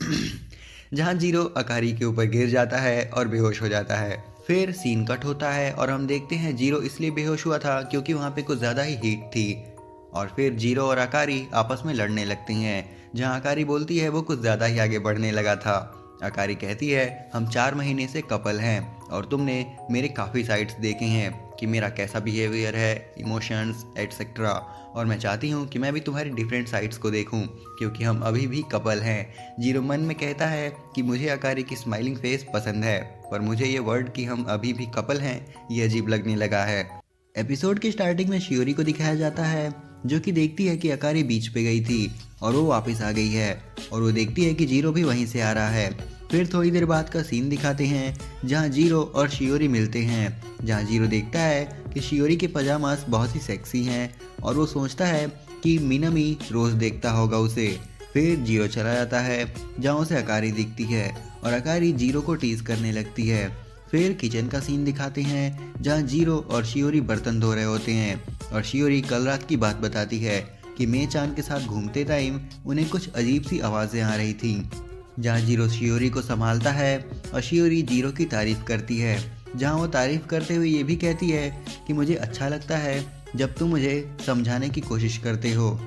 जहाँ जीरो अकारी के ऊपर गिर जाता है और बेहोश हो जाता है। फिर सीन कट होता है और हम देखते हैं जीरो इसलिए बेहोश हुआ था क्योंकि वहाँ पे कुछ ज़्यादा ही हीट थी। और फिर जीरो और अकारी आपस में लड़ने लगती हैं, जहाँ अकारी बोलती है वो कुछ ज़्यादा ही आगे बढ़ने लगा था। अकारी कहती है हम 4 महीने से कपल हैं और तुमने मेरे काफ़ी साइड्स देखे हैं कि मेरा कैसा बिहेवियर है, इमोशंस एटसेट्रा, और मैं चाहती हूँ कि मैं भी तुम्हारी डिफरेंट साइड्स को देखूँ क्योंकि हम अभी भी कपल हैं। जीरो मन में कहता है कि मुझे अकारी की स्माइलिंग फेस पसंद है, पर मुझे ये वर्ड कि हम अभी भी कपल हैं ये अजीब लगने लगा है। एपिसोड की स्टार्टिंग में शियोरी को दिखाया जाता है जो कि देखती है कि अकारी बीच पे गई थी और वो वापस आ गई है और वो देखती है कि जीरो भी वहीं से आ रहा है फिर थोड़ी देर बाद का सीन दिखाते हैं जहाँ जीरो और शियोरी मिलते हैं, जहाँ जीरो देखता है कि शियोरी के पजामास बहुत ही सेक्सी हैं और वो सोचता है कि मिनामी रोज देखता होगा उसे। फिर जीरो चला जाता है जहाँ उसे अकारी दिखती है और अकारी जीरो को टीज करने लगती है। फिर किचन का सीन दिखाते हैं जहाँ जीरो और शियोरी बर्तन धो रहे होते हैं और शियोरी कल रात की बात बताती है कि मे चांद के साथ घूमते टाइम उन्हें कुछ अजीब सी आवाज़ें आ रही थी। जहाँ जीरो शियोरी को संभालता है और शियोरी जीरो की तारीफ करती है, जहाँ वो तारीफ करते हुए ये भी कहती है कि मुझे अच्छा लगता है जब तुम मुझे समझाने की कोशिश करते हो,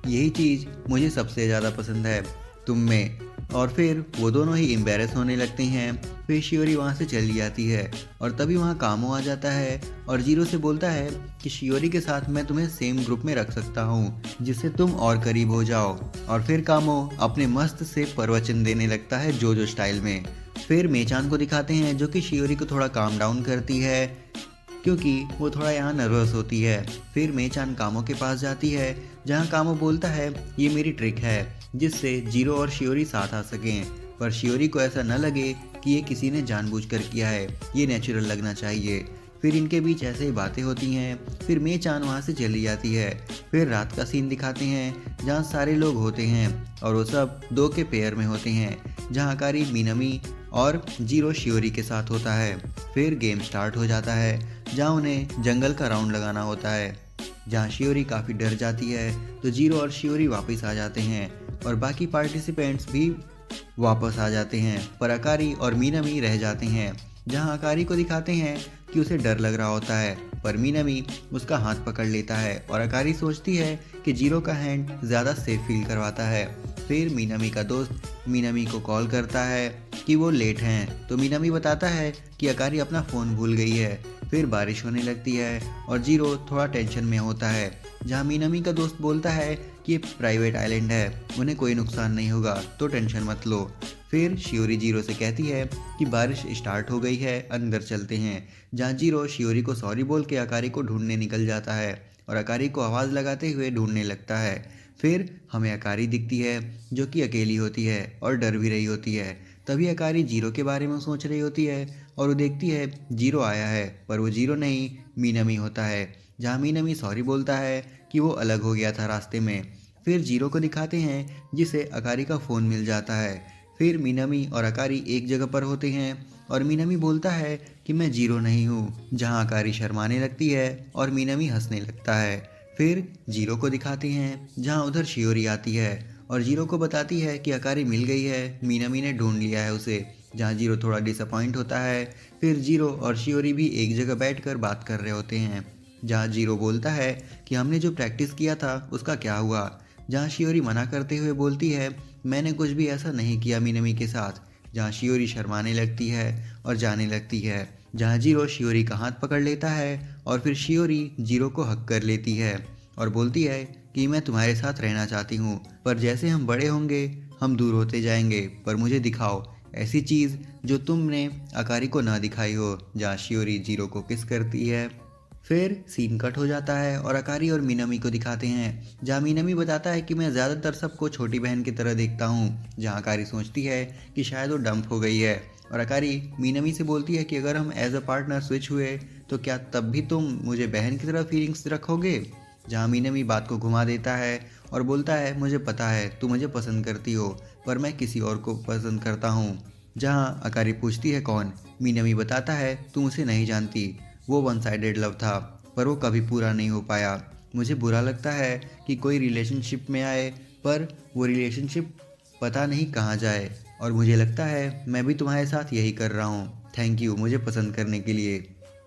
यही चीज़ मुझे सबसे ज़्यादा पसंद है तुम में। और फिर वो दोनों ही एम्बेरस होने लगते हैं। फिर शियोरी वहाँ से चली जाती है और तभी वहाँ कामो आ जाता है और जीरो से बोलता है कि शियोरी के साथ मैं तुम्हें सेम ग्रुप में रख सकता हूँ जिससे तुम और करीब हो जाओ। और फिर कामो अपने मस्त से प्रवचन देने लगता है जोजो स्टाइल में। फिर मेचान को दिखाते हैं जो कि शियोरी को थोड़ा काम डाउन करती है क्योंकि वो थोड़ा यहाँ नर्वस होती है। फिर मेचान कामो के पास जाती है जहाँ कामो बोलता है ये मेरी ट्रिक है जिससे जीरो और शियोरी साथ आ सकें, पर शियोरी को ऐसा न लगे कि ये किसी ने जानबूझकर किया है, ये नेचुरल लगना चाहिए। फिर इनके बीच ऐसे ही बातें होती हैं। फिर मेचान वहाँ से चली जाती है। फिर रात का सीन दिखाते हैं जहाँ सारे लोग होते हैं और वो सब दो के पेयर में होते हैं, जहाँ अकारी मिनामी और जीरो शियोरी के साथ होता है। फिर गेम स्टार्ट हो जाता है जहाँ उन्हें जंगल का राउंड लगाना होता है, जहाँ शियोरी काफ़ी डर जाती है तो जीरो और शियोरी वापस आ जाते हैं और बाकी पार्टिसिपेंट्स भी वापस आ जाते हैं, पर अकारी और मीनामी रह जाते हैं। जहाँ अकारी को दिखाते हैं कि उसे डर लग रहा होता है, पर मीनामी उसका हाथ पकड़ लेता है और अकारी सोचती है कि जीरो का हैंड ज़्यादा सेफ फील करवाता है। फिर मीनामी का दोस्त मीनामी को कॉल करता है कि वो लेट हैं, तो मीनामी बताता है कि अकारी अपना फ़ोन भूल गई है। फिर बारिश होने लगती है और जीरो थोड़ा टेंशन में होता है, जहाँ मीनामी का दोस्त बोलता है कि ये प्राइवेट आइलैंड है, उन्हें कोई नुकसान नहीं होगा तो टेंशन मत लो। फिर शियोरी जीरो से कहती है कि बारिश स्टार्ट हो गई है, अंदर चलते हैं, जहाँ जीरो शियोरी को सॉरी बोल के अकारी को ढूंढने निकल जाता है और अकारी को आवाज़ लगाते हुए ढूंढने लगता है। फिर हमें अकारी दिखती है जो कि अकेली होती है और डर भी रही होती है। तभी अकारी जीरो के बारे में सोच रही होती है और वो देखती है जीरो आया है, पर वो जीरो नहीं मीनामी होता है, जहाँ मीनामी सॉरी बोलता है कि वो अलग हो गया था रास्ते में। फिर जीरो को दिखाते हैं जिसे अकारी का फ़ोन मिल जाता है। फिर मीनामी और अकारी एक जगह पर होते हैं और मीनामी बोलता है कि मैं जीरो नहीं हूँ, जहाँ अकारी शर्माने लगती है और मीनामी हंसने लगता है। फिर जीरो को दिखाते हैं जहाँ उधर शियोरी आती है और जीरो को बताती है कि अकारी मिल गई है, मीनामी ने ढूंढ लिया है उसे, जहाँ जीरो थोड़ा डिसअपॉइंट होता है। फिर जीरो और शियोरी भी एक जगह बैठकर बात कर रहे होते हैं, जहाँ जीरो बोलता है कि हमने जो प्रैक्टिस किया था उसका क्या हुआ, जहाँ शियोरी मना करते हुए बोलती है मैंने कुछ भी ऐसा नहीं किया मिनामी के साथ, जहाँ शियोरी शर्माने लगती है और जाने लगती है, जहाँ जीरो शियोरी का हाथ पकड़ लेता है और फिर शियोरी जीरो को हक कर लेती है और बोलती है कि मैं तुम्हारे साथ रहना चाहती हूँ, पर जैसे हम बड़े होंगे हम दूर होते जाएंगे, पर मुझे दिखाओ ऐसी चीज़ जो तुमने अकारी को ना दिखाई हो, जहाँ शियोरी जीरो को किस करती है। फिर सीन कट हो जाता है और अकारी और मीनामी को दिखाते हैं, जहाँ मीनामी बताता है कि मैं ज़्यादातर सबको छोटी बहन की तरह देखता हूँ, जहाँ अकारी सोचती है कि शायद वो डंप हो गई है और अकारी मीनामी से बोलती है कि अगर हम एज अ पार्टनर स्विच हुए तो क्या तब भी तुम मुझे बहन की तरह फीलिंग्स रखोगे, जहाँ मीनामी बात को घुमा देता है और बोलता है मुझे पता है तू मुझे पसंद करती हो, पर मैं किसी और को पसंद करता हूँ। जहाँ अकारी पूछती है कौन, मीनामी बताता है तुम उसे नहीं जानती, वो वन साइडेड लव था पर वो कभी पूरा नहीं हो पाया। मुझे बुरा लगता है कि कोई रिलेशनशिप में आए पर वो रिलेशनशिप पता नहीं कहाँ जाए, और मुझे लगता है मैं भी तुम्हारे साथ यही कर रहा हूँ। थैंक यू मुझे पसंद करने के लिए।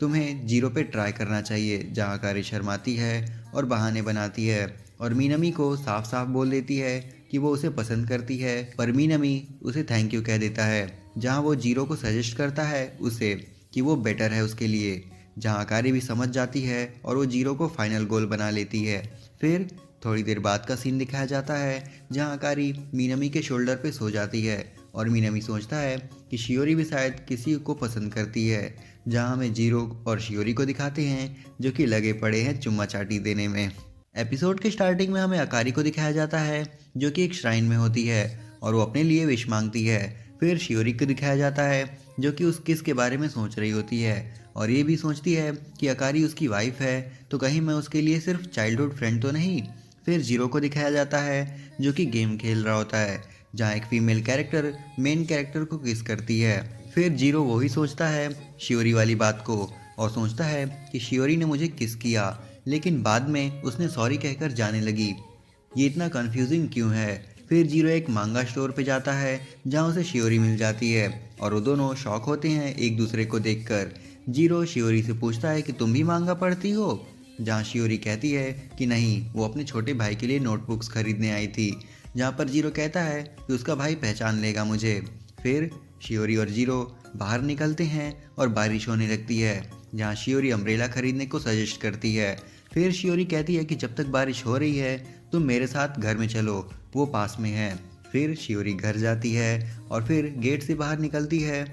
तुम्हें जीरो पे ट्राई करना चाहिए, जहाँ कारी शर्माती है और बहाने बनाती है और मीनामी को साफ साफ बोल देती है कि वो उसे पसंद करती है, पर मीनामी उसे थैंक यू कह देता है, जहाँ वो जीरो को सजेस्ट करता है उसे कि वो बेटर है उसके लिए, जहाँ अकारी भी समझ जाती है और वो जीरो को फाइनल गोल बना लेती है। फिर थोड़ी देर बाद का सीन दिखाया जाता है, जहाँ अकारी मीनामी के शोल्डर पे सो जाती है और मीनामी सोचता है कि शियोरी भी शायद किसी को पसंद करती है, जहाँ हमें जीरो और शियोरी को दिखाते हैं जो कि लगे पड़े हैं चुम्मा चाटी देने में। एपिसोड के स्टार्टिंग में हमें अकारी को दिखाया जाता है जो कि एक श्राइन में होती है और वो अपने लिए विश मांगती है, फिर शियोरी को दिखाया जाता है जो कि उस किस के बारे में सोच रही होती है और ये भी सोचती है कि अकारी उसकी वाइफ है तो कहीं मैं उसके लिए सिर्फ चाइल्डहुड फ्रेंड तो नहीं। फिर जीरो को दिखाया जाता है जो कि गेम खेल रहा होता है जहाँ एक फीमेल कैरेक्टर मेन कैरेक्टर को किस करती है। फिर जीरो वही सोचता है शियोरी वाली बात को और सोचता है कि शियोरी ने मुझे किस किया, लेकिन बाद में उसने सॉरी कहकर जाने लगी। ये इतना कंफ्यूजिंग क्यों है। फिर जीरो एक मांगा स्टोर पे जाता है जहाँ उसे शियोरी मिल जाती है और वो दोनों शॉक होते हैं एक दूसरे को देखकर। जीरो शियोरी से पूछता है कि तुम भी मांगा पढ़ती हो, जहाँ शियोरी कहती है कि नहीं, वो अपने छोटे भाई के लिए नोटबुक्स खरीदने आई थी, जहाँ पर जीरो कहता है कि उसका भाई पहचान लेगा मुझे। फिर शियोरी और जीरो बाहर निकलते हैं और बारिश होने लगती है, जहाँ शियोरी अम्ब्रेला खरीदने को सजेस्ट करती है। फिर शियोरी कहती है कि जब तक बारिश हो रही है तुम मेरे साथ घर में चलो, वो पास में है। फिर शियोरी घर जाती है और फिर गेट से बाहर निकलती है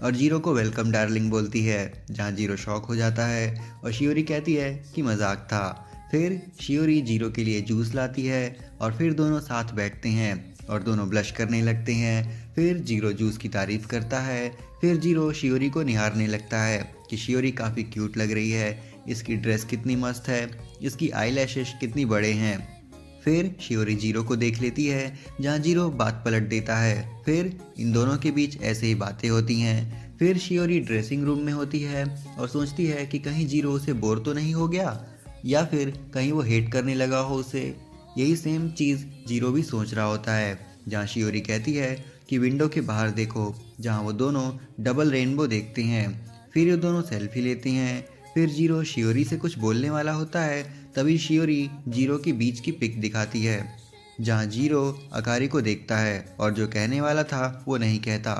और जीरो को वेलकम डार्लिंग बोलती है, जहाँ जीरो शॉक हो जाता है और शियोरी कहती है कि मजाक था। फिर शियोरी जीरो के लिए जूस लाती है और फिर दोनों साथ बैठते हैं और दोनों ब्लश करने लगते हैं। फिर जीरो जूस की तारीफ करता है। फिर जीरो शियोरी को निहारने लगता है कि शियोरी काफ़ी क्यूट लग रही है, इसकी ड्रेस कितनी मस्त है, इसकी आईलैशेस कितनी बड़े हैं। फिर शियोरी जीरो को देख लेती है जहाँ जीरो बात पलट देता है। फिर इन दोनों के बीच ऐसे ही बातें होती हैं। फिर शियोरी ड्रेसिंग रूम में होती है और सोचती है कि कहीं जीरो उसे बोर तो नहीं हो गया या फिर कहीं वो हेट करने लगा हो उसे। यही सेम चीज़ जीरो भी सोच रहा होता है, जहाँ शियोरी कहती है कि विंडो के बाहर देखो, जहाँ वो दोनों डबल रेनबो देखते हैं। फिर ये दोनों सेल्फी लेते हैं। फिर जीरो शियोरी से कुछ बोलने वाला होता है, तभी शियोरी जीरो के बीच की पिक दिखाती है, जहाँ जीरो अकारी को देखता है और जो कहने वाला था वो नहीं कहता।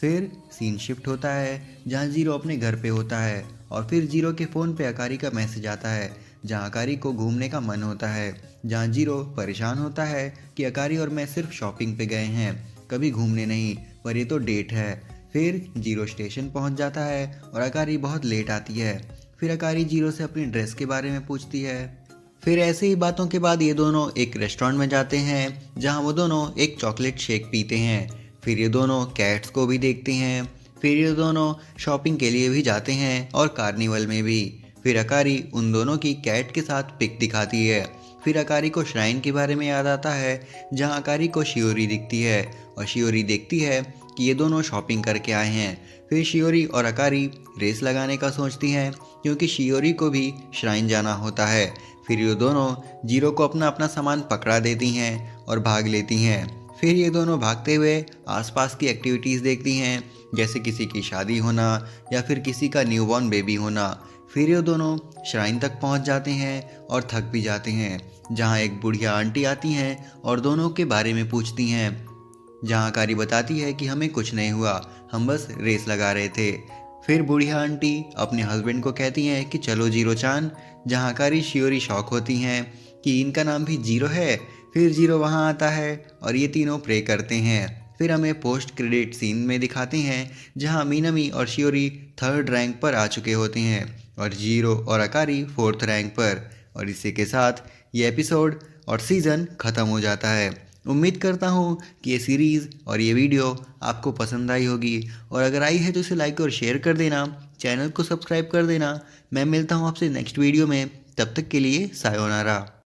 फिर सीन शिफ्ट होता है जहाँ जीरो अपने घर पे होता है और फिर जीरो के फ़ोन पे अकारी का मैसेज आता है, जहाँ अकारी को घूमने का मन होता है, जहाँ जीरो परेशान होता है कि अकारी और मैं सिर्फ शॉपिंग पे गए हैं, कभी घूमने नहीं, पर ये तो डेट है। फिर जीरो स्टेशन पहुंच जाता है और अकारी बहुत लेट आती है। फिर अकारी जीरो से अपनी ड्रेस के बारे में पूछती है। फिर ऐसे ही बातों के बाद ये दोनों एक रेस्टोरेंट में जाते हैं जहां वो दोनों एक चॉकलेट शेक पीते हैं। फिर ये दोनों कैट्स को भी देखते हैं। फिर ये दोनों शॉपिंग के लिए भी जाते हैं और कार्निवल में भी। फिर अकारी उन दोनों की कैट के साथ पिक दिखाती है। फिर अकारी को श्राइन के बारे में याद आता है जहां अकारी को शियोरी दिखती है और शियोरी देखती है कि ये दोनों शॉपिंग करके आए हैं। फिर शियोरी और अकारी रेस लगाने का सोचती हैं क्योंकि शियोरी को भी श्राइन जाना होता है। फिर ये दोनों जीरो को अपना अपना सामान पकड़ा देती हैं और भाग लेती हैं। फिर ये दोनों भागते हुए आसपास की एक्टिविटीज़ देखती हैं, जैसे किसी की शादी होना या फिर किसी का न्यूबॉर्न बेबी होना। फिर ये दोनों श्राइन तक पहुंच जाते हैं और थक भी जाते हैं, जहां एक बुढ़िया आंटी आती हैं और दोनों के बारे में पूछती हैं, जहां अकारी बताती है कि हमें कुछ नहीं हुआ, हम बस रेस लगा रहे थे। फिर बुढ़िया आंटी अपने हस्बैंड को कहती हैं कि चलो जीरो चान, जहाँ अकारी शियोरी शॉक होती हैं कि इनका नाम भी जीरो है। फिर जीरो वहाँ आता है और ये तीनों प्रे करते हैं। फिर हमें पोस्ट क्रेडिट सीन में दिखाते हैं जहाँ मीनमी और शियोरी 3rd रैंक पर आ चुके होते हैं और जीरो और अकारी 4th रैंक पर। और इसी के साथ ये एपिसोड और सीज़न ख़त्म हो जाता है। उम्मीद करता हूँ कि ये सीरीज़ और ये वीडियो आपको पसंद आई होगी, और अगर आई है तो इसे लाइक और शेयर कर देना, चैनल को सब्सक्राइब कर देना। मैं मिलता हूँ आपसे नेक्स्ट वीडियो में, तब तक के लिए सायोनारा।